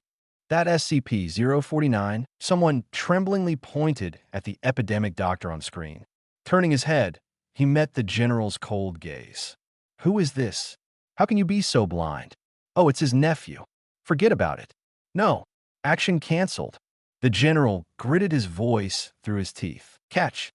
That SCP-049, someone tremblingly pointed at the epidemic doctor on screen. Turning his head, he met the general's cold gaze. Who is this? How can you be so blind? Oh, it's his nephew. Forget about it. No, action canceled. The general gritted his voice through his teeth. Catch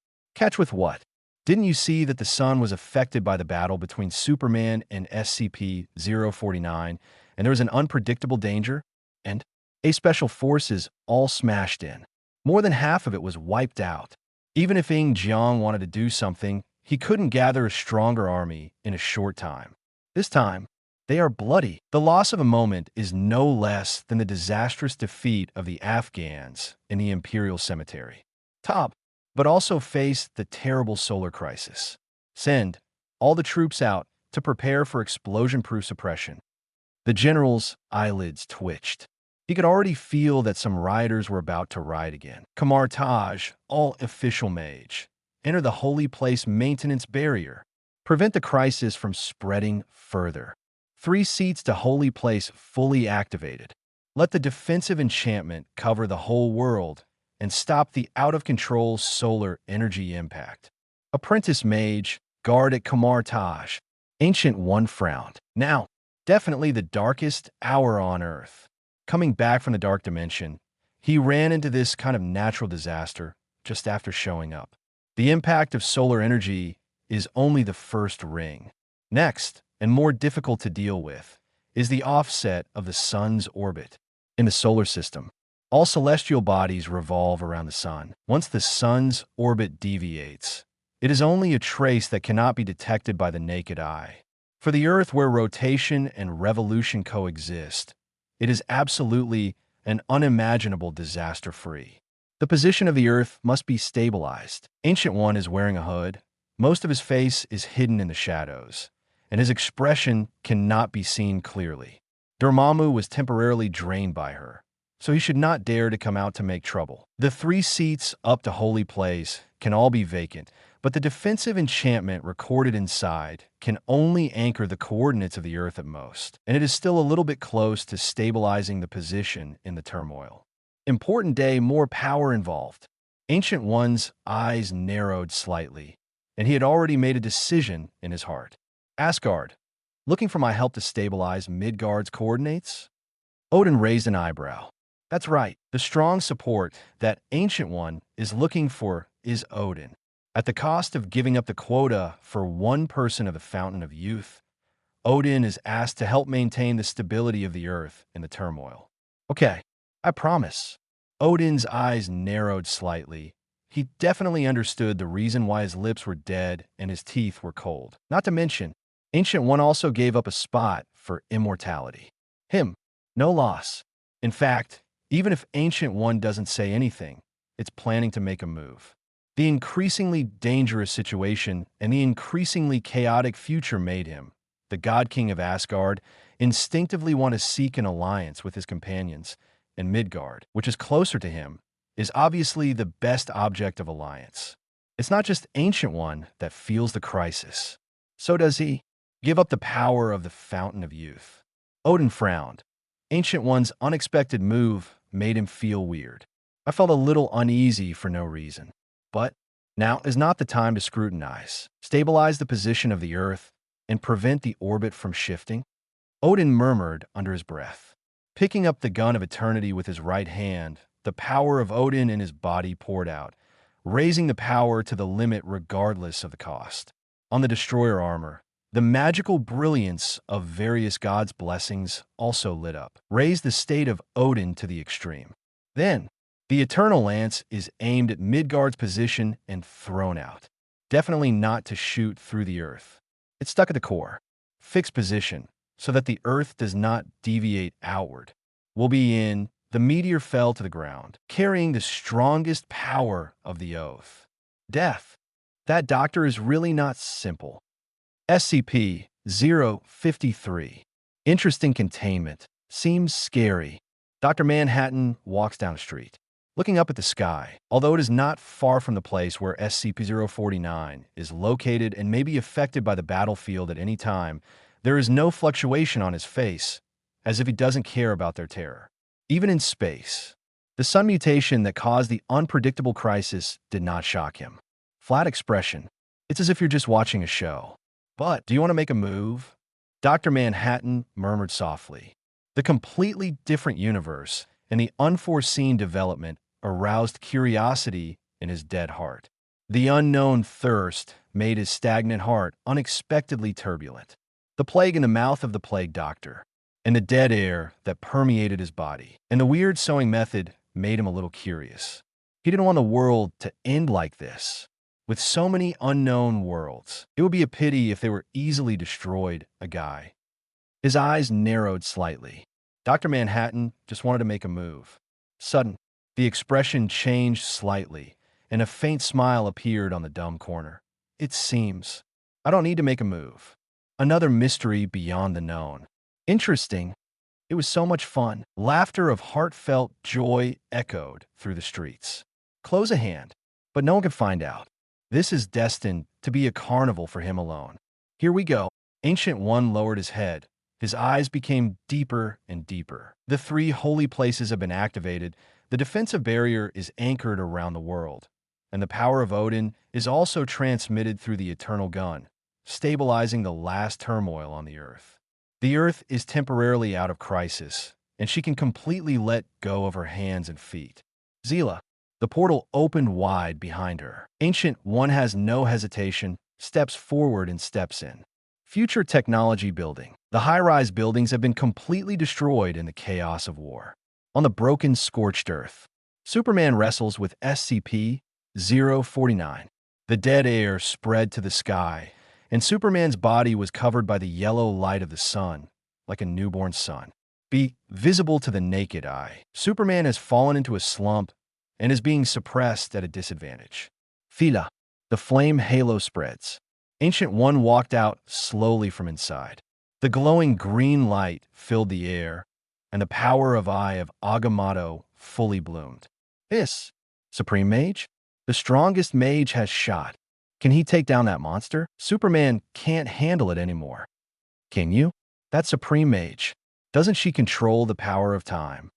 with what? Didn't you see that the sun was affected by the battle between Superman and SCP-049, and there was an unpredictable danger? And Special Forces all smashed in. More than half of it was wiped out. Even if Ing Jiang wanted to do something, he couldn't gather a stronger army in a short time. This time, they are bloody. The loss of a moment is no less than the disastrous defeat of the Afghans in the Imperial Cemetery. Top, but also face the terrible solar crisis. Send all the troops out to prepare for explosion-proof suppression. The general's eyelids twitched. He could already feel that some rioters were about to riot again. Kamar Taj, all official mage. Enter the holy place maintenance barrier. Prevent the crisis from spreading further. 3 seats to holy place fully activated. Let the defensive enchantment cover the whole world and stop the out-of-control solar energy impact. Apprentice mage, guard at Kamar Taj. Ancient One frowned. Now, definitely the darkest hour on Earth. Coming back from the dark dimension, he ran into this kind of natural disaster just after showing up. The impact of solar energy is only the first ring. Next, and more difficult to deal with, is the offset of the sun's orbit. In the solar system, all celestial bodies revolve around the sun. Once the sun's orbit deviates, it is only a trace that cannot be detected by the naked eye. For the Earth, where rotation and revolution coexist, it is absolutely and unimaginable disaster-free. The position of the Earth must be stabilized. Ancient One is wearing a hood. Most of his face is hidden in the shadows, and his expression cannot be seen clearly. Dormammu was temporarily drained by her, so he should not dare to come out to make trouble. The 3 seats up to Holy Place can all be vacant, but the defensive enchantment recorded inside can only anchor the coordinates of the Earth at most, and it is still a little bit close to stabilizing the position in the turmoil. Important day, more power involved. Ancient One's eyes narrowed slightly, and he had already made a decision in his heart. Asgard, looking for my help to stabilize Midgard's coordinates? Odin raised an eyebrow. That's right, the strong support that Ancient One is looking for is Odin. At the cost of giving up the quota for one person of the Fountain of Youth, Odin is asked to help maintain the stability of the Earth in the turmoil. Okay, I promise. Odin's eyes narrowed slightly. He definitely understood the reason why his lips were dead and his teeth were cold. Not to mention, Ancient One also gave up a spot for immortality. Him, no loss. In fact, even if Ancient One doesn't say anything, it's planning to make a move. The increasingly dangerous situation and the increasingly chaotic future made him, the God King of Asgard, instinctively want to seek an alliance with his companions, and Midgard, which is closer to him, is obviously the best object of alliance. It's not just Ancient One that feels the crisis. So does he. Give up the power of the Fountain of Youth. Odin frowned. Ancient One's unexpected move made him feel weird. I felt a little uneasy for no reason. But now is not the time to scrutinize, stabilize the position of the Earth, and prevent the orbit from shifting. Odin murmured under his breath. Picking up the gun of eternity with his right hand, the power of Odin in his body poured out, raising the power to the limit regardless of the cost. On the destroyer armor, the magical brilliance of various gods' blessings also lit up, raised the state of Odin to the extreme. Then, the Eternal Lance is aimed at Midgard's position and thrown out. Definitely not to shoot through the Earth. It's stuck at the core. Fixed position, so that the Earth does not deviate outward. Will be in. The meteor fell to the ground, carrying the strongest power of the oath. Death. That doctor is really not simple. SCP-053. Interesting containment. Seems scary. Dr. Manhattan walks down the street, looking up at the sky. Although it is not far from the place where SCP-049 is located and may be affected by the battlefield at any time, there is no fluctuation on his face, as if he doesn't care about their terror. Even in space, the sun mutation that caused the unpredictable crisis did not shock him. Flat expression. It's as if you're just watching a show. But do you want to make a move? Dr. Manhattan murmured softly. The completely different universe and the unforeseen development aroused curiosity in his dead heart. The unknown thirst made his stagnant heart unexpectedly turbulent. The plague in the mouth of the plague doctor, and the dead air that permeated his body, and the weird sewing method made him a little curious. He didn't want the world to end like this. With so many unknown worlds, it would be a pity if they were easily destroyed, a guy. His eyes narrowed slightly. Dr. Manhattan just wanted to make a move. Sudden, the expression changed slightly, and a faint smile appeared on the dumb corner. It seems. I don't need to make a move. Another mystery beyond the known. Interesting. It was so much fun. Laughter of heartfelt joy echoed through the streets. Close a hand, but no one can find out. This is destined to be a carnival for him alone. Here we go. Ancient One lowered his head. His eyes became deeper and deeper. The 3 holy places have been activated. The defensive barrier is anchored around the world, and the power of Odin is also transmitted through the eternal gun, stabilizing the last turmoil on the Earth. The Earth is temporarily out of crisis, and she can completely let go of her hands and feet. Zila. The portal opened wide behind her. Ancient One has no hesitation, steps forward and steps in. Future technology building. The high-rise buildings have been completely destroyed in the chaos of war. On the broken, scorched Earth, Superman wrestles with SCP-049. The dead air spread to the sky, and Superman's body was covered by the yellow light of the sun, like a newborn sun. Visible to the naked eye, Superman has fallen into a slump and is being suppressed at a disadvantage. Fila. The flame halo spreads. Ancient One walked out slowly from inside. The glowing green light filled the air, and the power of Eye of Agamotto fully bloomed. This, Supreme Mage? The strongest mage has shot. Can he take down that monster? Superman can't handle it anymore. Can you? That Supreme Mage. Doesn't she control the power of time?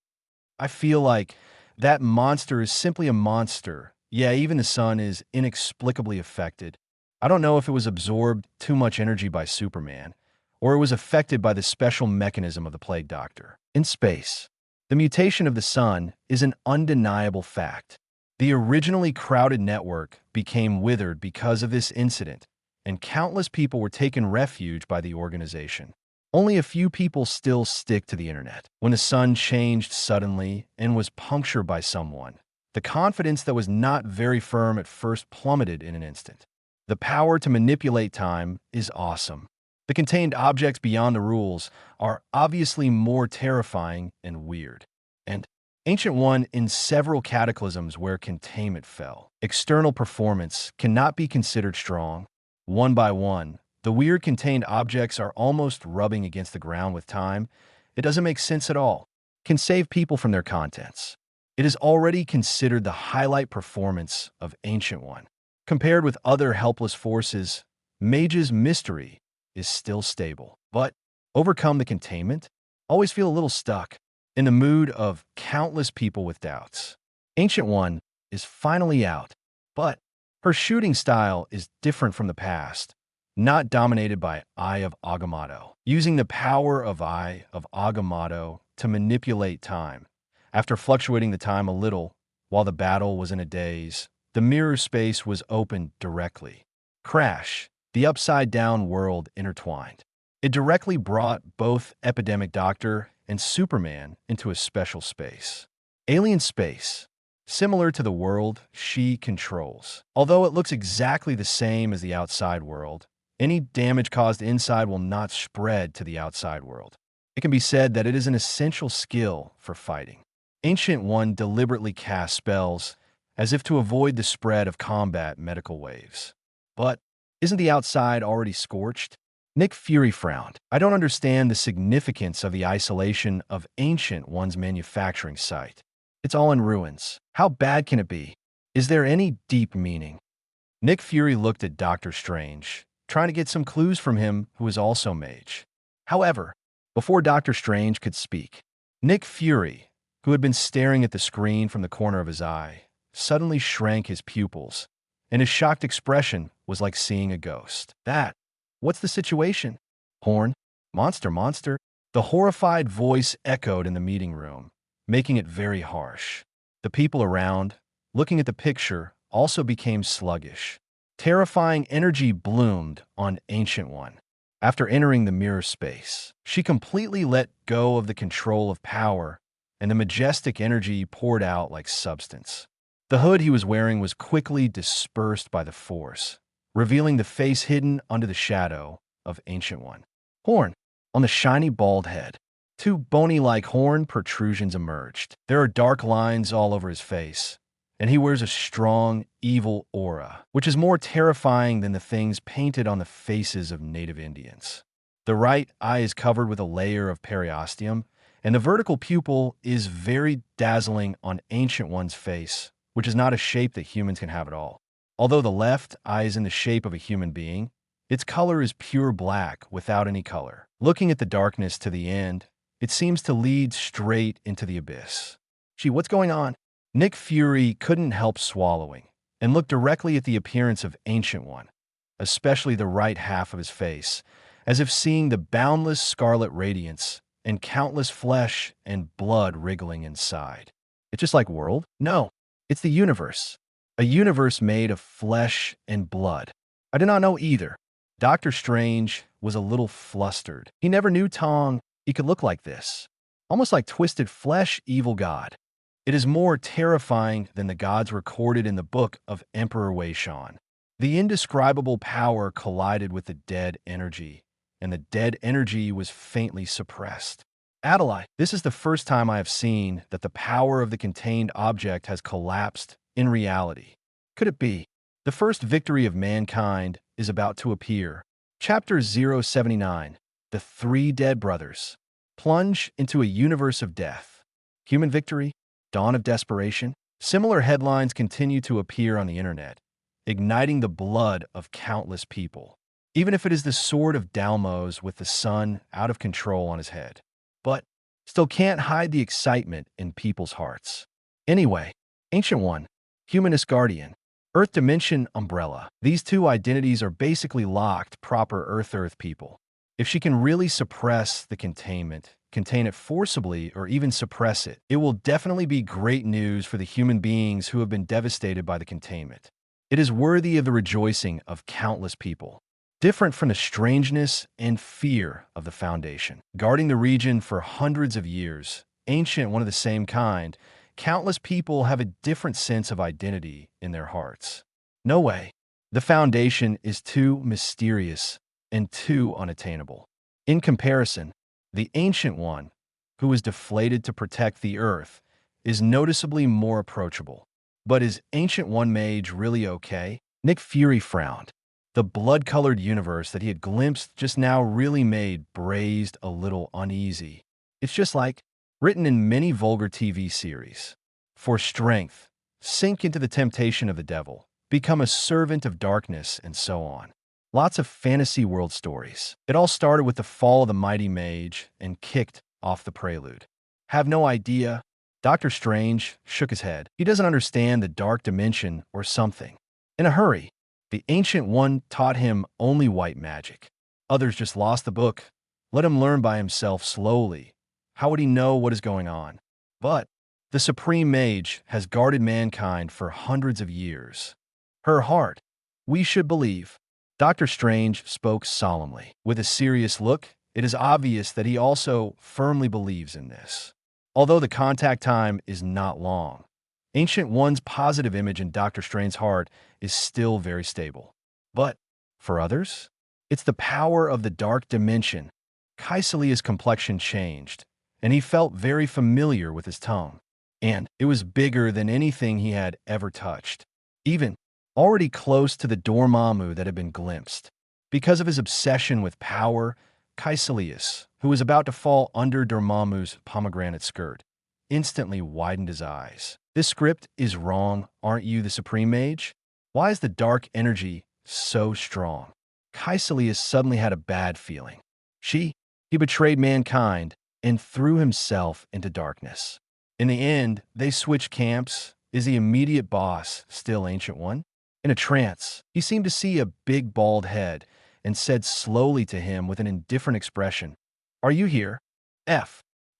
I feel like that monster is simply a monster. Yeah, even the sun is inexplicably affected. I don't know if it was absorbed too much energy by Superman, or it was affected by the special mechanism of the Plague Doctor. In space, the mutation of the sun is an undeniable fact. The originally crowded network became withered because of this incident, and countless people were taken refuge by the organization. Only a few people still stick to the internet. When the sun changed suddenly and was punctured by someone, the confidence that was not very firm at first plummeted in an instant. The power to manipulate time is awesome. The contained objects beyond the rules are obviously more terrifying and weird. And Ancient One in several cataclysms where containment fell. External performance cannot be considered strong. One by one, the weird contained objects are almost rubbing against the ground with time. It doesn't make sense at all. Can save people from their contents. It is already considered the highlight performance of Ancient One. Compared with other helpless forces, Mage's mystery is still stable. But overcome the containment? Always feel a little stuck. In the mood of countless people with doubts. Ancient One is finally out, but her shooting style is different from the past, not dominated by Eye of Agamotto. Using the power of Eye of Agamotto to manipulate time. After fluctuating the time a little, while the battle was in a daze, the mirror space was opened directly. Crash, the upside-down world intertwined. It directly brought both Epidemic Doctor and Superman into a special space. Alien space, similar to the world she controls. Although it looks exactly the same as the outside world, any damage caused inside will not spread to the outside world. It can be said that it is an essential skill for fighting. Ancient One deliberately casts spells as if to avoid the spread of combat medical waves. But isn't the outside already scorched? Nick Fury frowned. I don't understand the significance of the isolation of Ancient One's manufacturing site. It's all in ruins. How bad can it be? Is there any deep meaning? Nick Fury looked at Doctor Strange, trying to get some clues from him who is also mage. However, before Doctor Strange could speak, Nick Fury, who had been staring at the screen from the corner of his eye, suddenly shrank his pupils, and his shocked expression was like seeing a ghost. What's the situation? Horn? Monster? The horrified voice echoed in the meeting room, making it very harsh. The people around, looking at the picture, also became sluggish. Terrifying energy bloomed on Ancient One. After entering the mirror space, she completely let go of the control of power, and the majestic energy poured out like substance. The hood he was wearing was quickly dispersed by the force, revealing the face hidden under the shadow of Ancient One. Horn. On the shiny bald head, two bony-like horn protrusions emerged. There are dark lines all over his face, and he wears a strong, evil aura, which is more terrifying than the things painted on the faces of native Indians. The right eye is covered with a layer of periosteum, and the vertical pupil is very dazzling on Ancient One's face, which is not a shape that humans can have at all. Although the left eye is in the shape of a human being, its color is pure black without any color. Looking at the darkness to the end, it seems to lead straight into the abyss. Gee, what's going on? Nick Fury couldn't help swallowing and looked directly at the appearance of Ancient One, especially the right half of his face, as if seeing the boundless scarlet radiance and countless flesh and blood wriggling inside. It's just like World? No, it's the universe. A universe made of flesh and blood. I did not know either. Doctor Strange was a little flustered. He never knew Tong he could look like this. Almost like twisted flesh evil god. It is more terrifying than the gods recorded in the book of Emperor Wei Shan. The indescribable power collided with the dead energy, and the dead energy was faintly suppressed. Adelaide, this is the first time I have seen that the power of the contained object has collapsed in reality. Could it be? The first victory of mankind is about to appear. Chapter 079, The Three Dead Brothers. Plunge into a universe of death. Human victory? Dawn of desperation? Similar headlines continue to appear on the internet, igniting the blood of countless people. Even if it is the sword of Dalmos with the sun out of control on his head. But still can't hide the excitement in people's hearts. Anyway, Ancient One, Humanist Guardian, Earth Dimension Umbrella. These two identities are basically locked proper Earth people. If she can really suppress the containment, contain it forcibly, or even suppress it, it will definitely be great news for the human beings who have been devastated by the containment. It is worthy of the rejoicing of countless people. Different from the strangeness and fear of the Foundation. Guarding the region for hundreds of years, Ancient One of the same kind, countless people have a different sense of identity in their hearts. No way. The Foundation is too mysterious and too unattainable. In comparison, the Ancient One, who is deflated to protect the Earth, is noticeably more approachable. But is Ancient One Mage really okay? Nick Fury frowned. The blood-colored universe that he had glimpsed just now really made Brazed a little uneasy. It's just like written in many vulgar TV series. For strength, sink into the temptation of the devil, become a servant of darkness, and so on. Lots of fantasy world stories. It all started with the fall of the mighty mage and kicked off the prelude. Have no idea. Doctor Strange shook his head. He doesn't understand the dark dimension or something. In a hurry, the Ancient One taught him only white magic. Others just lost the book. Let him learn by himself slowly. How would he know what is going on? But the Supreme Mage has guarded mankind for hundreds of years. Her heart, we should believe. Dr. Strange spoke solemnly. With a serious look, it is obvious that he also firmly believes in this. Although the contact time is not long, Ancient One's positive image in Dr. Strange's heart is still very stable. But for others, it's the power of the dark dimension. Kaisalia's complexion changed, and he felt very familiar with his tongue. And it was bigger than anything he had ever touched. Even already close to the Dormammu that had been glimpsed. Because of his obsession with power, Kaisalius, who was about to fall under Dormammu's pomegranate skirt, instantly widened his eyes. This script is wrong, aren't you, the Supreme Mage? Why is the dark energy so strong? Kaisalius suddenly had a bad feeling. He betrayed mankind and threw himself into darkness. In the end, they switched camps. Is the immediate boss still Ancient One? In a trance, he seemed to see a big bald head and said slowly to him with an indifferent expression, "Are you here?"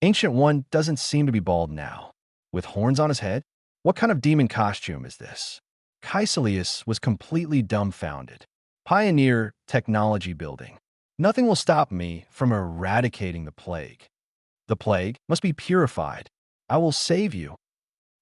Ancient One doesn't seem to be bald now. With horns on his head? What kind of demon costume is this? Kaisalius was completely dumbfounded. Pioneer technology building. Nothing will stop me from eradicating the plague. The plague must be purified. I will save you.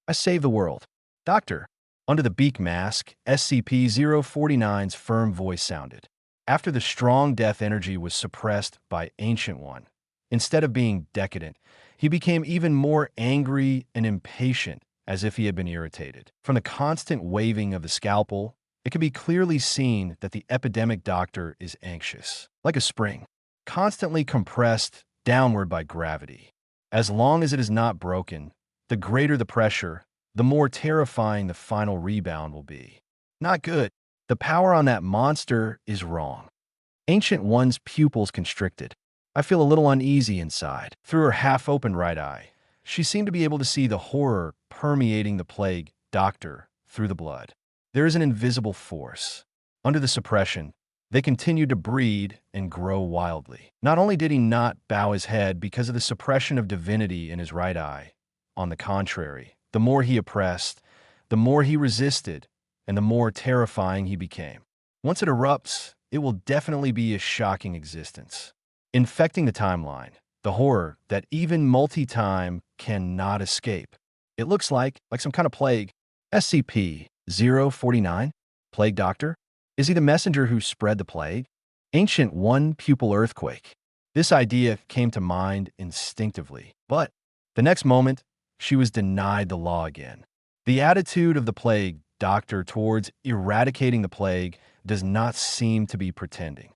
I save the world. Doctor, under the beak mask, SCP-049's firm voice sounded. After the strong death energy was suppressed by Ancient One, instead of being decadent, he became even more angry and impatient as if he had been irritated. From the constant waving of the scalpel, it can be clearly seen that the epidemic doctor is anxious, like a spring, constantly compressed downward by gravity. As long as it is not broken, the greater the pressure, the more terrifying the final rebound will be. Not good. The power on that monster is wrong. Ancient One's pupils constricted. I feel a little uneasy inside. Through her half-open right eye, she seemed to be able to see the horror permeating the plague doctor through the blood. There is an invisible force. Under the suppression, they continued to breed and grow wildly. Not only did he not bow his head because of the suppression of divinity in his right eye, on the contrary, the more he oppressed, the more he resisted, and the more terrifying he became. Once it erupts, it will definitely be a shocking existence. Infecting the timeline, the horror that even multi-time cannot escape. It looks like some kind of plague. SCP-049? Plague Doctor? Is he the messenger who spread the plague? Ancient One Pupil Earthquake. This idea came to mind instinctively, but the next moment, she was denied the law again. The attitude of the plague doctor towards eradicating the plague does not seem to be pretending.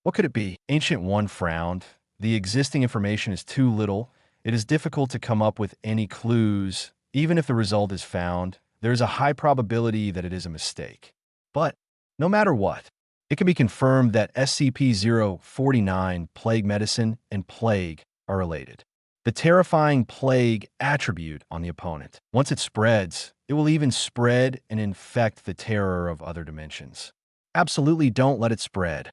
What could it be? Ancient One frowned. The existing information is too little. It is difficult to come up with any clues. Even if the result is found, there is a high probability that it is a mistake. But no matter what, it can be confirmed that SCP-049, plague medicine, and plague are related. The terrifying plague attribute on the opponent. Once it spreads, it will even spread and infect the terror of other dimensions. Absolutely don't let it spread.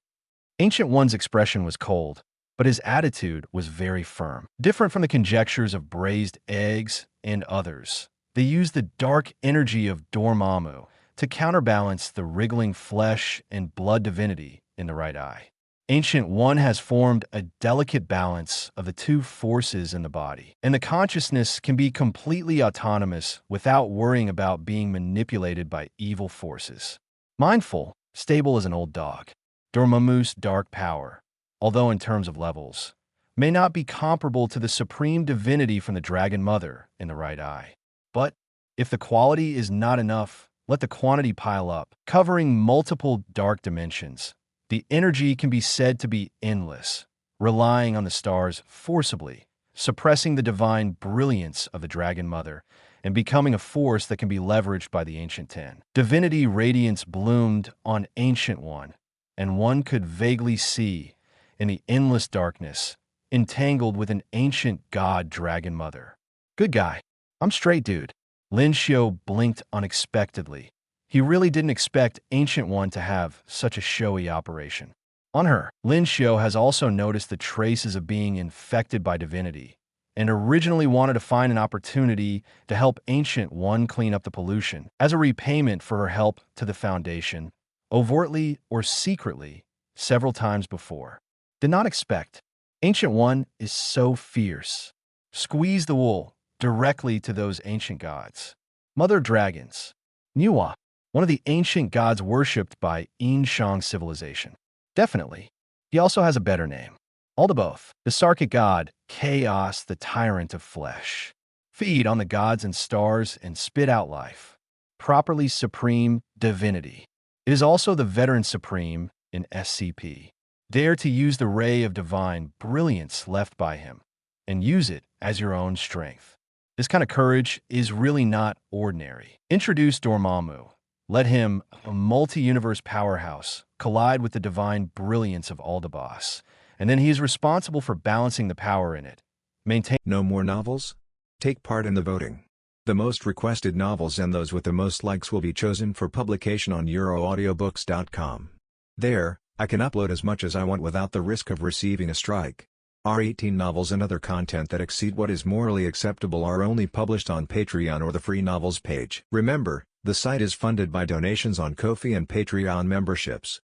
Ancient One's expression was cold, but his attitude was very firm. Different from the conjectures of braised eggs and others, they used the dark energy of Dormammu to counterbalance the wriggling flesh and blood divinity in the right eye. Ancient One has formed a delicate balance of the two forces in the body, and the consciousness can be completely autonomous without worrying about being manipulated by evil forces. Mindful, stable as an old dog. Dormammu's dark power, although in terms of levels, may not be comparable to the supreme divinity from the Dragon Mother in the right eye. But if the quality is not enough, let the quantity pile up, covering multiple dark dimensions. The energy can be said to be endless, relying on the stars forcibly, suppressing the divine brilliance of the Dragon Mother, and becoming a force that can be leveraged by the Ancient Ten. Divinity radiance bloomed on Ancient One, and one could vaguely see, in the endless darkness, entangled with an ancient god Dragon Mother. Good guy. I'm straight, dude. Lin Xiu blinked unexpectedly. He really didn't expect Ancient One to have such a showy operation. On her, Lin Xiu has also noticed the traces of being infected by divinity, and originally wanted to find an opportunity to help Ancient One clean up the pollution as a repayment for her help to the Foundation, overtly or secretly, several times before. Did not expect. Ancient One is so fierce. Squeeze the wool directly to those ancient gods. Mother dragons. Nuwa, one of the ancient gods worshipped by Inshang civilization. Definitely. He also has a better name. All to both. The Sarkic god, Chaos, the tyrant of flesh. Feed on the gods and stars and spit out life. Properly supreme divinity. It is also the veteran supreme in SCP. Dare to use the ray of divine brilliance left by him, and use it as your own strength. This kind of courage is really not ordinary. Introduce Dormammu. Let him, a multi-universe powerhouse, collide with the divine brilliance of Aldabas, and then he is responsible for balancing the power in it. Maintain. No more novels? Take part in the voting. The most requested novels and those with the most likes will be chosen for publication on euroaudiobooks.com. There, I can upload as much as I want without the risk of receiving a strike. Our 18 novels and other content that exceed what is morally acceptable are only published on Patreon or the free novels page. Remember, the site is funded by donations on Ko-fi and Patreon memberships.